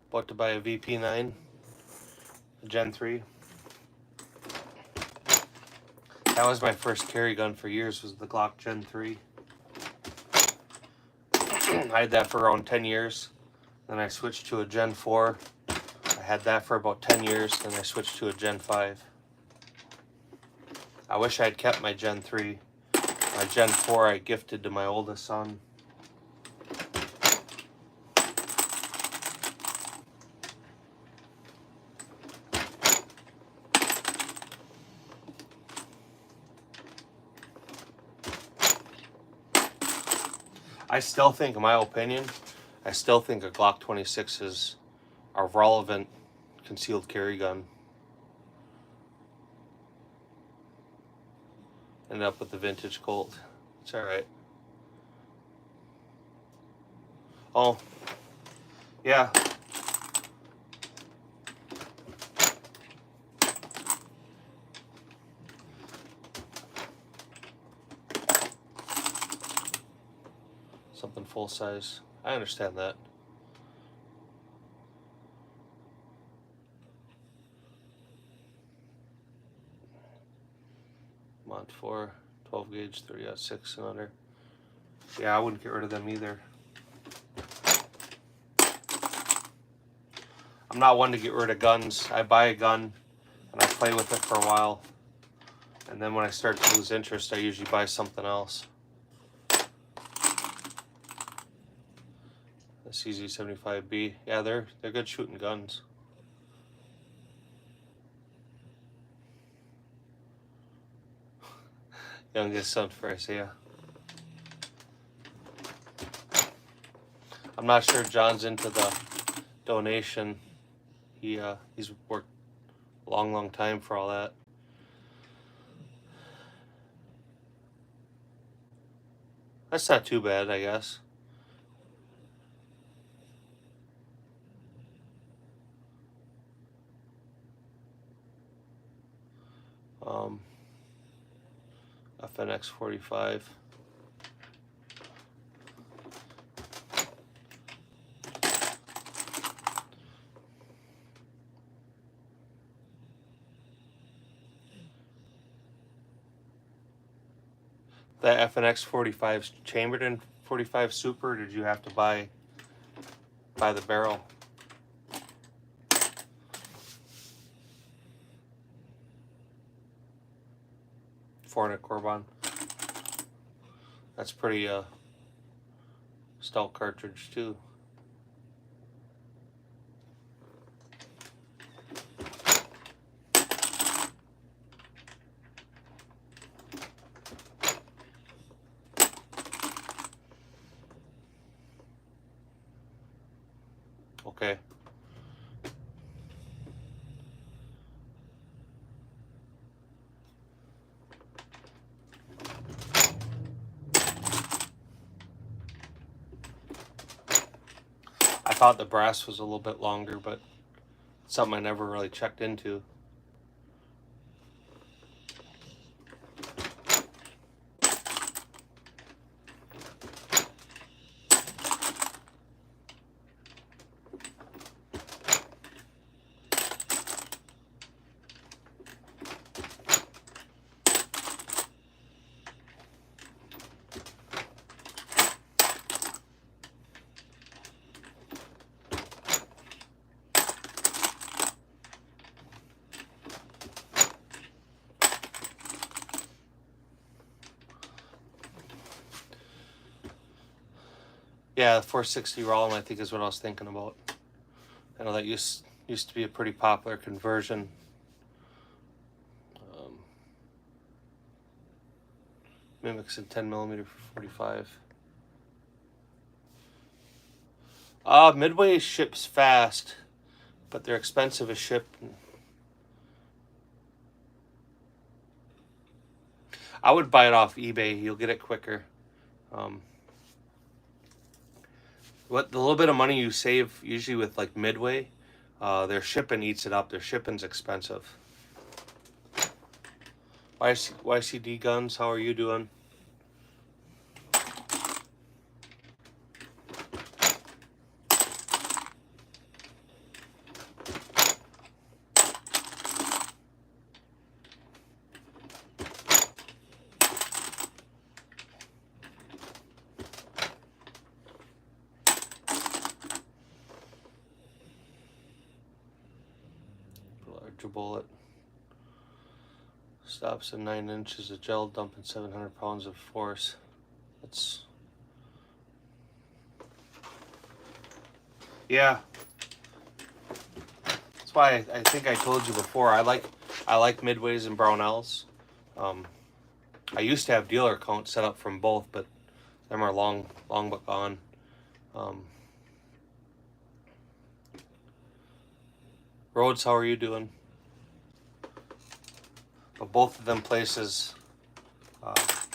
About to buy a VP9, a Gen 3. That was my first carry gun for years, was the Glock Gen 3. I had that for around 10 years. Then I switched to a Gen 4. I had that for about 10 years. Then I switched to a Gen 5. I wish I had kept my Gen 3. My Gen 4 I gifted to my oldest son. I still think, in my opinion, I still think a Glock 26 is a relevant concealed carry gun. Ended up with the vintage Colt. It's alright. Oh, yeah. Something full size. I understand that. Mod 4, 12 gauge, 30-06 and under. Yeah, I wouldn't get rid of them either. I'm not one to get rid of guns. I buy a gun and I play with it for a while. And then when I start to lose interest, I usually buy something else. The CZ75B. Yeah, they're good shooting guns. Youngest son first, yeah. I'm not sure John's into the donation. He's worked a long time for all that. That's not too bad, I guess. FNX 45. The FNX 45's chambered in 45 Super, or did you have to buy the barrel? Fornet Corban. That's pretty stout cartridge too. Okay. I thought the brass was a little bit longer, but it's something I never really checked into. Yeah, the 460 Rollin, I think, is what I was thinking about. I know that used to be a pretty popular conversion. Mimics in 10mm for 45. Midway ships fast, but they're expensive to ship. I would buy it off eBay. You'll get it quicker. What the little bit of money you save usually with like Midway, their shipping eats it up. Their shipping's expensive. YCD Guns, how are you doing? bullet. Stops at 9 inches of gel, dumping 700 pounds of force. That's, yeah. That's why I think I told you before. I like Midways and Brownells. I used to have dealer accounts set up from both, but them are long but gone. Rhodes, how are you doing? But both of them places are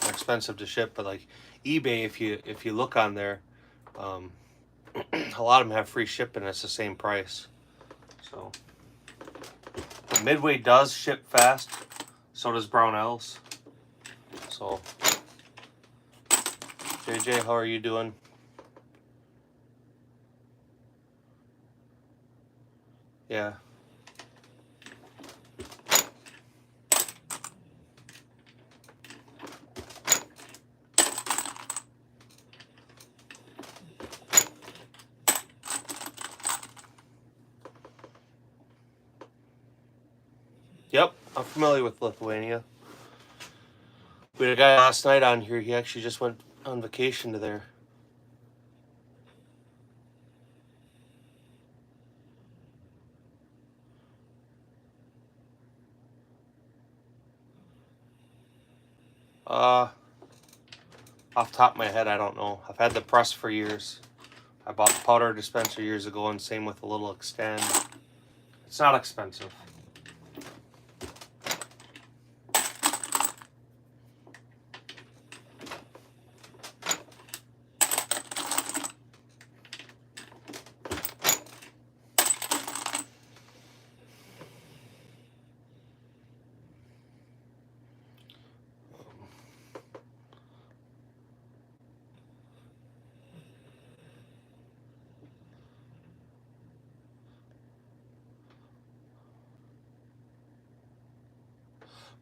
expensive to ship. But like eBay, if you look on there, a lot of them have free shipping. It's the same price. So but Midway does ship fast. So does Brownells. So JJ, how are you doing? Yeah. Yep, I'm familiar with Lithuania. We had a guy last night on here. He actually just went on vacation to there. Off the top of my head, I don't know. I've had the press for years. I bought the powder dispenser years ago, and same with a little extend. It's not expensive.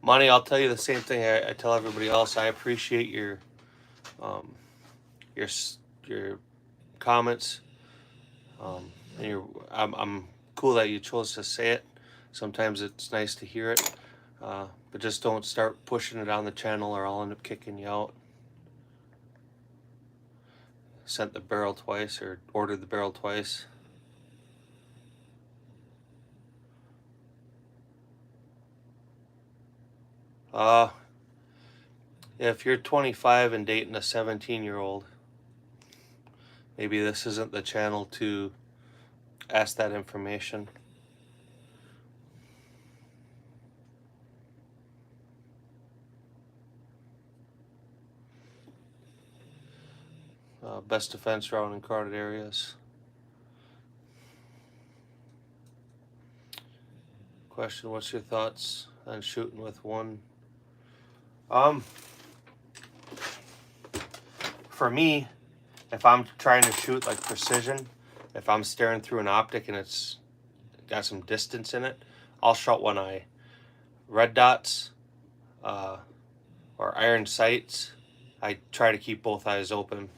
Money, I'll tell you the same thing I tell everybody else. I appreciate your comments. And I'm cool that you chose to say it. Sometimes it's nice to hear it, but just don't start pushing it on the channel, or I'll end up kicking you out. Sent the barrel twice, or ordered the barrel twice. If you're 25 and dating a 17-year-old, maybe this isn't the channel to ask that information. Best defense round in crowded areas. Question, what's your thoughts on shooting with one? For me, if I'm trying to shoot like precision, if I'm staring through an optic and it's got some distance in it, I'll shut one eye. Red dots or iron sights, I try to keep both eyes open.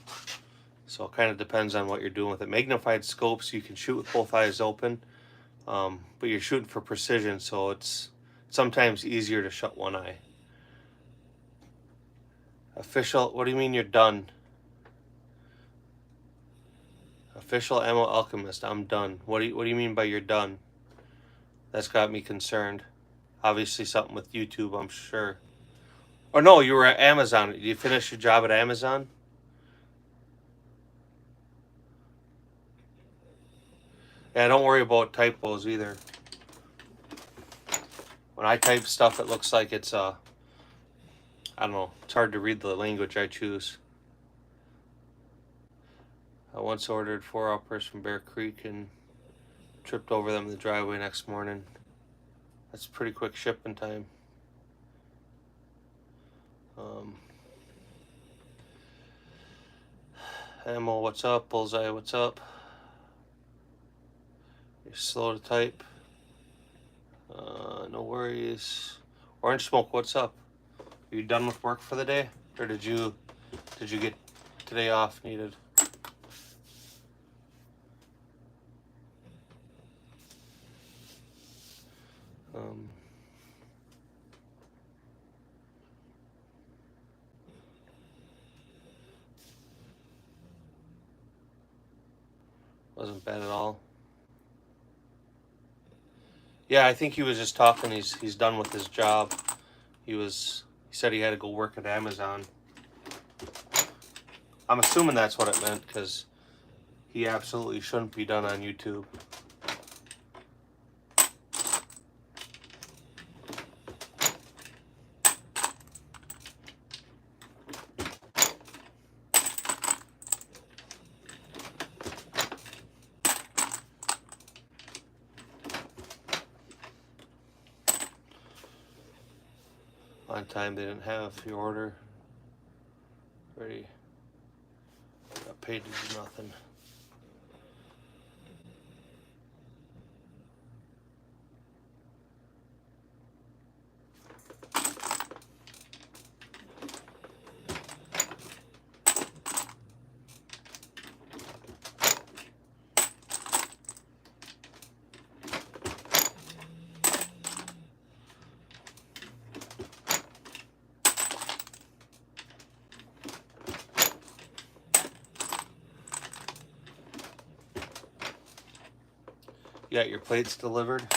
So it kind of depends on what you're doing with it. Magnified scopes, you can shoot with both eyes open, but you're shooting for precision, so it's sometimes easier to shut one eye. Official, what do you mean you're done? Official Ammo Alchemist, I'm done. What do you mean by you're done? That's got me concerned. Obviously something with YouTube, I'm sure. Or no, you were at Amazon. Did you finish your job at Amazon? Yeah, don't worry about typos either. When I type stuff, it looks like it's I don't know. It's hard to read the language I choose. I once ordered 4 uppers from Bear Creek and tripped over them in the driveway next morning. That's pretty quick shipping time. Ammo, what's up? Bullseye, what's up? You're slow to type. No worries. Orange Smoke, what's up? Are you done with work for the day? Or did you get today off needed? Um, wasn't bad at all. Yeah, I think he was just talking. He's done with his job. He said he had to go work at Amazon. I'm assuming that's what it meant, because he absolutely shouldn't be done on YouTube. One time they didn't have your order ready. Got paid to do nothing. You got your plates delivered?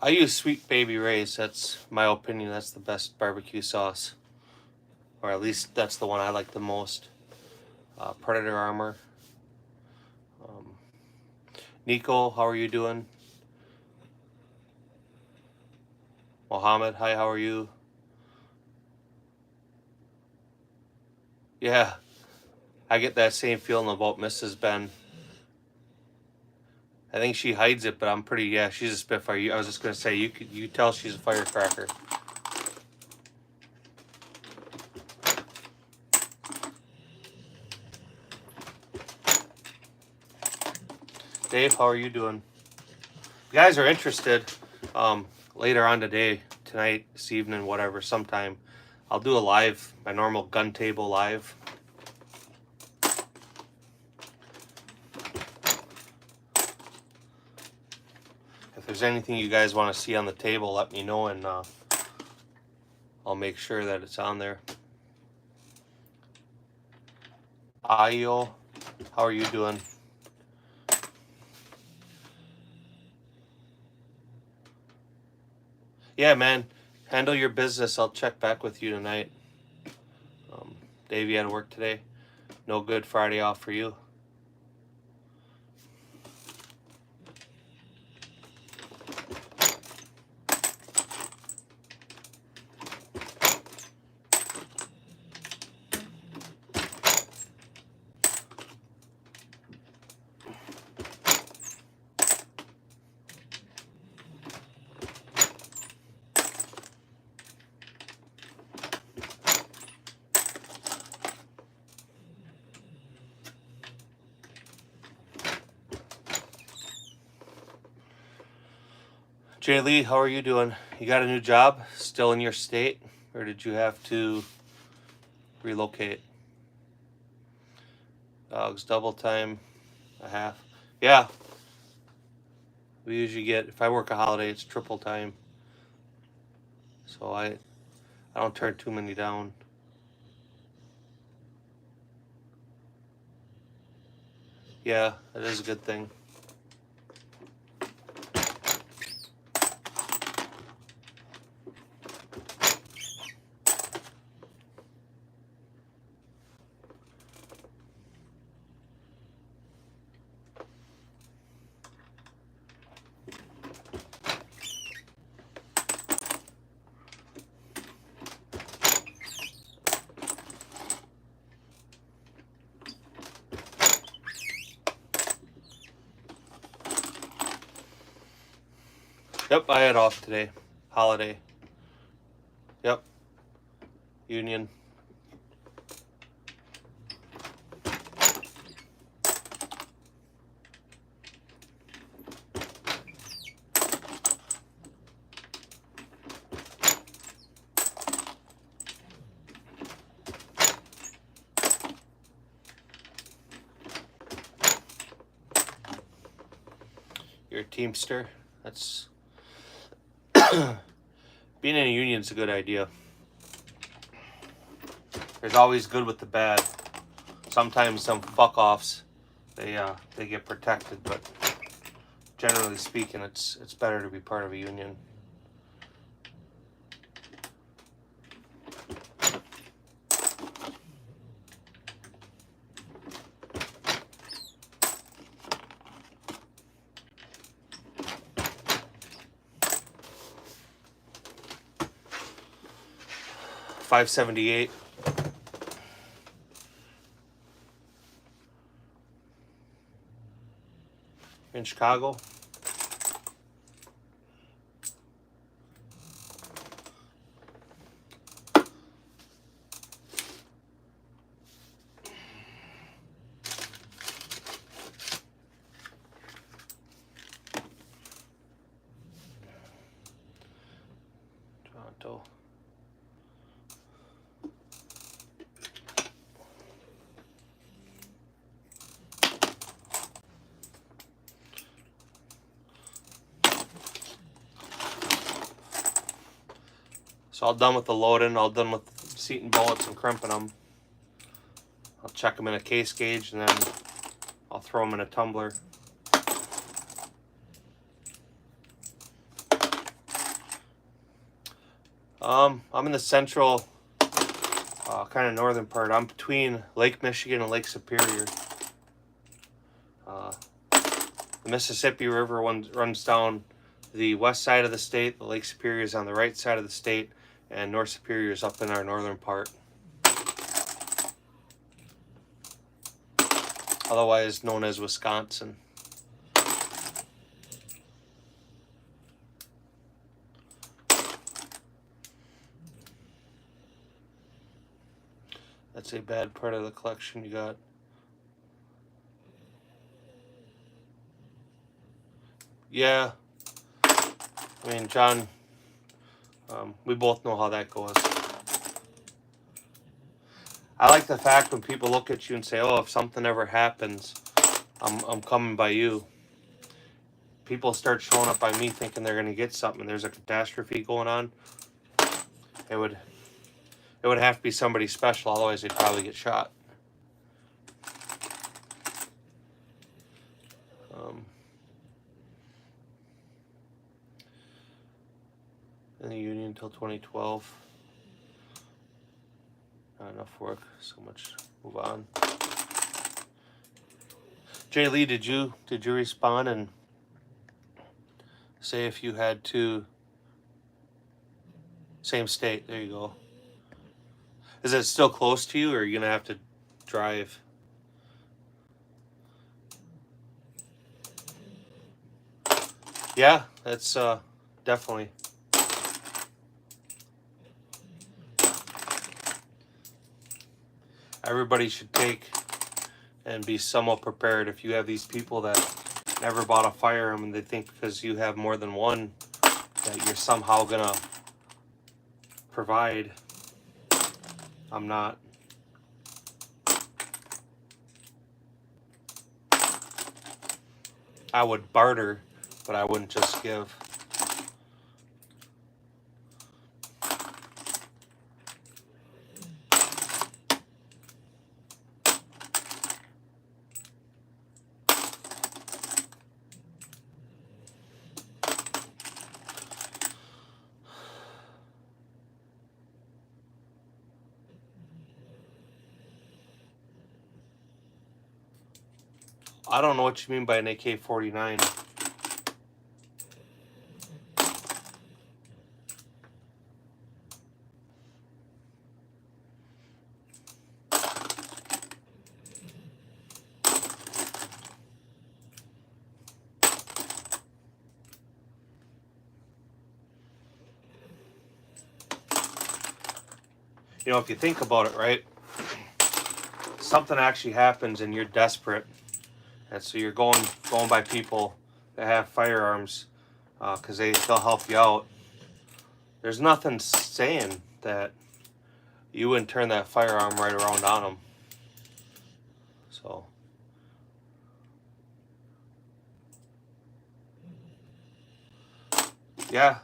I use Sweet Baby Ray's. That's my opinion. That's the best barbecue sauce, or at least that's the one I like the most. Predator Armor. Nico, how are you doing? Mohammed, hi, how are you? Yeah, I get that same feeling about Mrs. Ben. I think she hides it, but I'm pretty, yeah, she's a spitfire. I was just gonna say, you tell she's a firecracker. Dave, how are you doing? If you guys are interested, later on today, tonight, this evening, whatever, sometime, I'll do a live, my normal gun table live. If there's anything you guys want to see on the table, let me know, and I'll make sure that it's on there. Ayo, how are you doing? Yeah, man, handle your business. I'll check back with you tonight. Dave, you had to work today? No good Friday off for you? Jay Lee, how are you doing? You got a new job? Still in your state? Or did you have to relocate? Dogs, double time, a half. Yeah. We usually get, if I work a holiday, it's triple time. So I don't turn too many down. Yeah, that is a good thing. Yep, I had off today. Holiday. Yep. Union. You're a Teamster. That's being in a union's a good idea. There's always good with the bad. Sometimes some fuck offs they get protected, but generally speaking, it's better to be part of a union. $5.78. In Chicago. Toronto. So all done with the loading, all done with seating bullets and crimping them. I'll check them in a case gauge and then I'll throw them in a tumbler. I'm in the central, kind of northern part. I'm between Lake Michigan and Lake Superior. The Mississippi River runs down the west side of the state. The Lake Superior is on the right side of the state, and North Superior is up in our northern part. Otherwise known as Wisconsin. That's a bad part of the collection you got. Yeah. I mean, John, we both know how that goes. I like the fact when people look at you and say, oh, if something ever happens, I'm coming by you. People start showing up by me thinking they're going to get something. There's a catastrophe going on. It would have to be somebody special, otherwise they'd probably get shot. In the union until 2012. Not enough work, so much. Move on. Jay Lee, did you respond and say if you had to? Same state. There you go. Is it still close to you, or are you gonna have to drive? Yeah, that's definitely. Everybody should take and be somewhat prepared. If you have these people that never bought a firearm and they think because you have more than one that you're somehow gonna provide. I'm not. I would barter, but I wouldn't just give. I don't know what you mean by an AK-49. you know, if you think about it, right, something actually happens and you're desperate, and so you're going by people that have firearms, because they'll help you out. There's nothing saying that you wouldn't turn that firearm right around on them. So yeah,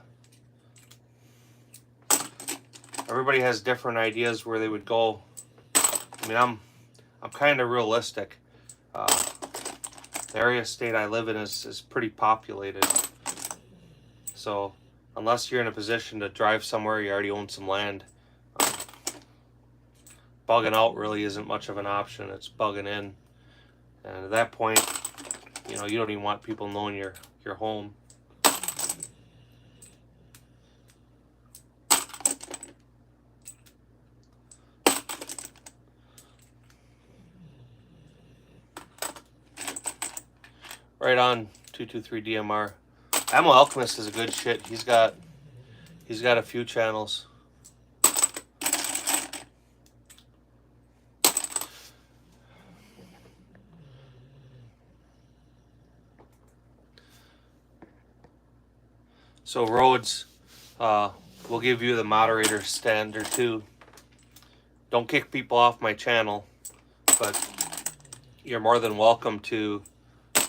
everybody has different ideas where they would go. I mean, I'm kind of realistic. The area state I live in is pretty populated. So unless you're in a position to drive somewhere, you already own some land, bugging out really isn't much of an option. It's bugging in. And at that point, you know, you don't even want people knowing your home. Right on 223 DMR. Ammo Alchemist is a good shit. He's got a few channels. So Rhodes, we'll give you the moderator standard too. Don't kick people off my channel, but you're more than welcome to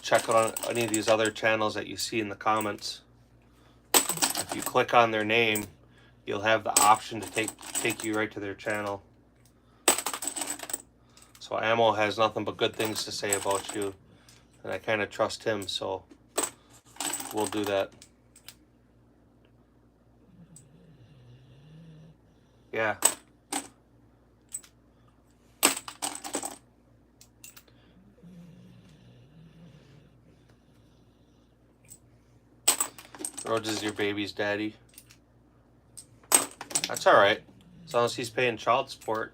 check out any of these other channels that you see in the comments. If you click on their name, you'll have the option to take you right to their channel. So Ammo has nothing but good things to say about you, and I kind of trust him, so we'll do that. Yeah. Rhodes is your baby's daddy. That's alright, as long as he's paying child support.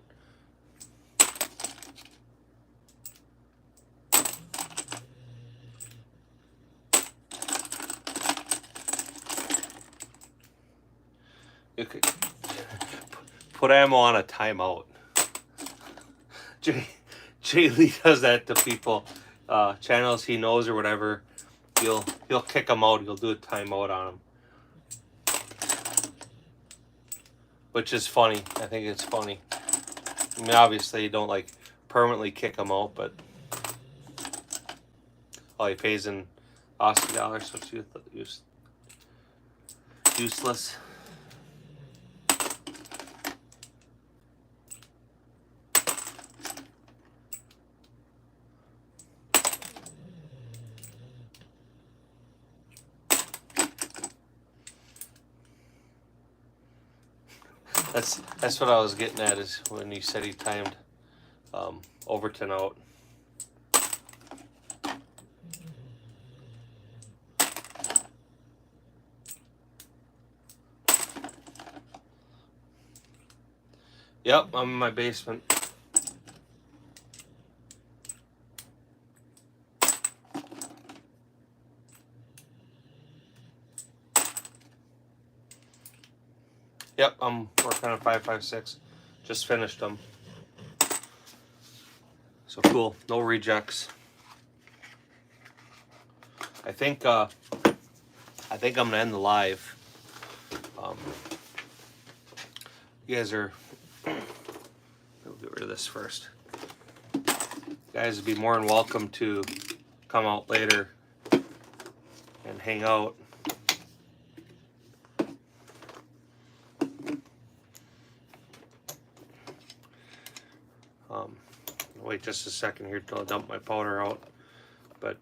You could put Ammo on a timeout. Jay Lee does that to people, channels he knows or whatever. He'll kick them out. He'll do a timeout on them, which is funny. I think it's funny. I mean, obviously you don't like permanently kick them out, but he pays in Aussie dollars, so it's useless. That's what I was getting at, is when you said he timed Overton out. Yep, I'm in my basement. Yep, I'm working on 5.56. Just finished them. So cool. No rejects. I think I'm gonna end the live. You guys are. We'll get rid of this first. You guys would be more than welcome to come out later and hang out. Wait just a second here till I dump my powder out, but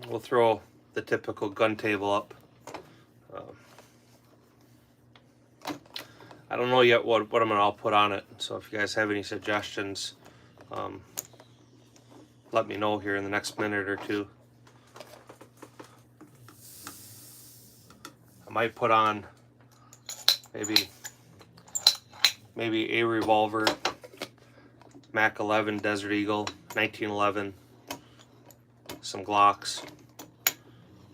we'll throw the typical gun table up. I don't know yet what I'm gonna all put on it, so if you guys have any suggestions, let me know here in the next minute or two. I might put on maybe a revolver, Mac 11 Desert Eagle 1911, some Glocks,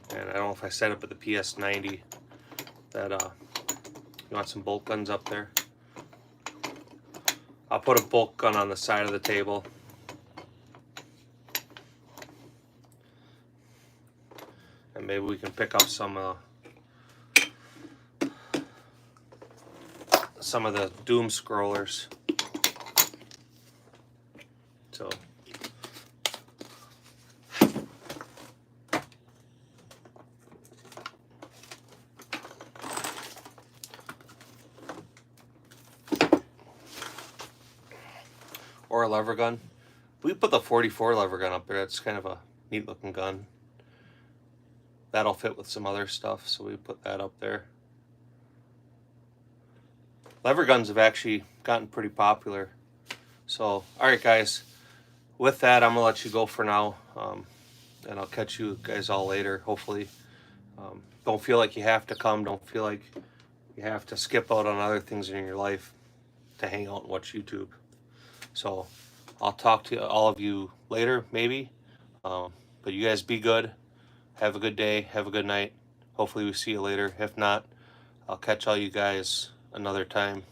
and I don't know if I set up at the PS90 that you want some bolt guns up there. I'll put a bolt gun on the side of the table. And maybe we can pick up some of the doom scrollers. So or a lever gun. We put the 44 lever gun up there. It's kind of a neat looking gun. That'll fit with some other stuff, so we put that up there. Lever guns have actually gotten pretty popular. So, alright guys, with that I'm going to let you go for now, and I'll catch you guys all later, hopefully. Don't feel like you have to come, don't feel like you have to skip out on other things in your life to hang out and watch YouTube. So, I'll talk to all of you later, maybe, but you guys be good, have a good day, have a good night, hopefully we see you later. If not, I'll catch all you guys another time.